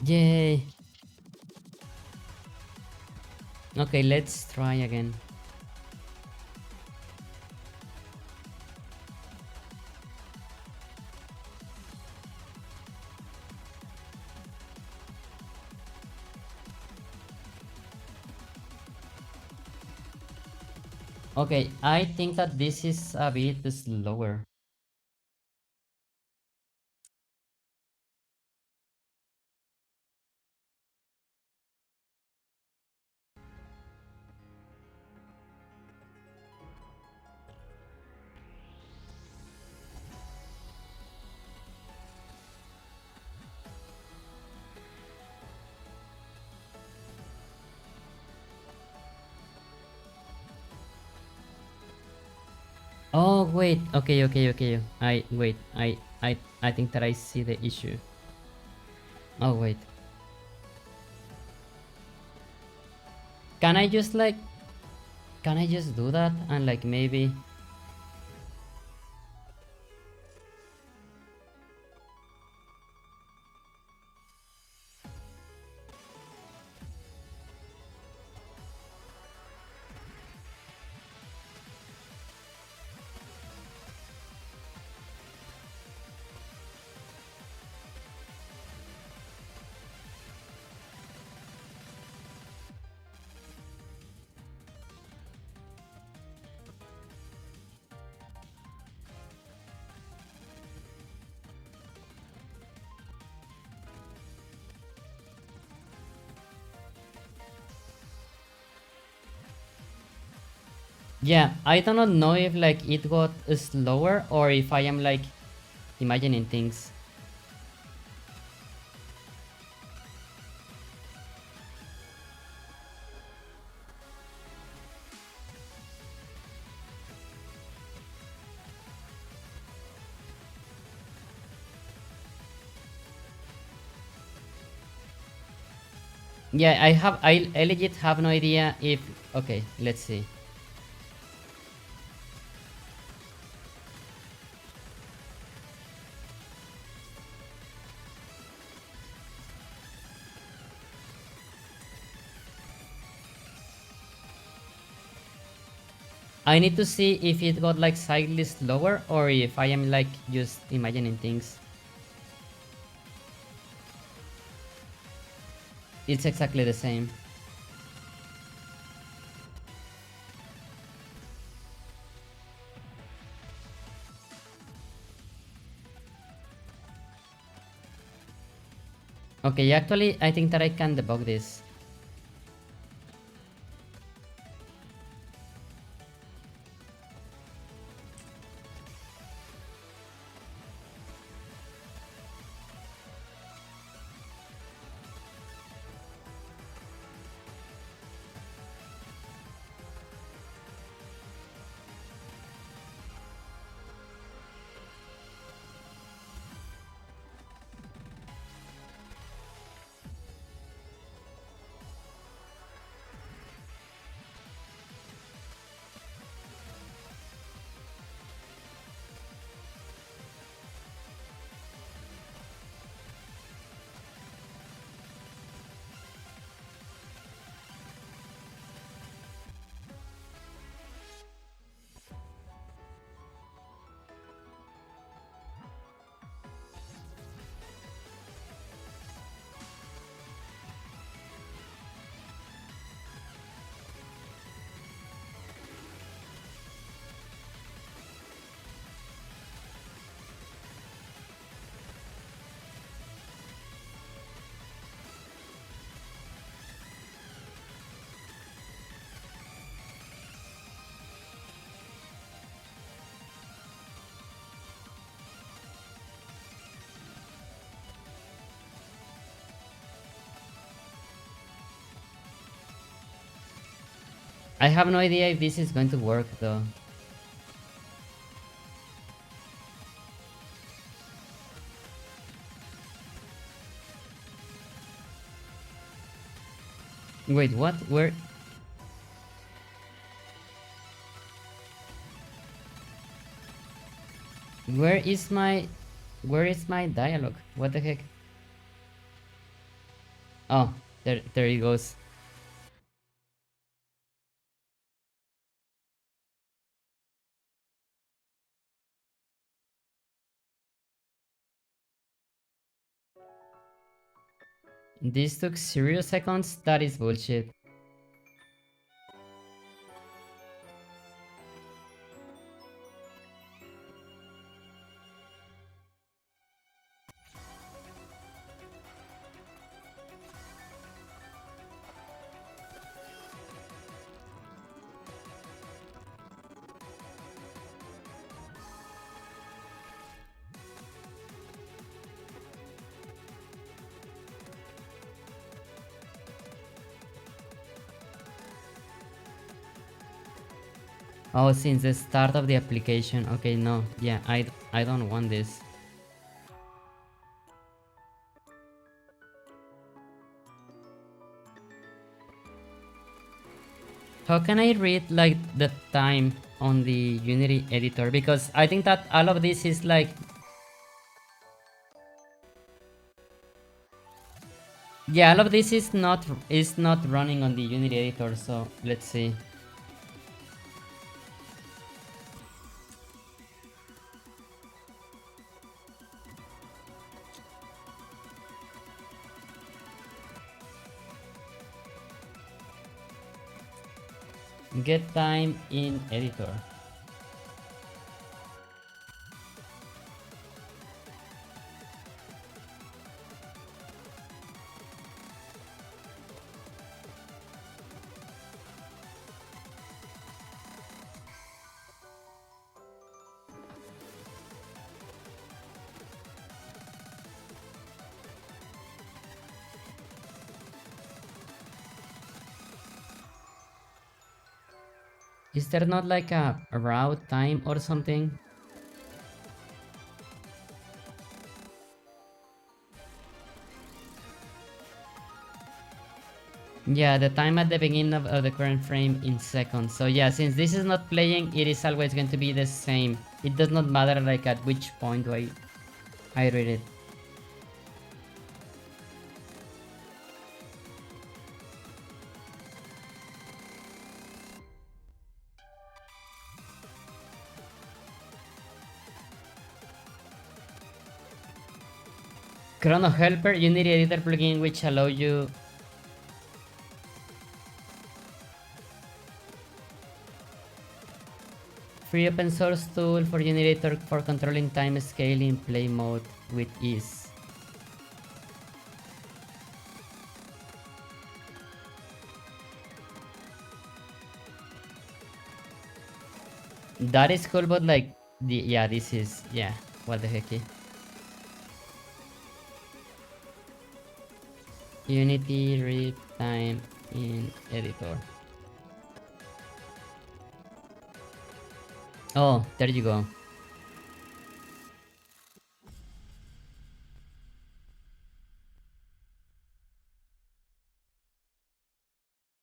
Yay. Okay, let's try again. Okay, I think that this is a bit slower. Oh wait, okay. I think that I see the issue. Oh wait. Can I just like can I just do that and like maybe Yeah, I do not know if like it got slower or if I am like imagining things. Yeah, I legit have no idea if okay, let's see. I need to see if it got like slightly slower or if I am like just imagining things. It's exactly the same. Okay, actually I think that I can debug this. I have no idea if this is going to work though. Wait, what? Where is my where is my dialogue? What the heck? Oh, there it goes. This took 0 seconds? That is bullshit. Oh, since the start of the application. Okay, no. Yeah, I don't want this. How can I read like the time on the Unity editor? Because I think that all of this is like yeah, all of this is not running on the Unity editor, so let's see. Get time in editor. Is there not like a route time or something? Yeah, the time at the beginning of the current frame in seconds. So yeah, since this is not playing, it is always going to be the same. It does not matter like at which point do I read it. Chrono Helper, you need editor plugin which allow you free open source tool for generator for controlling time scaling play mode with ease. That is cool, but like, yeah, this is, yeah, what the heck. Unity read time in editor. Oh, there you go.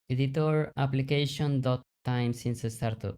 Editor application dot time since startup.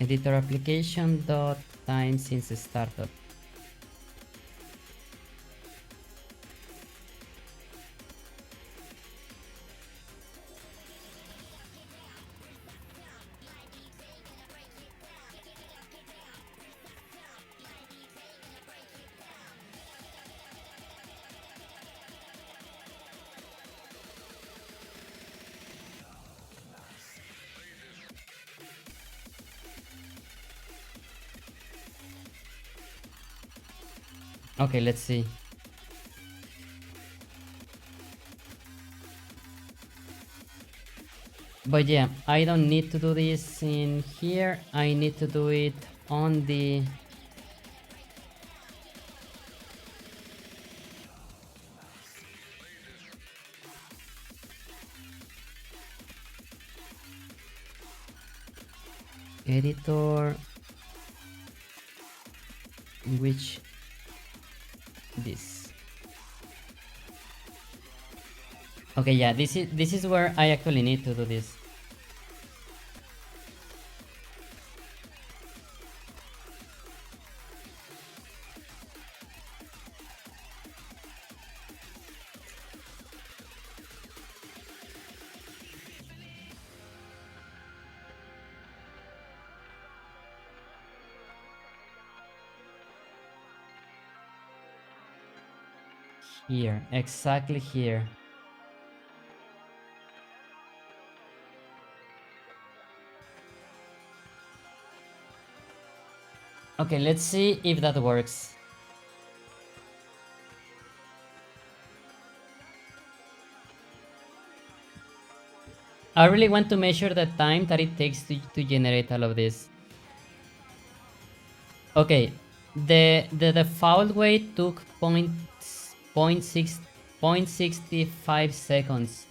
Editor application dot time since startup. Okay, let's see. But yeah, I don't need to do this in here. I need to do it on the editor, which this. Okay, yeah, this is where I actually need to do this. Here, exactly here. Okay, let's see if that works. I really want to measure the time that it takes to generate all of this. Okay, the default way took point 65 seconds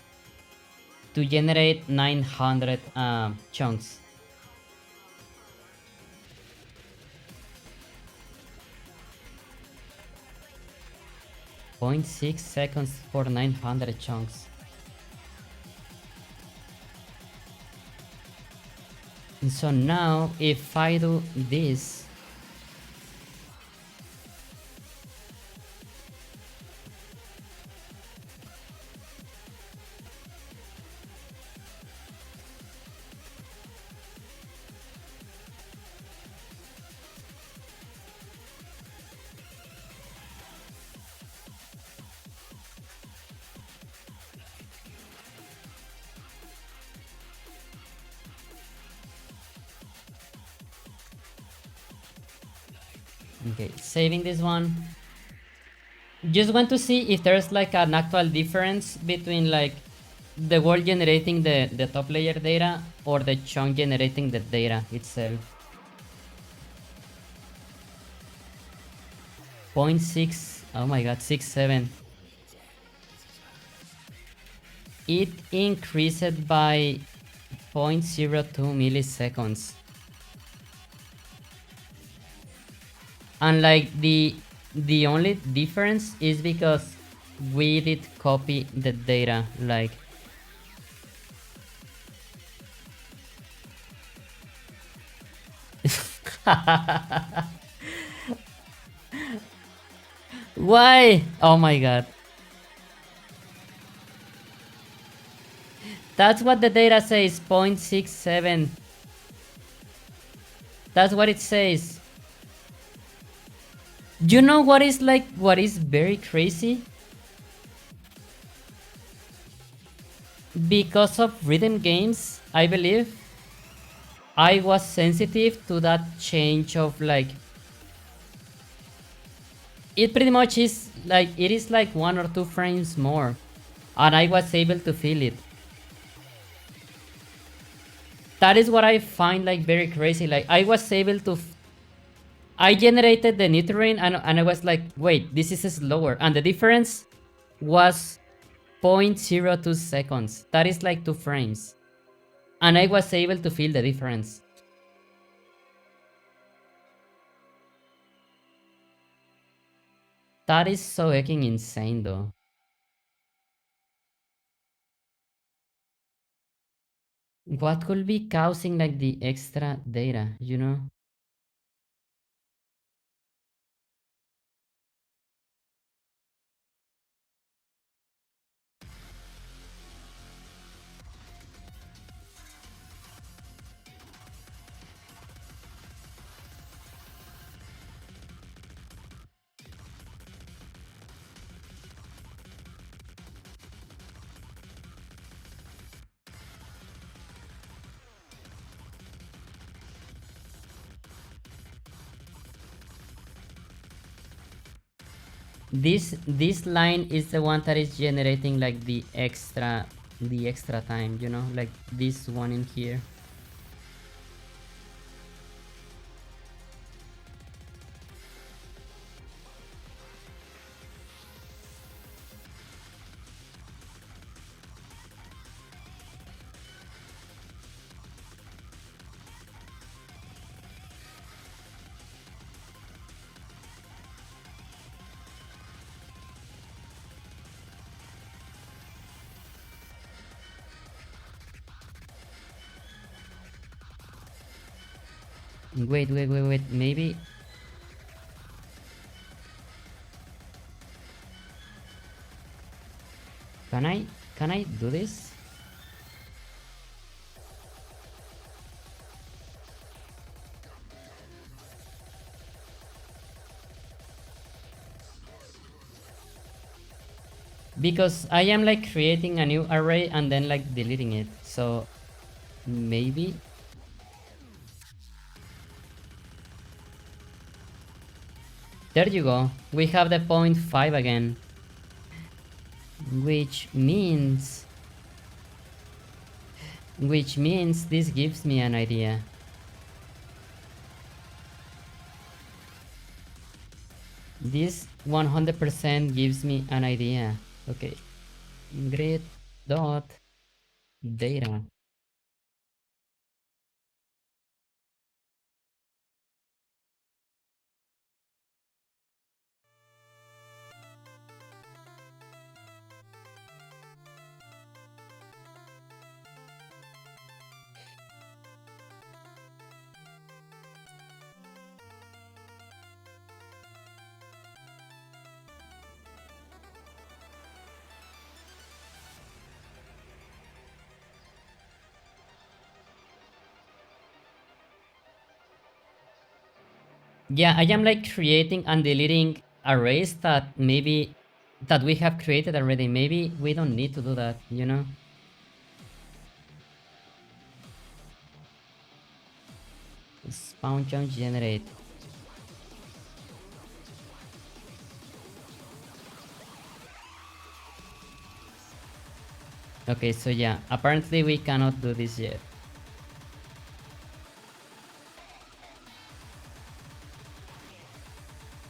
to generate 900 chunks. 0.6 seconds for 900 chunks. And so now if I do this, Okay, saving this one. Just want to see if there's like an actual difference between like the world generating the top layer data or the chunk generating the data itself. 0.6, oh my god, 6.7. It increased by 0.02 milliseconds. And like the only difference is because we did copy the data, like why? Oh my god. That's what the data says, 0.67. That's what it says. You know what is like, what is very crazy? Because of rhythm games, I believe, I was sensitive to that change of like, it pretty much is like, it is like 1 or 2 frames more. And I was able to feel it. That is what I find like very crazy. Like I was able to I generated the new terrain and I was like, wait, this is slower. And the difference was 0.02 seconds. That is like 2 frames. And I was able to feel the difference. That is so fucking insane though. What could be causing like the extra data, you know? This line is the one that is generating like the extra time, you know, like this one in here. Wait. Maybe can I do this? Because I am like creating a new array and then like deleting it. So maybe there you go. We have the 0.5 again, which means this gives me an idea. This 100% gives me an idea. Okay, grid dot data. Yeah, I am like creating and deleting arrays that maybe that we have created already. Maybe we don't need to do that, you know? Spawn chunk generate. Okay, so yeah, apparently we cannot do this yet.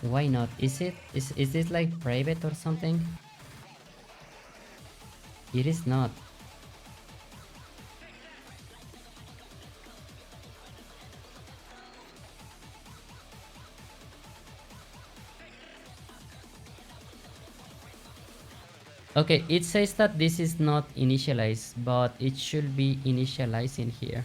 Why not? Is this like private or something? It is not. Okay, it says that this is not initialized, but it should be initialized in here.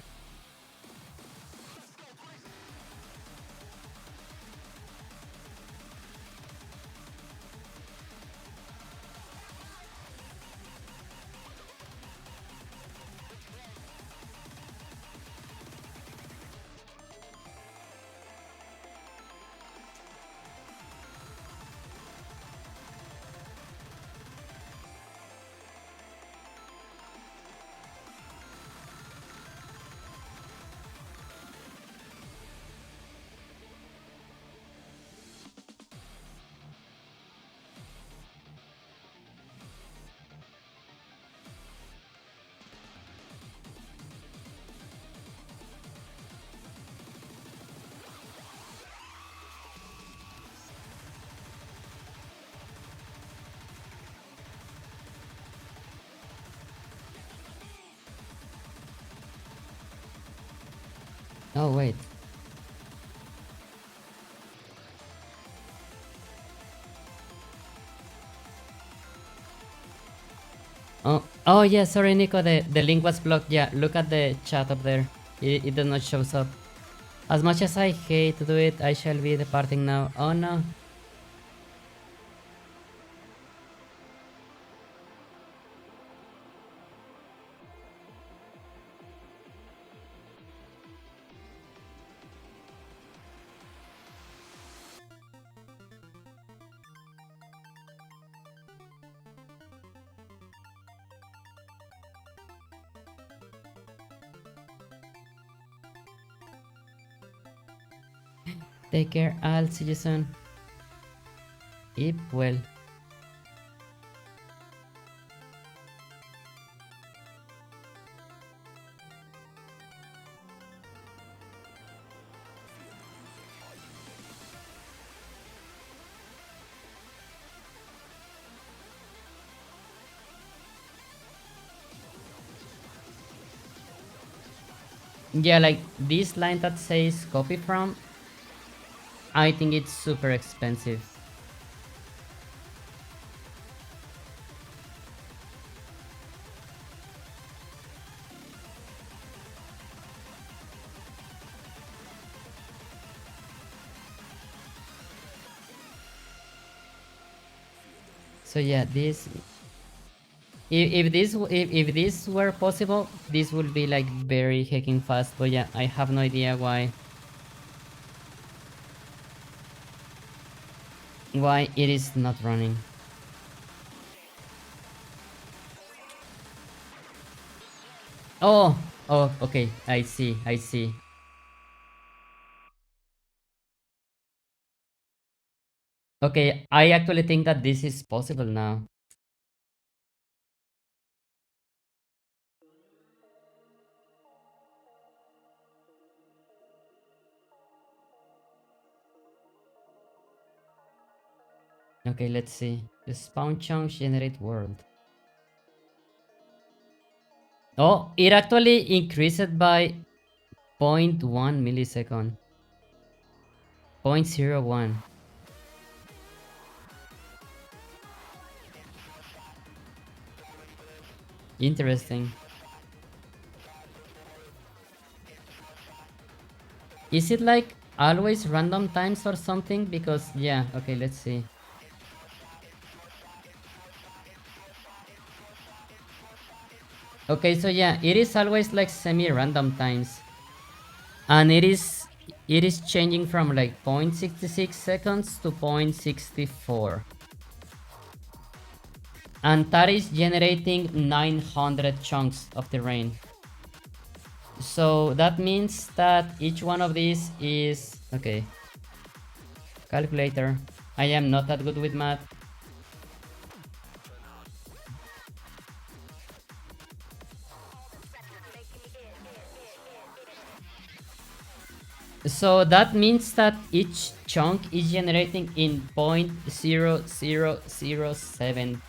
Oh wait. Oh yeah, sorry Nico, the link was blocked. Yeah, look at the chat up there. It does not shows up. As much as I hate to do it, I shall be departing now. Oh no. Take care, I'll see you soon. Keep well. Yeah, like this line that says copy from, I think it's super expensive. So yeah, this if this were possible, this would be like very hacking fast. But yeah, I have no idea why it is not running. Oh, oh, okay, I see, I see. Okay, I actually think that this is possible now. Okay, let's see. The spawn chunks generate world. Oh, it actually increased by 0.1 millisecond. 0.01. Interesting. Is it like always random times or something? Because yeah, okay, let's see. Okay, so yeah, it is always like semi-random times. And it is changing from like 0.66 seconds to 0.64. And that is generating 900 chunks of the rain. So that means that each one of these is... Okay. Calculator. I am not that good with math. So that means that each chunk is generating in 0.0007.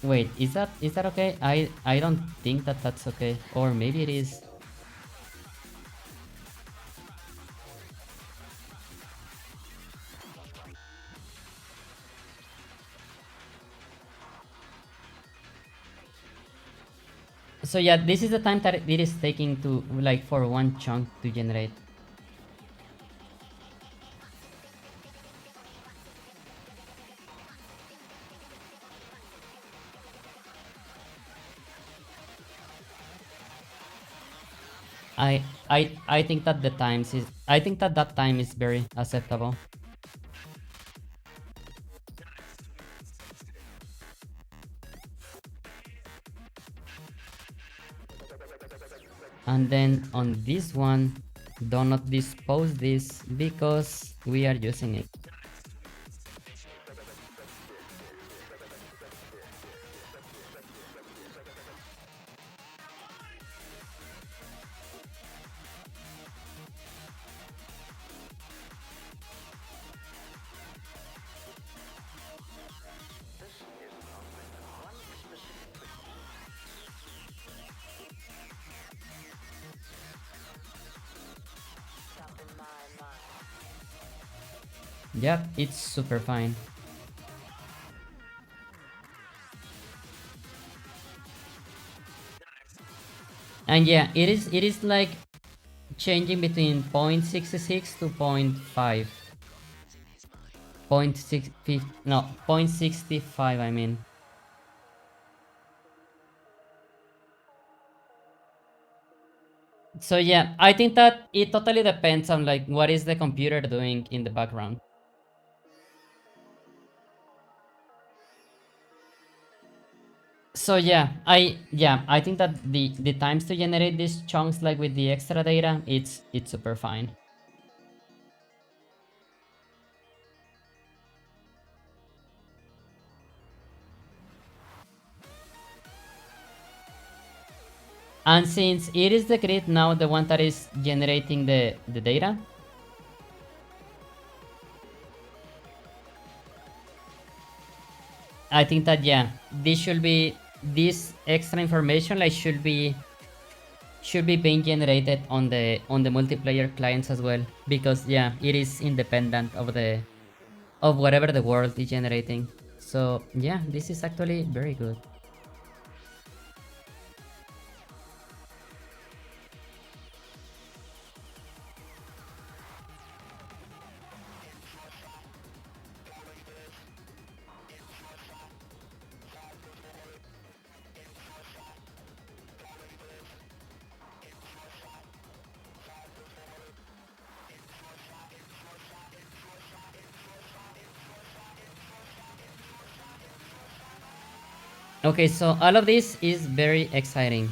Wait, is that okay? I don't think that that's okay, or maybe it is. So yeah, this is the time that it is taking to, like, for one chunk to generate. I think that I think that that time is very acceptable. And then on this one, do not dispose this because we are using it. Yep, it's super fine. And yeah, it is like changing between 0.66 to point 0.5. 0.65, no, 0.65, I mean. So yeah, I think that it totally depends on like what is the computer doing in the background. So yeah, I think that the times to generate these chunks, like with the extra data, it's super fine. And since it is the grid now, the one that is generating the data, I think that yeah, this extra information like should be being generated on the multiplayer clients as well, because yeah, it is independent of whatever the world is generating. So yeah, this is actually very good. Okay, so all of this is very exciting.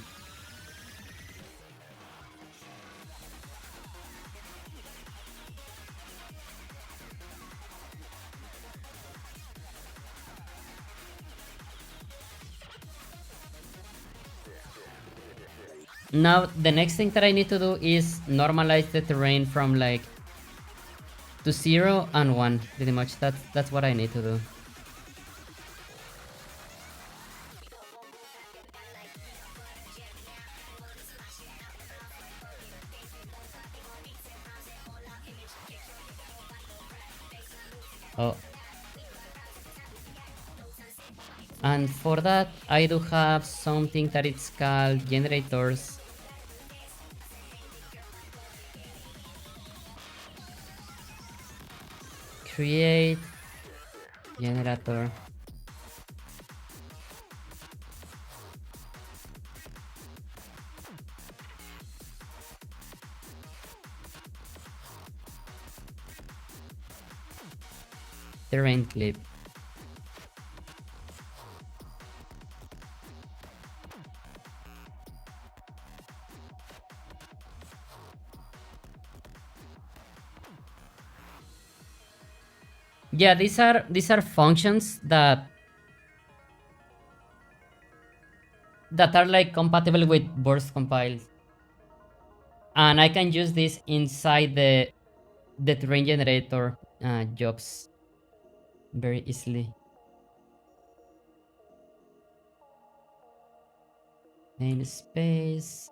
Now the next thing that I need to do is normalize the terrain from like to 0 and 1. Pretty much that's what I need to do. Oh, and for that I do have something that it's called generators. Create generator. Terrain clip. Yeah, these are functions that that are like compatible with burst compiles, and I can use this inside the terrain generator jobs very easily. Namespace.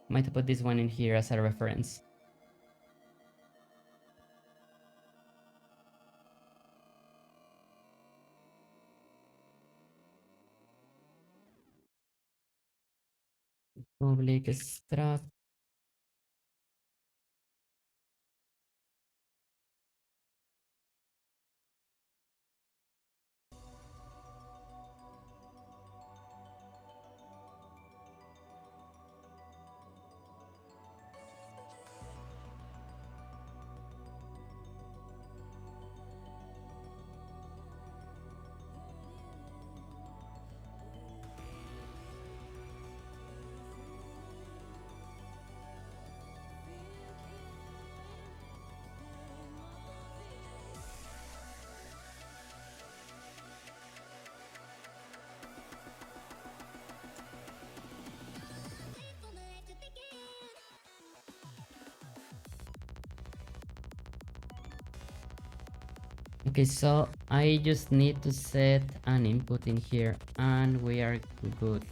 Might put this one in here as a reference. Public struct. Okay, so I just need to set an input in here and we are good.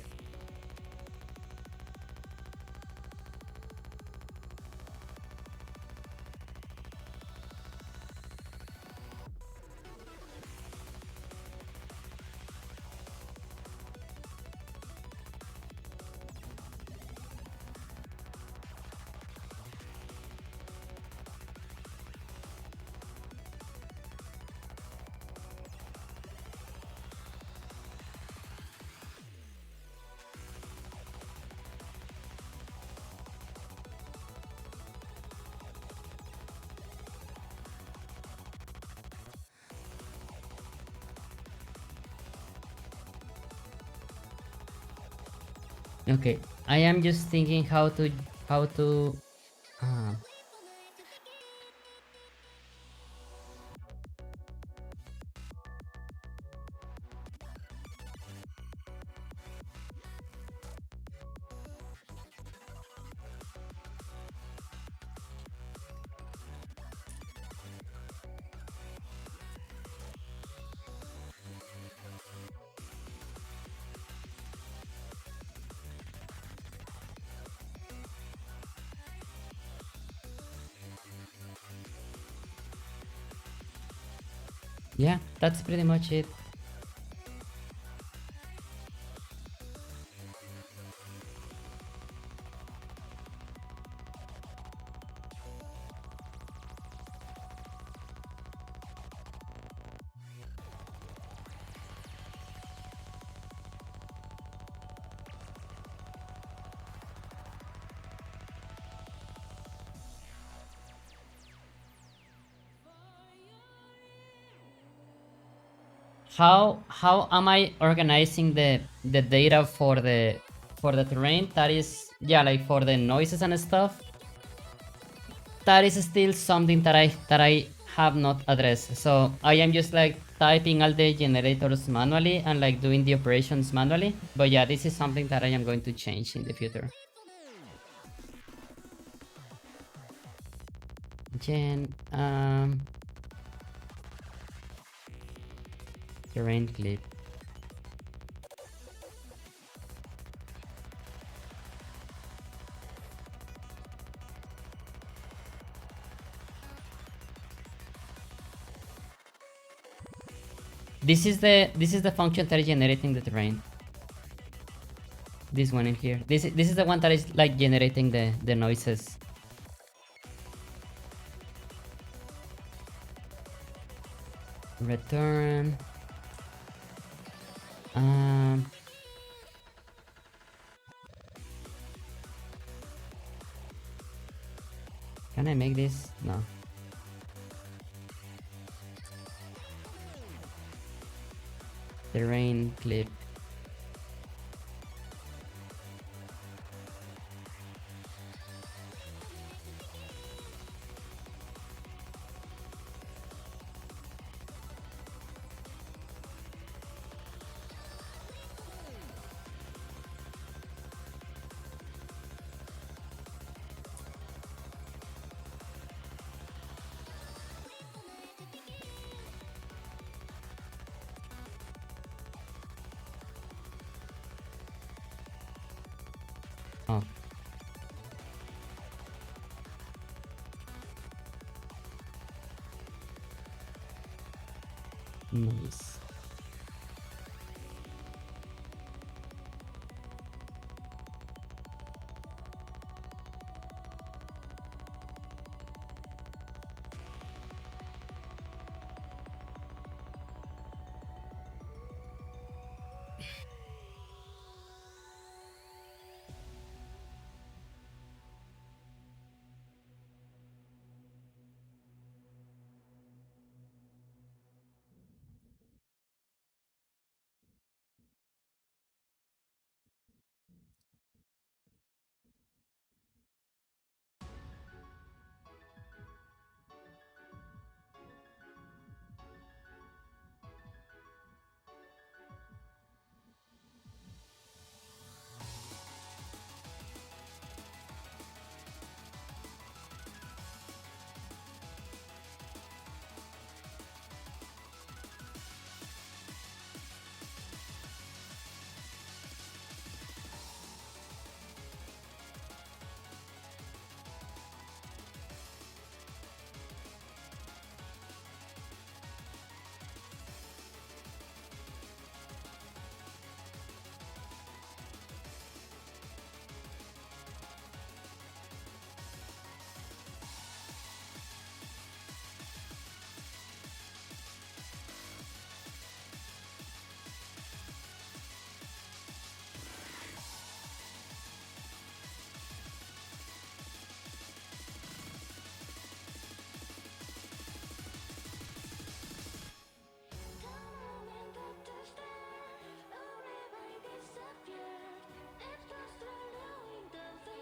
Okay, I am just thinking how to uh, yeah, that's pretty much it. How am I organizing the data for the terrain? That is, yeah, like for the noises and stuff. That is still something that I have not addressed. So I am just like typing all the generators manually and like doing the operations manually. But yeah, this is something that I am going to change in the future. Gen terrain clip. This is the function that is generating the terrain. This one in here. This is the one that is like generating the noises. Return. Um. Can I make this? No. Terrain clip. Nice.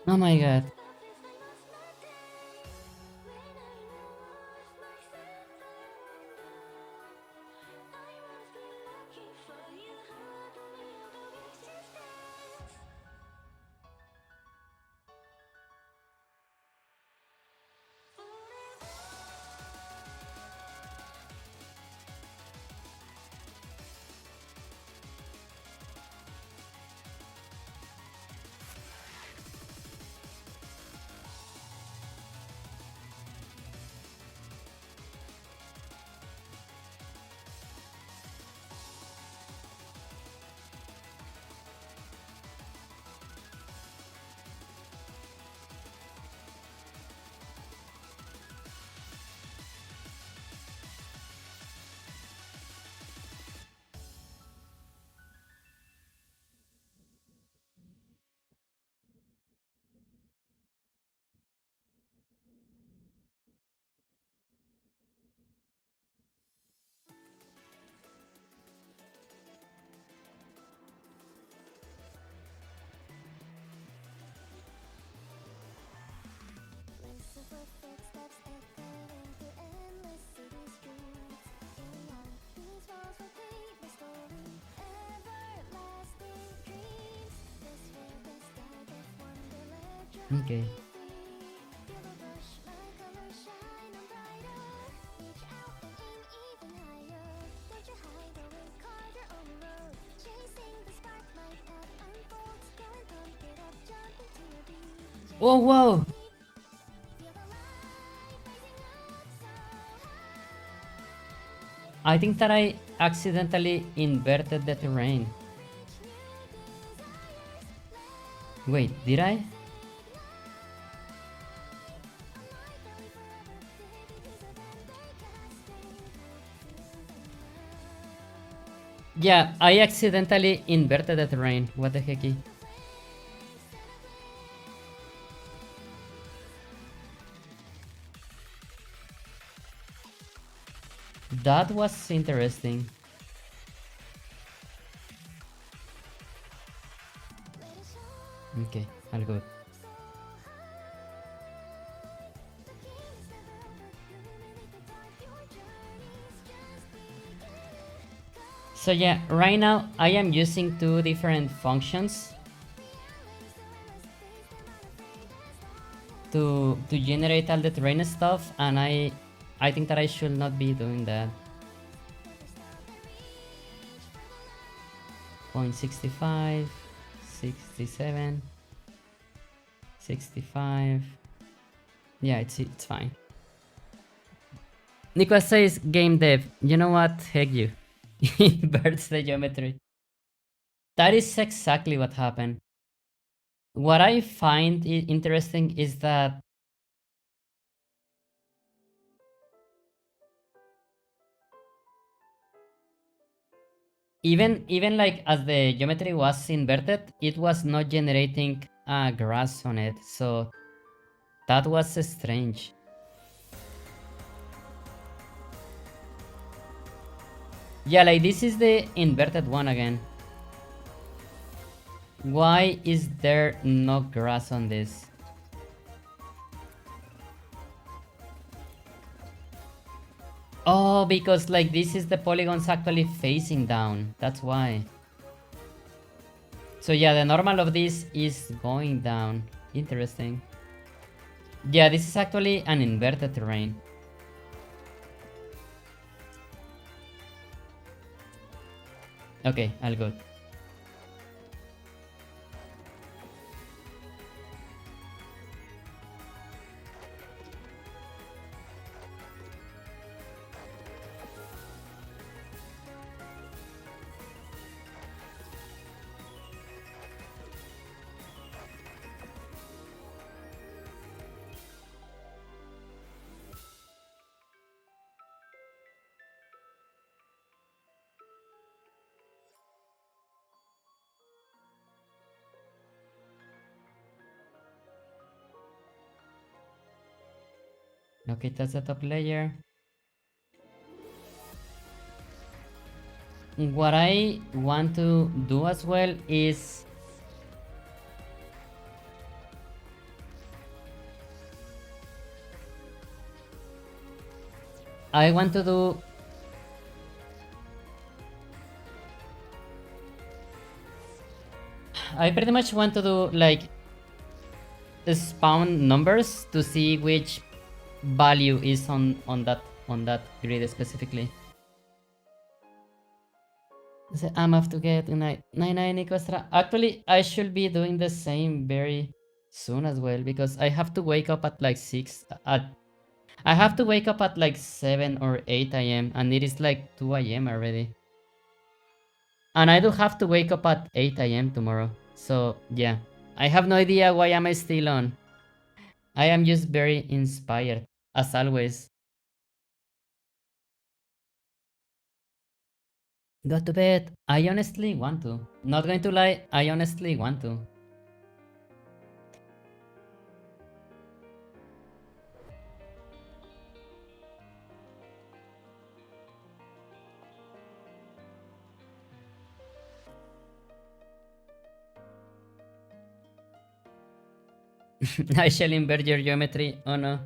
Oh my god. Okay. Oh wow! I think that I accidentally inverted the terrain. Wait, did I? Yeah, I accidentally inverted the terrain. What the hecky? That was interesting. Okay, all good. So yeah, right now I am using two different functions to generate all the terrain stuff, and I think that I should not be doing that. 0.65, 67, 65. Yeah, it's fine. Nico says game dev. You know what? Heck you. inverts the geometry. That is exactly what happened. What I find interesting is that even like as the geometry was inverted, it was not generating grass on it. So that was strange. Yeah, like this is the inverted one again. Why is there no grass on this? Oh, because like this is the polygons actually facing down. That's why. So yeah, the normal of this is going down. Interesting. Yeah, this is actually an inverted terrain. Okay, all good. Okay, that's the top layer. What I want to do as well is I want to do I pretty much want to do like spawn numbers to see which value is on that grid specifically. So I'm off to get night 99 Equestra. Actually, I should be doing the same very soon as well because I have to wake up at like 6 at I have to wake up at like 7 or 8 a.m. and it is like 2 a.m. already. And I do have to wake up at 8 a.m. tomorrow. So yeah, I have no idea why am I still on. I am just very inspired, as always. Go to bed. I honestly want to. Not going to lie, I honestly want to. I shall invert your geometry. Oh no.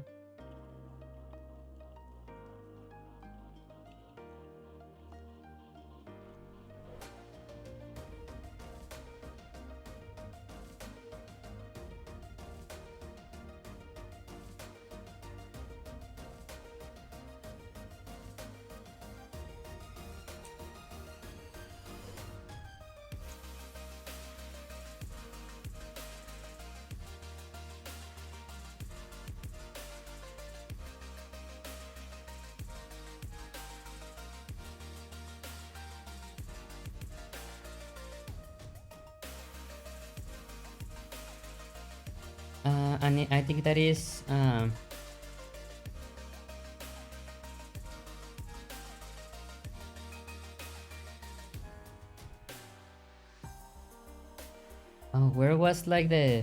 And I think that is oh, where was like the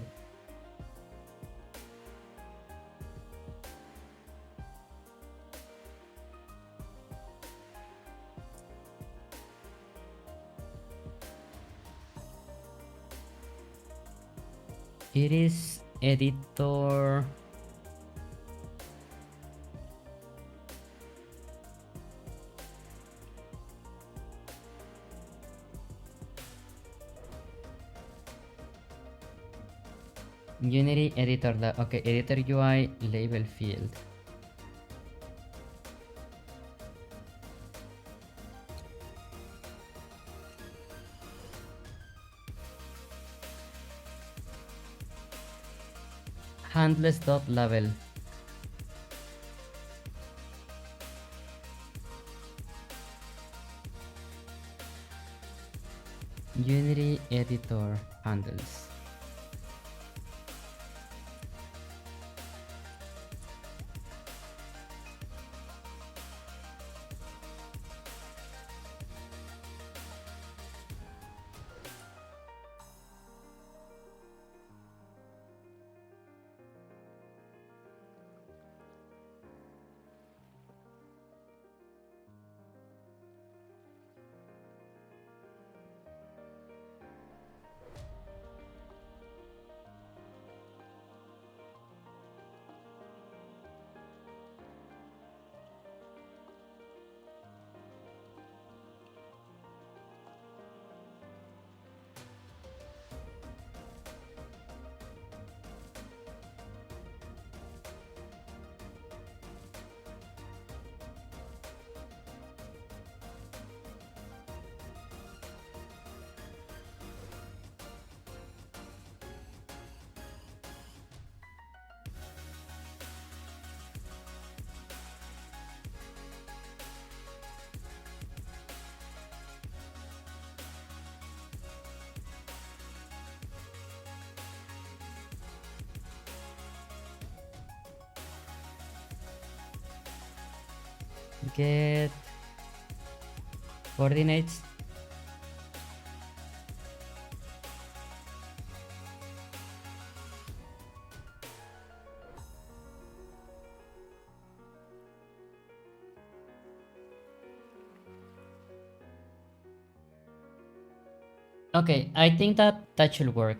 it is editor. Unity editor. Okay, editor UI label field. Handless dot label. Unity editor handles. Get coordinates. Okay, I think that should work.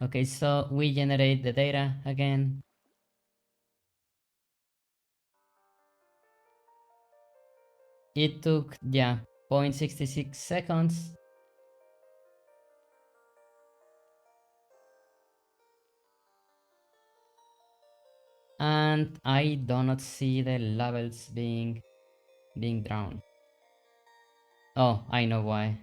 Okay, so we generate the data again. It took, yeah, 0.66 seconds. And I do not see the levels being drawn. Oh, I know why.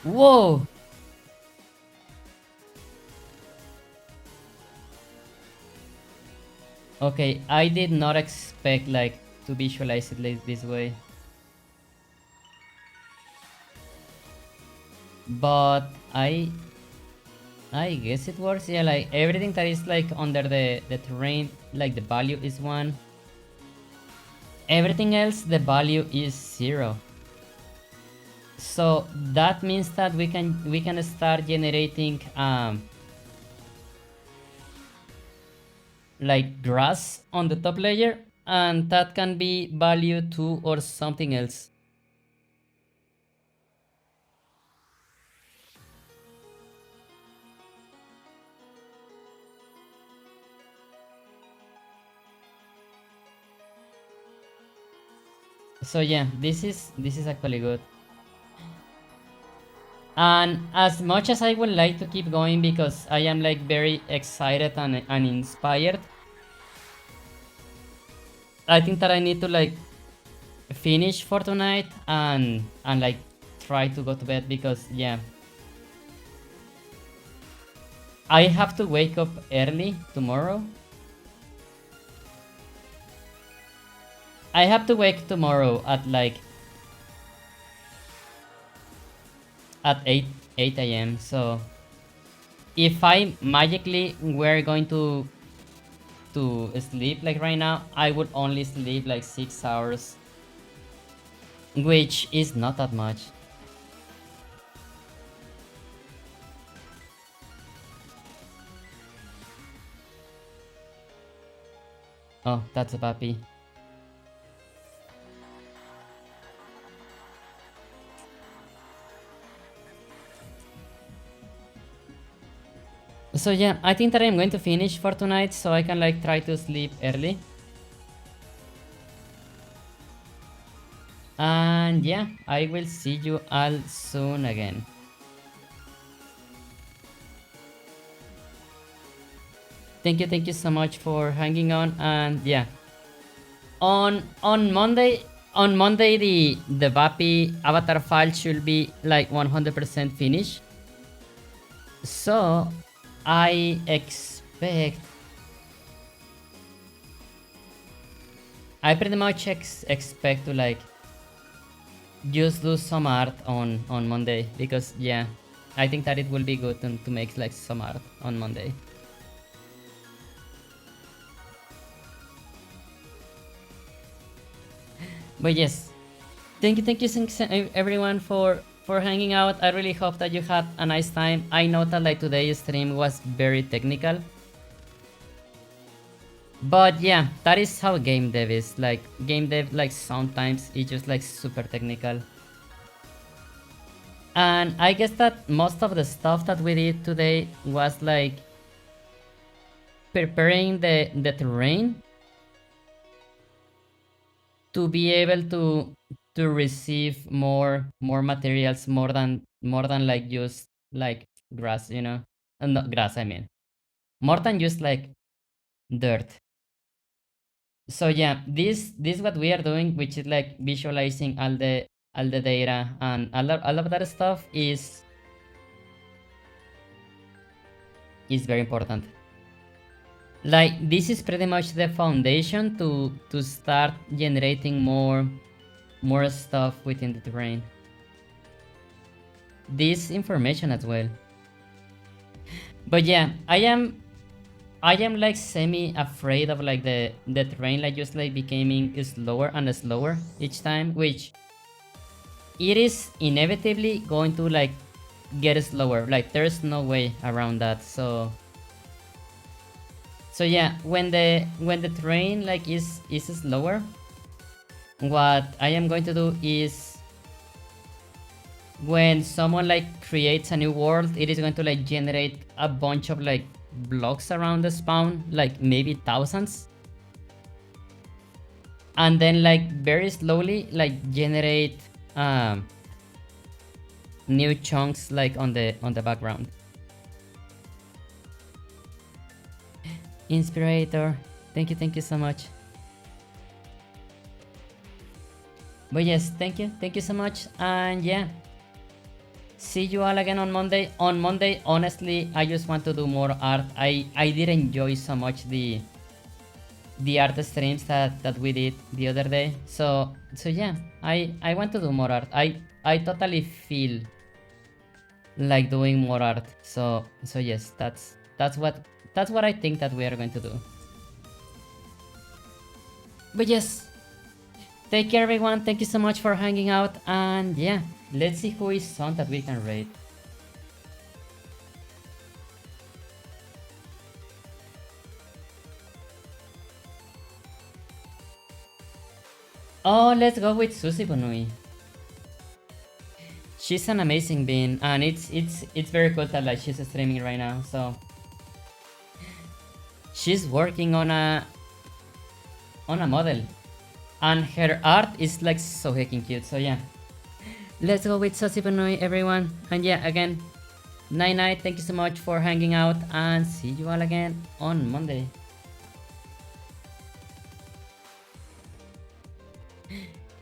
Whoa! Okay, I did not expect like to visualize it like this way. But I guess it works. Yeah, like everything that is like under the terrain, like the value is 1. Everything else, the value is 0. So that means that we can start generating like grass on the top layer, and that can be value 2 or something else. So yeah, this is actually good. And as much as I would like to keep going because I am like very excited and inspired, I think that I need to like finish for tonight and like try to go to bed because yeah, I have to wake up early tomorrow. I have to wake tomorrow at like at 8 a.m. So if I magically were going to sleep like right now, I would only sleep like 6 hours, which is not that much. Oh, that's a puppy. So yeah, I think that I'm going to finish for tonight so I can like try to sleep early. And yeah, I will see you all soon again. Thank you so much for hanging on. And yeah, on Monday the Vapi avatar file should be like 100% finished. So I pretty much expect to like just do some art on Monday, because yeah, I think that it will be good to make like some art on Monday. But yes, thank you everyone for hanging out. I really hope that you had a nice time. I know that like today's stream was very technical, but yeah, that is how game dev is. Like game dev, like sometimes it's just like super technical. And I guess that most of the stuff that we did today was like preparing the terrain to be able to receive more materials, more than like just like grass, you know. Not grass, I mean, more than just like dirt. So yeah, this what we are doing, which is like visualizing all the data and all of that stuff is very important. Like this is pretty much the foundation to start generating more stuff within the terrain. This information as well. But yeah, I am like semi afraid of like the terrain like just like becoming slower and slower each time, which it is inevitably going to like get slower. Like there's no way around that. So yeah, when the terrain like is slower, what I am going to do is when someone like creates a new world, it is going to like generate a bunch of like blocks around the spawn, like maybe thousands, and then like very slowly like generate um new chunks like on the background. Inspirator, thank you so much. But yes, thank you so much. And yeah, see you all again on Monday. On Monday, honestly, I just want to do more art. I did enjoy so much the art streams that we did the other day. So yeah, I want to do more art. I totally feel like doing more art. So yes, that's what I think that we are going to do. But yes, take care everyone. Thank you so much for hanging out. And yeah, let's see who is on that we can raid. Oh, let's go with Susie Bunui. She's an amazing being, and it's very cool that like she's streaming right now. So she's working on a model, and her art is like so heckin' cute. So yeah, let's go with Susie Bunui, everyone. And yeah, again, night. Thank you so much for hanging out, and see you all again on Monday.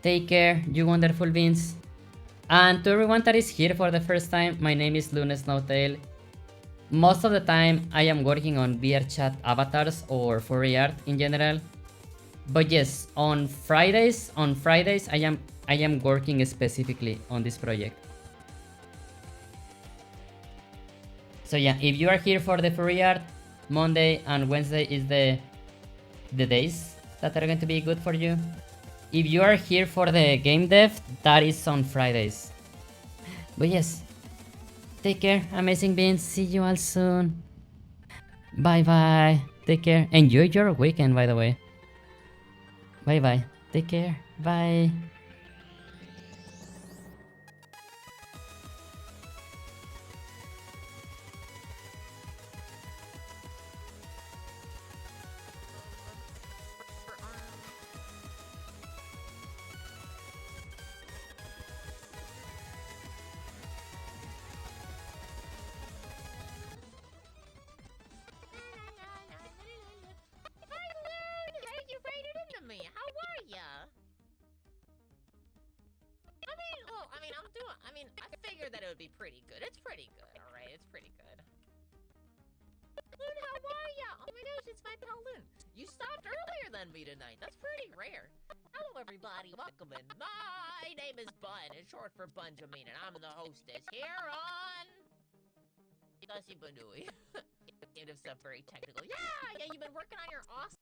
Take care, you wonderful beings. And to everyone that is here for the first time, my name is Lune Snowtail. Most of the time, I am working on VRChat avatars or furry art in general. But yes, on Fridays, I am working specifically on this project. So yeah, if you are here for the furry art, Monday and Wednesday is the days that are going to be good for you. If you are here for the game dev, that is on Fridays. But yes, take care, amazing beings. See you all soon. Bye bye. Take care. Enjoy your weekend, by the way. Bye bye. Take care. Bye. would be pretty good. It's pretty good, alright? It's pretty good. Lune, how are ya? Oh my gosh, it's my pal Lune. You stopped earlier than me tonight. That's pretty rare. Hello, everybody. Welcome in. My name is Bun. It's short for Bunjamin, and I'm the hostess here on... Dusty Banui. Kind of stuff very technical. Yeah, you've been working on your awesome